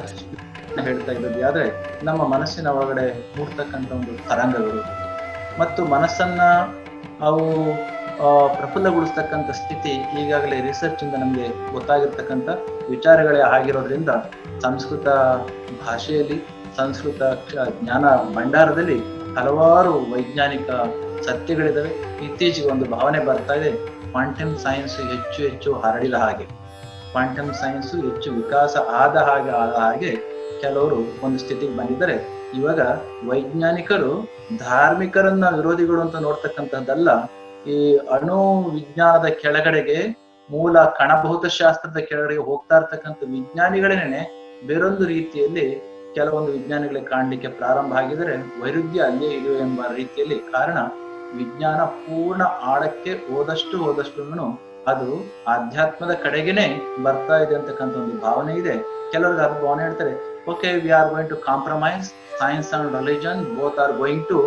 ಹೇಳ್ತಾ ಇದ್ದದ್ದೇ ಆದ್ರೆ ನಮ್ಮ ಮನಸ್ಸಿನ ಒಳಗಡೆ ಮೂಡ್ತಕ್ಕಂಥ ಒಂದು ತರಂಗಗಳು ಮತ್ತು ಮನಸ್ಸನ್ನ ಅವು ಪ್ರಫುಲ್ಲಗೊಳಿಸ್ತಕ್ಕಂಥ ಸ್ಥಿತಿ ಈಗಾಗಲೇ ರಿಸರ್ಚ್ ಇಂದ ನಮ್ಗೆ ಗೊತ್ತಾಗಿರ್ತಕ್ಕಂಥ ವಿಚಾರಗಳೇ ಆಗಿರೋದ್ರಿಂದ ಸಂಸ್ಕೃತ ಭಾಷೆಯಲ್ಲಿ ಸಂಸ್ಕೃತ ಜ್ಞಾನ ಭಂಡಾರದಲ್ಲಿ ಹಲವಾರು ವೈಜ್ಞಾನಿಕ ಸತ್ಯಗಳಿದಾವೆ. ಇತ್ತೀಚೆಗೆ ಒಂದು ಭಾವನೆ ಬರ್ತಾ ಇದೆ, ಕ್ವಾಂಟಮ್ ಸೈನ್ಸ್ ಹೆಚ್ಚು ಹರಡಿದ ಹಾಗೆ, ಕ್ವಾಂಟಮ್ ಸೈನ್ಸ್ ಹೆಚ್ಚು ವಿಕಾಸ ಆದ ಹಾಗೆ ಕೆಲವರು ಒಂದು ಸ್ಥಿತಿಗೆ ಬಂದಿದ್ದಾರೆ. ಇವಾಗ ವೈಜ್ಞಾನಿಕರು ಧಾರ್ಮಿಕರನ್ನ ವಿರೋಧಿಗಳು ಅಂತ ನೋಡ್ತಕ್ಕಂಥದ್ದಲ್ಲ, ಈ ಅಣು ವಿಜ್ಞಾನದ ಕೆಳಗಡೆಗೆ ಮೂಲ ಕಣಭೌತಶಾಸ್ತ್ರದ ಕೆಳಗಡೆಗೆ ಹೋಗ್ತಾ ಇರ್ತಕ್ಕಂಥ ವಿಜ್ಞಾನಿಗಳೇನೆ ಬೇರೊಂದು ರೀತಿಯಲ್ಲಿ ಕೆಲವೊಂದು ವಿಜ್ಞಾನಿಗಳಿಗೆ ಕಾಣ್ಲಿಕ್ಕೆ ಪ್ರಾರಂಭ ಆಗಿದರೆ ವೈರುಧ್ಯ ಅಲ್ಲೇ ಇದೆ ಎಂಬ ರೀತಿಯಲ್ಲಿ. ಕಾರಣ ವಿಜ್ಞಾನ ಪೂರ್ಣ ಆಳಕ್ಕೆ ಹೋದಷ್ಟು ಅದು ಆಧ್ಯಾತ್ಮದ ಕಡೆಗೇನೆ ಬರ್ತಾ ಇದೆ ಅಂತಕ್ಕಂಥ ಒಂದು ಭಾವನೆ ಇದೆ. ಕೆಲವರಿಗೆ ಅದು ಭಾವನೆ ಹೇಳ್ತಾರೆ, okay, we are going to compromise science and religion, both are going to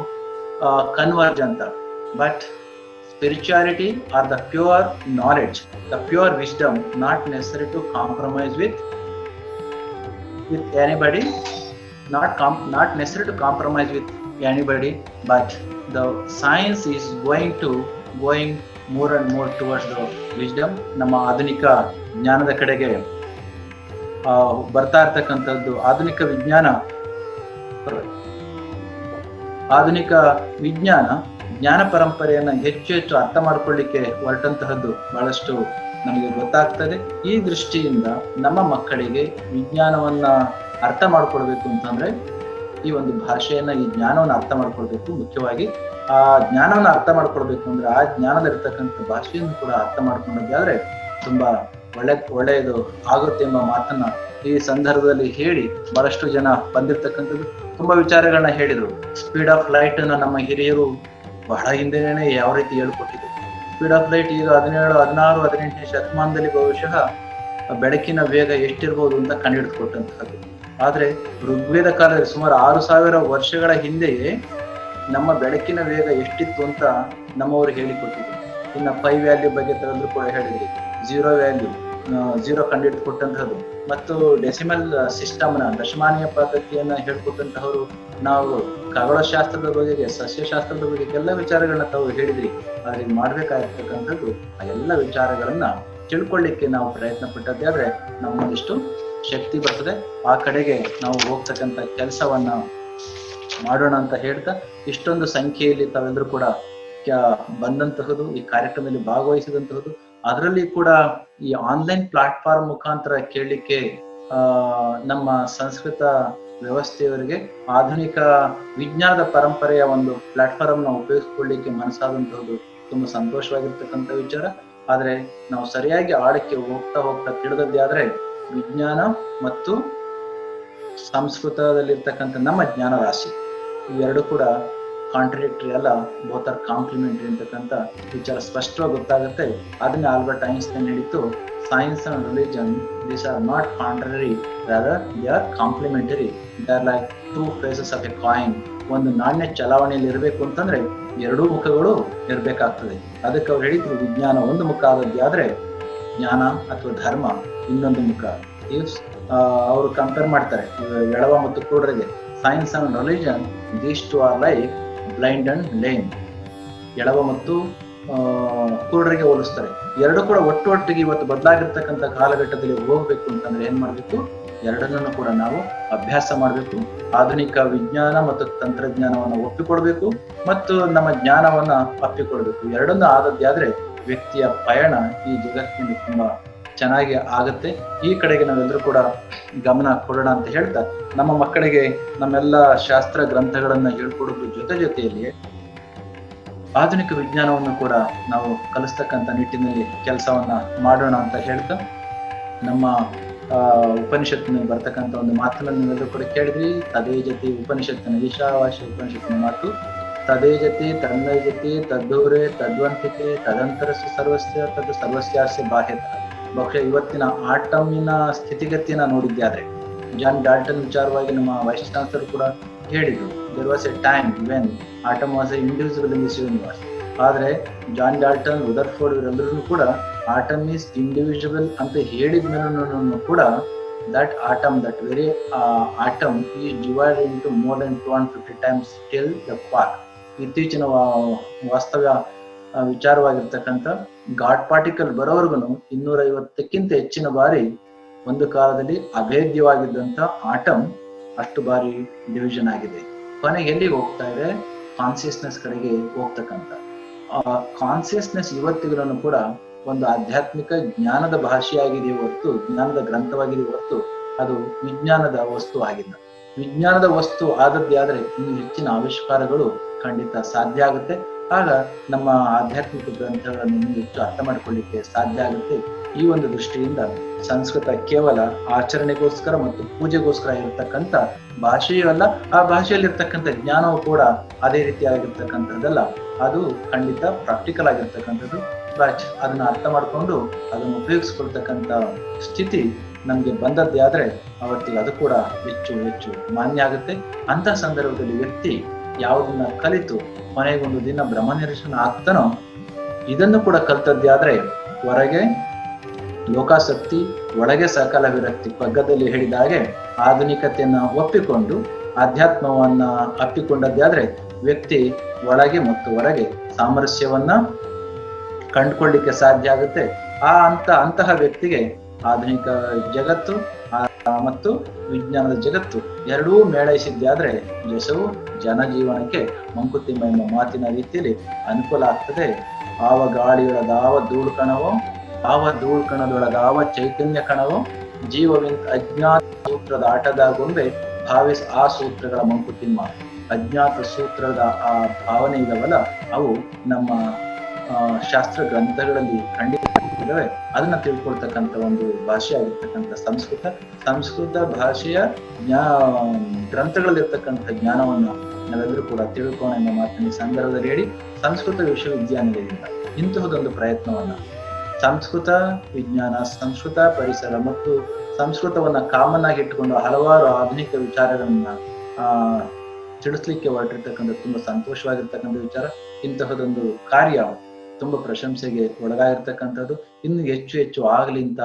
converge ಅಂತ. But spirituality or the pure knowledge, the pure wisdom, not necessary to compromise with anybody, not necessary to compromise with anybody, but the science is going more and more towards the wisdom. ನಮ್ಮ ಆಧುನಿಕ ಜ್ಞಾನದ ಕಡೆಗೆ ಬರ್ತಾ ಇರ್ತಕ್ಕಂಥದ್ದು ಆಧುನಿಕ ವಿಜ್ಞಾನ ಜ್ಞಾನ ಪರಂಪರೆಯನ್ನ ಹೆಚ್ಚು ಅರ್ಥ ಮಾಡ್ಕೊಳ್ಳಿಕ್ಕೆ ಹೊರಟಂತಹದ್ದು ಬಹಳಷ್ಟು ನಮಗೆ ಗೊತ್ತಾಗ್ತದೆ. ಈ ದೃಷ್ಟಿಯಿಂದ ನಮ್ಮ ಮಕ್ಕಳಿಗೆ ವಿಜ್ಞಾನವನ್ನ ಅರ್ಥ ಮಾಡ್ಕೊಳ್ಬೇಕು ಅಂತಂದ್ರೆ ಈ ಒಂದು ಭಾಷೆಯನ್ನ ಈ ಜ್ಞಾನವನ್ನ ಅರ್ಥ ಮಾಡ್ಕೊಳ್ಬೇಕು. ಮುಖ್ಯವಾಗಿ ಆ ಜ್ಞಾನವನ್ನ ಅರ್ಥ ಮಾಡ್ಕೊಳ್ಬೇಕು ಅಂದ್ರೆ ಆ ಜ್ಞಾನದಲ್ಲಿರ್ತಕ್ಕಂಥ ಭಾಷೆಯನ್ನು ಕೂಡ ಅರ್ಥ ಮಾಡ್ಕೊಂಡಾದ್ರೆ ತುಂಬಾ ಒಳ್ಳೆಯದು ಆಗುತ್ತೆ ಎಂಬ ಮಾತನ್ನ ಈ ಸಂದರ್ಭದಲ್ಲಿ ಹೇಳಿ ಬಹಳಷ್ಟು ಜನ ಬಂದಿರ್ತಕ್ಕಂಥದ್ದು ತುಂಬಾ ವಿಚಾರಗಳನ್ನ ಹೇಳಿದ್ರು. ಸ್ಪೀಡ್ ಆಫ್ ಲೈಟ್ ಅನ್ನ ನಮ್ಮ ಹಿರಿಯರು ಬಹಳ ಹಿಂದೆನೇ ಯಾವ ರೀತಿ ಹೇಳ್ಕೊಟ್ಟಿದ್ರು. ಸ್ಪೀಡ್ ಆಫ್ ಲೈಟ್ ಈಗ 17, 16, 18ನೇ ಶತಮಾನದಲ್ಲಿ ಬಹುಶಃ ಬೆಳಕಿನ ವೇಗ ಎಷ್ಟಿರ್ಬೋದು ಅಂತ ಕಂಡುಹಿಡಿದುಕೊಟ್ಟಂತಹದ್ದು. ಆದ್ರೆ ಋಗ್ವೇದ ಕಾಲದಲ್ಲಿ ಸುಮಾರು 6000 ವರ್ಷಗಳ ಹಿಂದೆಯೇ ನಮ್ಮ ಬೆಳಕಿನ ವೇಗ ಎಷ್ಟಿತ್ತು ಅಂತ ನಮ್ಮವರು ಹೇಳಿಕೊಟ್ಟಿದ್ರು. ಇನ್ನು 5 ವ್ಯಾಲ್ಯೂ ಬಗ್ಗೆ ತಗೊಂಡ್ರು ಕೂಡ ಹೇಳಿದ್ರಿ, 0 ವ್ಯಾಲ್ಯೂ, 0 ಕಂಡುಹಿಡಿದುಕೊಟ್ಟಂತಹದ್ದು ಮತ್ತು ಡೆಸಿಮಲ್ ಸಿಸ್ಟಮ್ನ ದಶಮಾನಿಯ ಪದ್ಧತಿಯನ್ನ ಹೇಳ್ಕೊಟ್ಟಂತಹವರು. ನಾವು ಖಗೋಳಶಾಸ್ತ್ರದ ಬಗೆಗೆ, ಸಸ್ಯಶಾಸ್ತ್ರದ ಬಗೆಗೆ ಎಲ್ಲ ವಿಚಾರಗಳನ್ನ ತಾವು ಹೇಳಿದ್ರಿ. ಆದ್ರೆ ಈಗ ಮಾಡ್ಬೇಕಾಗಿರ್ತಕ್ಕಂಥದ್ದು ಆ ಎಲ್ಲ ವಿಚಾರಗಳನ್ನ ತಿಳ್ಕೊಳ್ಳಿಕ್ಕೆ ನಾವು ಪ್ರಯತ್ನ ಪಟ್ಟದ್ದೇ ಆದ್ರೆ ನಮ್ಮೊಂದಿಷ್ಟು ಶಕ್ತಿ ಬರ್ತದೆ. ಆ ಕಡೆಗೆ ನಾವು ಹೋಗ್ತಕ್ಕಂಥ ಕೆಲಸವನ್ನ ಮಾಡೋಣ ಅಂತ ಹೇಳ್ತಾ, ಇಷ್ಟೊಂದು ಸಂಖ್ಯೆಯಲ್ಲಿ ತಾವೆಲ್ಲರೂ ಕೂಡ ಬಂದಂತಹದ್ದು, ಈ ಕಾರ್ಯಕ್ರಮದಲ್ಲಿ ಭಾಗವಹಿಸಿದಂತಹದ್ದು, ಅದರಲ್ಲಿ ಕೂಡ ಈ ಆನ್ಲೈನ್ ಪ್ಲಾಟ್ಫಾರ್ಮ್ ಮುಖಾಂತರ ಕೇಳಲಿಕ್ಕೆ ನಮ್ಮ ಸಂಸ್ಕೃತ ವ್ಯವಸ್ಥೆಯವರಿಗೆ ಆಧುನಿಕ ವಿಜ್ಞಾನದ ಪರಂಪರೆಯ ಒಂದು ಪ್ಲಾಟ್ಫಾರ್ಮ್ ನ ಉಪಯೋಗಿಸ್ಕೊಳ್ಳಿಕ್ಕೆ ಮನಸ್ಸಾದಂತಹದ್ದು ತುಂಬಾ ಸಂತೋಷವಾಗಿರ್ತಕ್ಕಂಥ ವಿಚಾರ. ಆದ್ರೆ ನಾವು ಸರಿಯಾಗಿ ಆಳಕ್ಕೆ ಹೋಗ್ತಾ ಹೋಗ್ತಾ ತಿಳಿದದ್ದೇ ಆದ್ರೆ ವಿಜ್ಞಾನ ಮತ್ತು ಸಂಸ್ಕೃತದಲ್ಲಿರ್ತಕ್ಕಂಥ ನಮ್ಮ ಜ್ಞಾನ ರಾಶಿ ಇವೆರಡು ಕೂಡ ಕಾಂಟ್ರಡಿಕ್ಟರಿ ಅಲ್ಲ, ಬೋತ್ ಆರ್ ಕಾಂಪ್ಲಿಮೆಂಟರಿ ಅಂತಕ್ಕಂಥ ವಿಚಾರ ಸ್ಪಷ್ಟವಾಗಿ ಗೊತ್ತಾಗುತ್ತೆ. ಅದನ್ನೇ ಆಲ್ಬರ್ಟ್ ಐನ್ಸ್ಟೈನ್ ಹೇಳಿತ್ತು, science and religion these are not contrary, rather they are complementary, they are like 2 faces of a coin. ಒಂದು ನಾಣ್ಯ ಚಲಾವಣೆಯಲ್ಲಿ ಇರಬೇಕು ಅಂತಂದ್ರೆ ಎರಡೂ ಮುಖಗಳು ಇರ್ಬೇಕಾಗ್ತದೆ. ಅದಕ್ಕೆ ಅವ್ರು ಹೇಳಿದ್ರು, ವಿಜ್ಞಾನ ಒಂದು ಮುಖ ಆದದ್ದೇ ಆದ್ರೆ ಜ್ಞಾನ ಅಥವಾ ಧರ್ಮ ಇನ್ನೊಂದು ಮುಖ. ಅವರು ಕಂಪೇರ್ ಮಾಡ್ತಾರೆ ಎಡವ ಮತ್ತು ಕುರುಡರಿಗೆ. Science and religion these two are like blind and lame. ಎಡವ ಮತ್ತು ಕುರುಡರಿಗೆ ಹೋಲಿಸ್ತಾರೆ. ಎರಡು ಕೂಡ ಒಟ್ಟೊಟ್ಟಿಗೆ ಇವತ್ತು ಬದಲಾಗಿರ್ತಕ್ಕಂಥ ಕಾಲಘಟ್ಟದಲ್ಲಿ ಹೋಗ್ಬೇಕು ಅಂತಂದ್ರೆ ಏನ್ ಮಾಡ್ಬೇಕು? ಎರಡನ್ನೂ ಕೂಡ ನಾವು ಅಭ್ಯಾಸ ಮಾಡ್ಬೇಕು. ಆಧುನಿಕ ವಿಜ್ಞಾನ ಮತ್ತು ತಂತ್ರಜ್ಞಾನವನ್ನ ಒಪ್ಪಿಕೊಡ್ಬೇಕು ಮತ್ತು ನಮ್ಮ ಜ್ಞಾನವನ್ನ ಅಪ್ಪಿಕೊಡ್ಬೇಕು. ಎರಡನ್ನೂ ಆದದ್ದೇ ಆದ್ರೆ ವ್ಯಕ್ತಿಯ ಪಯಣ ಈ ಜಗತ್ತಿನಲ್ಲಿ ತುಂಬಾ ಚೆನ್ನಾಗಿ ಆಗುತ್ತೆ. ಈ ಕಡೆಗೆ ನಾವೆಲ್ಲರೂ ಕೂಡ ಗಮನ ಕೊಡೋಣ ಅಂತ ಹೇಳ್ತಾ, ನಮ್ಮ ಮಕ್ಕಳಿಗೆ ನಮ್ಮೆಲ್ಲ ಶಾಸ್ತ್ರ ಗ್ರಂಥಗಳನ್ನ ಹೇಳ್ಕೊಡೋದ್ರ ಜೊತೆಯಲ್ಲಿ ಆಧುನಿಕ ವಿಜ್ಞಾನವನ್ನು ಕೂಡ ನಾವು ಕಲಿಸ್ತಕ್ಕಂಥ ನಿಟ್ಟಿನಲ್ಲಿ ಕೆಲಸವನ್ನ ಮಾಡೋಣ ಅಂತ ಹೇಳ್ತಾ, ನಮ್ಮ ಉಪನಿಷತ್ತಿನಲ್ಲಿ ಬರ್ತಕ್ಕಂಥ ಒಂದು ಮಾತನ್ನ ನೀವೆಲ್ಲರೂ ಕೂಡ ಕೇಳಿದ್ರಿ. ತದೇ ಜತಿ ಉಪನಿಷತ್ತಿನ ಈಶಾವಾಸ್ಯ ಉಪನಿಷತ್ತಿನ ಮಾತು, ತದೇ ಜತಿ ತನ್ನೈ ಜತಿ ತದ್ದೂರೆ ತದ್ವಂತಿಕೆ ತದಂತರಸ್ಯ ಸರ್ವಸ್ಯ ತದ್ ಸರ್ವಸ್ಯಾಸ್ಯ ಬಾಹ್ಯತ. ಬಹುಶಃ ಇವತ್ತಿನ ಆಟಮಿನ ಸ್ಥಿತಿಗತಿನ ನೋಡಿದ್ದೆ ಆದ್ರೆ ಜಾನ್ ಡಾಲ್ಟನ್ ವಿಚಾರವಾಗಿ ನಮ್ಮ ವೈಸ್ ಚಾನ್ಸಲರ್ ಕೂಡ ಹೇಳಿದ್ರು, there was a time when atom was a individual in this universe. ಆದ್ರೆ ಜಾನ್ ಡಾಲ್ಟನ್, ರುದರ್ಫೋರ್ಡ್ ಇವರೆಲ್ಲರೂ ಕೂಡ ಆಟಮ್ ಈಸ್ ಇಂಡಿವಿಜುವಲ್ ಅಂತ ಹೇಳಿದ ಮೇಲೂ ಕೂಡ that atom, that very atom is divided into more than 250 times till the quark. ಇತ್ತೀಚಿನ ವಾಸ್ತವ ವಿಚಾರವಾಗಿರ್ತಕ್ಕಂಥ god particle ಬರೋವರೆಗೂ 250ಕ್ಕಿಂತ ಹೆಚ್ಚಿನ ಬಾರಿ ಒಂದು ಕಾಲದಲ್ಲಿ ಅಭೇದ್ಯವಾಗಿದ್ದಂತ ಆಟಮ್ ಅಷ್ಟು ಬಾರಿ ಡಿವಿಷನ್ ಆಗಿದೆ. ಕೊನೆಗೆ ಎಲ್ಲಿಗೆ ಹೋಗ್ತಾ ಇದೆ? ಕಾನ್ಸಿಯಸ್ನೆಸ್ ಕಡೆಗೆ ಹೋಗ್ತಕ್ಕಂಥ ಕಾನ್ಸಿಯಸ್ನೆಸ್ ಇವತ್ತಿಗೂ ಕೂಡ ಒಂದು ಆಧ್ಯಾತ್ಮಿಕ ಜ್ಞಾನದ ಭಾಷೆಯಾಗಿದೆ ಹೊರತು, ಜ್ಞಾನದ ಗ್ರಂಥವಾಗಿದೆ ಹೊರತು ಅದು ವಿಜ್ಞಾನದ ವಸ್ತು ಆಗಿಲ್ಲ. ವಿಜ್ಞಾನದ ವಸ್ತು ಆದದ್ದೇ ಆದ್ರೆ ಇನ್ನು ಹೆಚ್ಚಿನ ಆವಿಷ್ಕಾರಗಳು ಖಂಡಿತ ಸಾಧ್ಯ ಆಗುತ್ತೆ. ಆಗ ನಮ್ಮ ಆಧ್ಯಾತ್ಮಿಕ ಗ್ರಂಥಗಳನ್ನು ಇನ್ನೂ ಹೆಚ್ಚು ಅರ್ಥ ಮಾಡಿಕೊಳ್ಳಿಕ್ಕೆ ಸಾಧ್ಯ ಆಗುತ್ತೆ. ಈ ಒಂದು ದೃಷ್ಟಿಯಿಂದ ಸಂಸ್ಕೃತ ಕೇವಲ ಆಚರಣೆಗೋಸ್ಕರ ಮತ್ತು ಪೂಜೆಗೋಸ್ಕರ ಇರತಕ್ಕಂಥ ಭಾಷೆಯೂ ಅಲ್ಲ, ಆ ಭಾಷೆಯಲ್ಲಿರ್ತಕ್ಕಂಥ ಜ್ಞಾನವೂ ಕೂಡ ಅದೇ ರೀತಿಯಾಗಿರ್ತಕ್ಕಂಥದ್ದಲ್ಲ. ಅದು ಖಂಡಿತ ಪ್ರಾಕ್ಟಿಕಲ್ ಆಗಿರ್ತಕ್ಕಂಥದ್ದು. ಅದನ್ನ ಅರ್ಥ ಮಾಡಿಕೊಂಡು ಅದನ್ನು ಉಪಯೋಗಿಸ್ಕೊಳ್ತಕ್ಕಂಥ ಸ್ಥಿತಿ ನಮ್ಗೆ ಬಂದದ್ದೇ ಆದ್ರೆ ಅವತ್ತಿಗೆ ಅದು ಕೂಡ ಹೆಚ್ಚು ಹೆಚ್ಚು ಮಾನ್ಯ ಆಗುತ್ತೆ. ಅಂತ ಸಂದರ್ಭದಲ್ಲಿ ವ್ಯಕ್ತಿ ಯಾವುದನ್ನ ಕಲಿತು ಕೊನೆಗೊಂದು ದಿನ ಬ್ರಹ್ಮ ನಿರೀಕ್ಷಣ ಆಗ್ತಾನೋ, ಇದನ್ನು ಕೂಡ ಕಲ್ತದ್ದೇ ಆದ್ರೆ ಹೊರಗೆ ಲೋಕಾಸಕ್ತಿ, ಒಳಗೆ ಸಕಲ ವಿರಕ್ತಿ. ಪಗ್ಗದಲ್ಲಿ ಹೇಳಿದ ಹಾಗೆ ಆಧುನಿಕತೆಯನ್ನ ಒಪ್ಪಿಕೊಂಡು ಆಧ್ಯಾತ್ಮವನ್ನ ಅಪ್ಪಿಕೊಂಡದ್ದೇ ಆದ್ರೆ ವ್ಯಕ್ತಿ ಒಳಗೆ ಮತ್ತು ಹೊರಗೆ ಸಾಮರಸ್ಯವನ್ನ ಕಂಡುಕೊಳ್ಳಿಕ್ಕೆ ಸಾಧ್ಯ ಆಗುತ್ತೆ. ಅಂತಹ ವ್ಯಕ್ತಿಗೆ ಆಧುನಿಕ ಜಗತ್ತು ಮತ್ತು ವಿಜ್ಞಾನದ ಜಗತ್ತು ಎರಡೂ ಮೇಳೈಸಿದ್ದೇ ಆದ್ರೆ ಯಶವು ಜನಜೀವನಕ್ಕೆ ಮಂಕುತಿಮ್ಮ ಎಂಬ ಮಾತಿನ ರೀತಿಯಲ್ಲಿ ಅನುಕೂಲ ಆಗ್ತದೆ. ಆವ ಗಾಳಿಯೊಳಗಾವ ಧೂಳು ಕಣವೋ, ಆವ ಧೂಳು ಕಣದೊಳಗಾವ ಚೈತನ್ಯ ಕಣವೋ, ಜೀವವಿಂತ ಅಜ್ಞಾತ ಸೂತ್ರದ ಆಟದ ಗೊಂಬೆ ಭಾವಿಸ್ ಆ ಸೂತ್ರಗಳ ಮಂಕುತಿಮ್ಮ. ಅಜ್ಞಾತ ಸೂತ್ರದ ಆ ಭಾವನೆ ಇದಾವಲ್ಲ, ಅವು ನಮ್ಮ ಶಾಸ್ತ್ರ ಗ್ರಂಥಗಳಲ್ಲಿ ಖಂಡಿತ ಇದಾವೆ. ಅದನ್ನ ತಿಳ್ಕೊಳ್ತಕ್ಕಂಥ ಒಂದು ಭಾಷೆ ಆಗಿರ್ತಕ್ಕಂಥ ಸಂಸ್ಕೃತ ಭಾಷೆಯ ಗ್ರಂಥಗಳಲ್ಲಿರ್ತಕ್ಕಂಥ ಜ್ಞಾನವನ್ನು ನಾವೆಲ್ಲರೂ ಕೂಡ ತಿಳ್ಕೋಣ ಎಂಬ ಮಾತಿನ ಸಂದರ್ಭದಲ್ಲಿ ಹೇಳಿ, ಸಂಸ್ಕೃತ ವಿಶ್ವವಿದ್ಯಾನಿಲಯದಿಂದ ಇಂತಹದೊಂದು ಪ್ರಯತ್ನವನ್ನ ಸಂಸ್ಕೃತ ವಿಜ್ಞಾನ, ಸಂಸ್ಕೃತ ಪರಿಸರ ಮತ್ತು ಸಂಸ್ಕೃತವನ್ನ ಕಾಮನ್ ಆಗಿ ಇಟ್ಟುಕೊಂಡು ಹಲವಾರು ಆಧುನಿಕ ವಿಚಾರಗಳನ್ನ ತಿಳಿಸ್ಲಿಕ್ಕೆ ಹೊರಟಿರ್ತಕ್ಕಂಥ ತುಂಬಾ ಸಂತೋಷವಾಗಿರ್ತಕ್ಕಂಥ ವಿಚಾರ. ಇಂತಹದೊಂದು ಕಾರ್ಯ ತುಂಬಾ ಪ್ರಶಂಸೆಗೆ ಒಳಗಾಗಿರ್ತಕ್ಕಂಥದ್ದು. ಇನ್ನು ಹೆಚ್ಚು ಹೆಚ್ಚು ಆಗ್ಲಿ ಅಂತ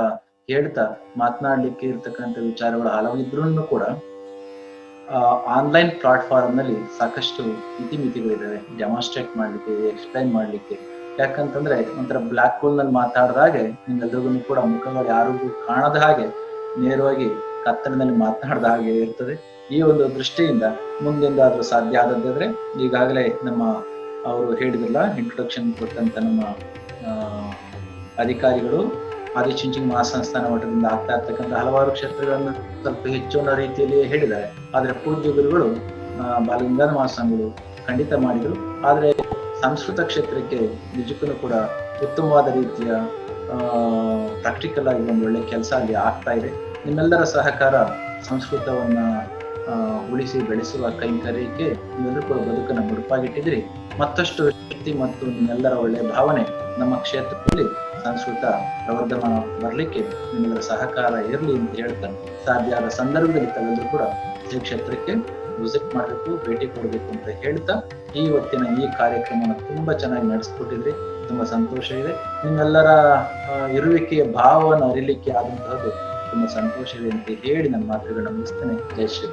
ಹೇಳ್ತಾ ಮಾತನಾಡ್ಲಿಕ್ಕೆ ಇರ್ತಕ್ಕಂಥ ವಿಚಾರಗಳು ಹಲವು ಇದ್ರೂ ಕೂಡ ಆನ್ಲೈನ್ ಪ್ಲಾಟ್ಫಾರ್ಮ್ ನಲ್ಲಿ ಸಾಕಷ್ಟು ಇತಿಮಿತಿಗಳಿದಾವೆ, ಡೆಮಾನ್ಸ್ಟ್ರೇಟ್ ಮಾಡ್ಲಿಕ್ಕೆ, ಎಕ್ಸ್ಪ್ಲೈನ್ ಮಾಡ್ಲಿಕ್ಕೆ. ಯಾಕಂತಂದ್ರೆ ಒಂಥರ ಬ್ಲಾಕ್ ಹೋಲ್ ನಲ್ಲಿ ಮಾತಾಡ್ದಾಗೆ ನಿಮ್ಗೆಲ್ರಿಗೂ ಕೂಡ ಮುಖಗಳು ಯಾರಿಗೂ ಕಾಣದ ಹಾಗೆ ನೇರವಾಗಿ ಕತ್ತಲಿನಲ್ಲಿ ಮಾತನಾಡ್ದ ಹಾಗೆ ಇರ್ತದೆ. ಈ ಒಂದು ದೃಷ್ಟಿಯಿಂದ ಮುಂದೆಂದಾದ್ರೂ ಸಾಧ್ಯ ಆದದ್ದಾದ್ರೆ, ಈಗಾಗಲೇ ನಮ್ಮ ಅವರು ಹೇಳಿದ್ರಲ್ಲ, ಇಂಟ್ರೊಡಕ್ಷನ್ ಕೊಟ್ಟಂತ ನಮ್ಮ ಅಧಿಕಾರಿಗಳು ಆದಿಚುಂಚನಗಿರಿ ಮಹಾಸಂಸ್ಥಾನ ಮಠದಿಂದ ಆಗ್ತಾ ಇರ್ತಕ್ಕಂಥ ಹಲವಾರು ಕ್ಷೇತ್ರಗಳನ್ನು ಸ್ವಲ್ಪ ಹೆಚ್ಚು ಅನ್ನೋ ರೀತಿಯಲ್ಲಿ ಹೇಳಿದ್ದಾರೆ. ಆದ್ರೆ ಪೂಜ್ಯ ಗುರುಗಳು ಬಾಲಗಂಗಾಧರ ಮಹಾಸ್ವಾಮಿಗಳು ಖಂಡಿತ ಮಾಡಿದ್ರು. ಆದ್ರೆ ಸಂಸ್ಕೃತ ಕ್ಷೇತ್ರಕ್ಕೆ ನಿಜಕ್ಕೂ ಕೂಡ ಉತ್ತಮವಾದ ರೀತಿಯ ಪ್ರಾಕ್ಟಿಕಲ್ ಆಗಿ ಒಂದು ಒಳ್ಳೆ ಕೆಲಸ ಅಲ್ಲಿ ಆಗ್ತಾ ಇದೆ. ನಿಮ್ಮೆಲ್ಲರ ಸಹಕಾರ ಸಂಸ್ಕೃತವನ್ನ ಉಳಿಸಿ ಬೆಳೆಸುವ ಕೈಂಕರ್ಯಕ್ಕೆ ನೀವೆಲ್ಲರೂ ಕೂಡ ಬದುಕನ್ನು ಮುಡುಪಾಗಿಟ್ಟಿದ್ರಿ. ಮತ್ತಷ್ಟು ಶಕ್ತಿ ಮತ್ತು ನಿಮ್ಮೆಲ್ಲರ ಒಳ್ಳೆಯ ಭಾವನೆ ನಮ್ಮ ಕ್ಷೇತ್ರದಲ್ಲಿ ಸಂಸ್ಕೃತ ಪ್ರವರ್ಧಮಾನ ಬರಲಿಕ್ಕೆ ನಿಮ್ಮೆಲ್ಲರ ಸಹಕಾರ ಇರಲಿ ಅಂತ ಹೇಳ್ತಾನೆ. ಸಾಧ್ಯ ಆದ ಸಂದರ್ಭದಲ್ಲಿ ತಾವೆಲ್ಲರೂ ಕೂಡ ಈ ಕ್ಷೇತ್ರಕ್ಕೆ ವಿಸಿಟ್ ಮಾಡಬೇಕು, ಭೇಟಿ ಕೊಡಬೇಕು ಅಂತ ಹೇಳ್ತಾ ಇವತ್ತಿನ ಈ ಕಾರ್ಯಕ್ರಮನ ತುಂಬಾ ಚೆನ್ನಾಗಿ ನಡೆಸ್ಕೊಟ್ಟಿದ್ರಿ. ತುಂಬಾ ಸಂತೋಷ ಇದೆ. ನಿಮ್ಮೆಲ್ಲರ ಇರುವಿಕೆಯ ಭಾವವನ್ನು ಅರಿಲಿಕ್ಕೆ ಆದಂತಹದ್ದು ತುಂಬಾ ಸಂತೋಷ ಇದೆ ಅಂತ ಹೇಳಿ ನನ್ನ ಮಾತುಗಳನ್ನ ಮುಗಿಸ್ತೇನೆ. ಜೈ ಶ್ರೀ.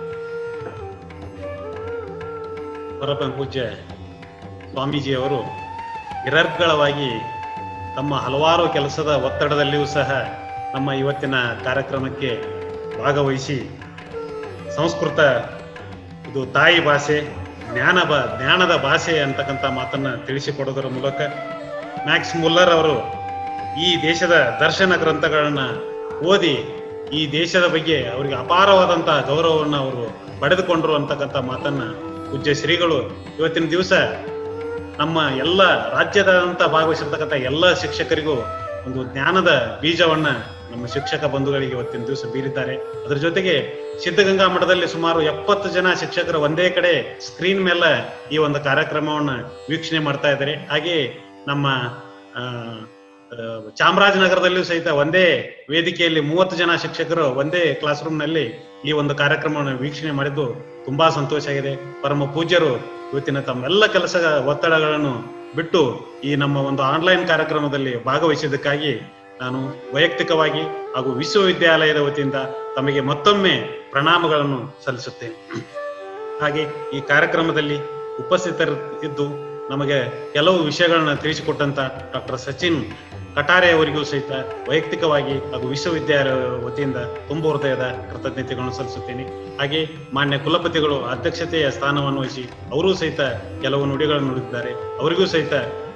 ಪರಮ ಪೂಜ್ಯ ಸ್ವಾಮೀಜಿಯವರು ನಿರರ್ಗಳವಾಗಿ ತಮ್ಮ ಹಲವಾರು ಕೆಲಸದ ಒತ್ತಡದಲ್ಲಿಯೂ ಸಹ ನಮ್ಮ ಇವತ್ತಿನ ಕಾರ್ಯಕ್ರಮಕ್ಕೆ ಭಾಗವಹಿಸಿ ಸಂಸ್ಕೃತ ಇದು ತಾಯಿ ಭಾಷೆ, ಜ್ಞಾನದ ಭಾಷೆ ಅಂತಕ್ಕಂಥ ಮಾತನ್ನ ತಿಳಿಸಿಕೊಡೋದರ ಮೂಲಕ ಮ್ಯಾಕ್ಸ್ ಮುಲ್ಲರ್ ಅವರು ಈ ದೇಶದ ದರ್ಶನ ಗ್ರಂಥಗಳನ್ನ ಓದಿ ಈ ದೇಶದ ಬಗ್ಗೆ ಅವರಿಗೆ ಅಪಾರವಾದಂತಹ ಗೌರವವನ್ನು ಅವರು ಪಡೆದುಕೊಂಡ್ರು ಅಂತಕ್ಕಂಥ ಮಾತನ್ನ ಪೂಜ್ಯ ಶ್ರೀಗಳು ಇವತ್ತಿನ ದಿವಸ ನಮ್ಮ ಎಲ್ಲ ರಾಜ್ಯದಾದಂತ ಭಾಗವಹಿಸಿರ್ತಕ್ಕಂಥ ಎಲ್ಲ ಶಿಕ್ಷಕರಿಗೂ ಒಂದು ಜ್ಞಾನದ ಬೀಜವನ್ನ ನಮ್ಮ ಶಿಕ್ಷಕ ಬಂಧುಗಳಿಗೆ ಇವತ್ತಿನ ದಿವಸ ಬೀರಿದ್ದಾರೆ. ಅದರ ಜೊತೆಗೆ ಸಿದ್ಧಗಂಗಾ ಮಠದಲ್ಲಿ ಸುಮಾರು 70 ಜನ ಶಿಕ್ಷಕರು ಒಂದೇ ಕಡೆ ಸ್ಕ್ರೀನ್ ಮೇಲೆ ಈ ಒಂದು ಕಾರ್ಯಕ್ರಮವನ್ನ ವೀಕ್ಷಣೆ ಮಾಡ್ತಾ ಇದ್ದಾರೆ. ಹಾಗೆ ನಮ್ಮ ಚಾಮರಾಜನಗರದಲ್ಲಿಯೂ ಸಹಿತ ಒಂದೇ ವೇದಿಕೆಯಲ್ಲಿ 30 ಜನ ಶಿಕ್ಷಕರು ಒಂದೇ ಕ್ಲಾಸ್ ರೂಮ್ ನಲ್ಲಿ ಈ ಒಂದು ಕಾರ್ಯಕ್ರಮವನ್ನು ವೀಕ್ಷಣೆ ಮಾಡಿದ್ದು ತುಂಬಾ ಸಂತೋಷ ಆಗಿದೆ. ಪರಮ ಪೂಜ್ಯರು ಇವತ್ತಿನ ತಮ್ಮೆಲ್ಲ ಕೆಲಸ ಒತ್ತಡಗಳನ್ನು ಬಿಟ್ಟು ಈ ನಮ್ಮ ಒಂದು ಆನ್ಲೈನ್ ಕಾರ್ಯಕ್ರಮದಲ್ಲಿ ಭಾಗವಹಿಸಿದ್ದಕ್ಕಾಗಿ ನಾನು ವೈಯಕ್ತಿಕವಾಗಿ ಹಾಗೂ ವಿಶ್ವವಿದ್ಯಾಲಯದ ವತಿಯಿಂದ ತಮಗೆ ಮತ್ತೊಮ್ಮೆ ಪ್ರಣಾಮಗಳನ್ನು ಸಲ್ಲಿಸುತ್ತೇನೆ. ಹಾಗೆ ಈ ಕಾರ್ಯಕ್ರಮದಲ್ಲಿ ಉಪಸ್ಥಿತರಿದ್ದು ನಮಗೆ ಕೆಲವು ವಿಷಯಗಳನ್ನ ತಿಳಿಸಿಕೊಟ್ಟಂತ ಡಾಕ್ಟರ್ ಸಚಿನ್ ಕಟಾರೆ ಅವರಿಗೂ ಸಹಿತ ವೈಯಕ್ತಿಕವಾಗಿ ಹಾಗೂ ವಿಶ್ವವಿದ್ಯಾಲಯ ವತಿಯಿಂದ ತುಂಬ ಹೃದಯದ ಕೃತಜ್ಞತೆಗಳನ್ನು ಸಲ್ಲಿಸುತ್ತೇನೆ. ಹಾಗೆ ಮಾನ್ಯ ಕುಲಪತಿಗಳು ಅಧ್ಯಕ್ಷತೆಯ ಸ್ಥಾನವನ್ನು ವಹಿಸಿ ಅವರೂ ಸಹಿತ ಕೆಲವು ನುಡಿಗಳನ್ನು ನುಡಿದಿದ್ದಾರೆ. ಅವರಿಗೂ ಸಹಿತ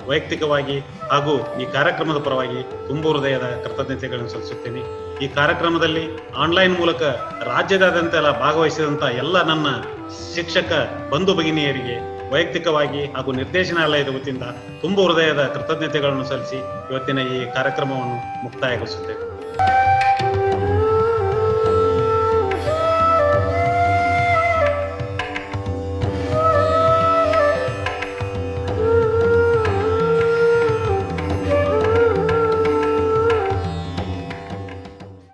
ವೈಯಕ್ತಿಕವಾಗಿ ಹಾಗೂ ಈ ಕಾರ್ಯಕ್ರಮದ ಪರವಾಗಿ ತುಂಬ ಹೃದಯದ ಕೃತಜ್ಞತೆಗಳನ್ನು ಸಲ್ಲಿಸುತ್ತೇನೆ. ಈ ಕಾರ್ಯಕ್ರಮದಲ್ಲಿ ಆನ್ಲೈನ್ ಮೂಲಕ ರಾಜ್ಯದಾದ್ಯಂತ ಭಾಗವಹಿಸಿದಂತ ಎಲ್ಲ ನನ್ನ ಶಿಕ್ಷಕ ಬಂಧು ಭಗಿನಿಯರಿಗೆ ವೈಯಕ್ತಿಕವಾಗಿ ಹಾಗೂ ನಿರ್ದೇಶನಾಲಯದ ವತಿಯಿಂದ ತುಂಬ ಹೃದಯದ ಕೃತಜ್ಞತೆಗಳನ್ನು ಸಲ್ಲಿಸಿ ಇವತ್ತಿನ ಈ ಕಾರ್ಯಕ್ರಮವನ್ನು ಮುಕ್ತಾಯಗೊಳಿಸುತ್ತೇವೆ.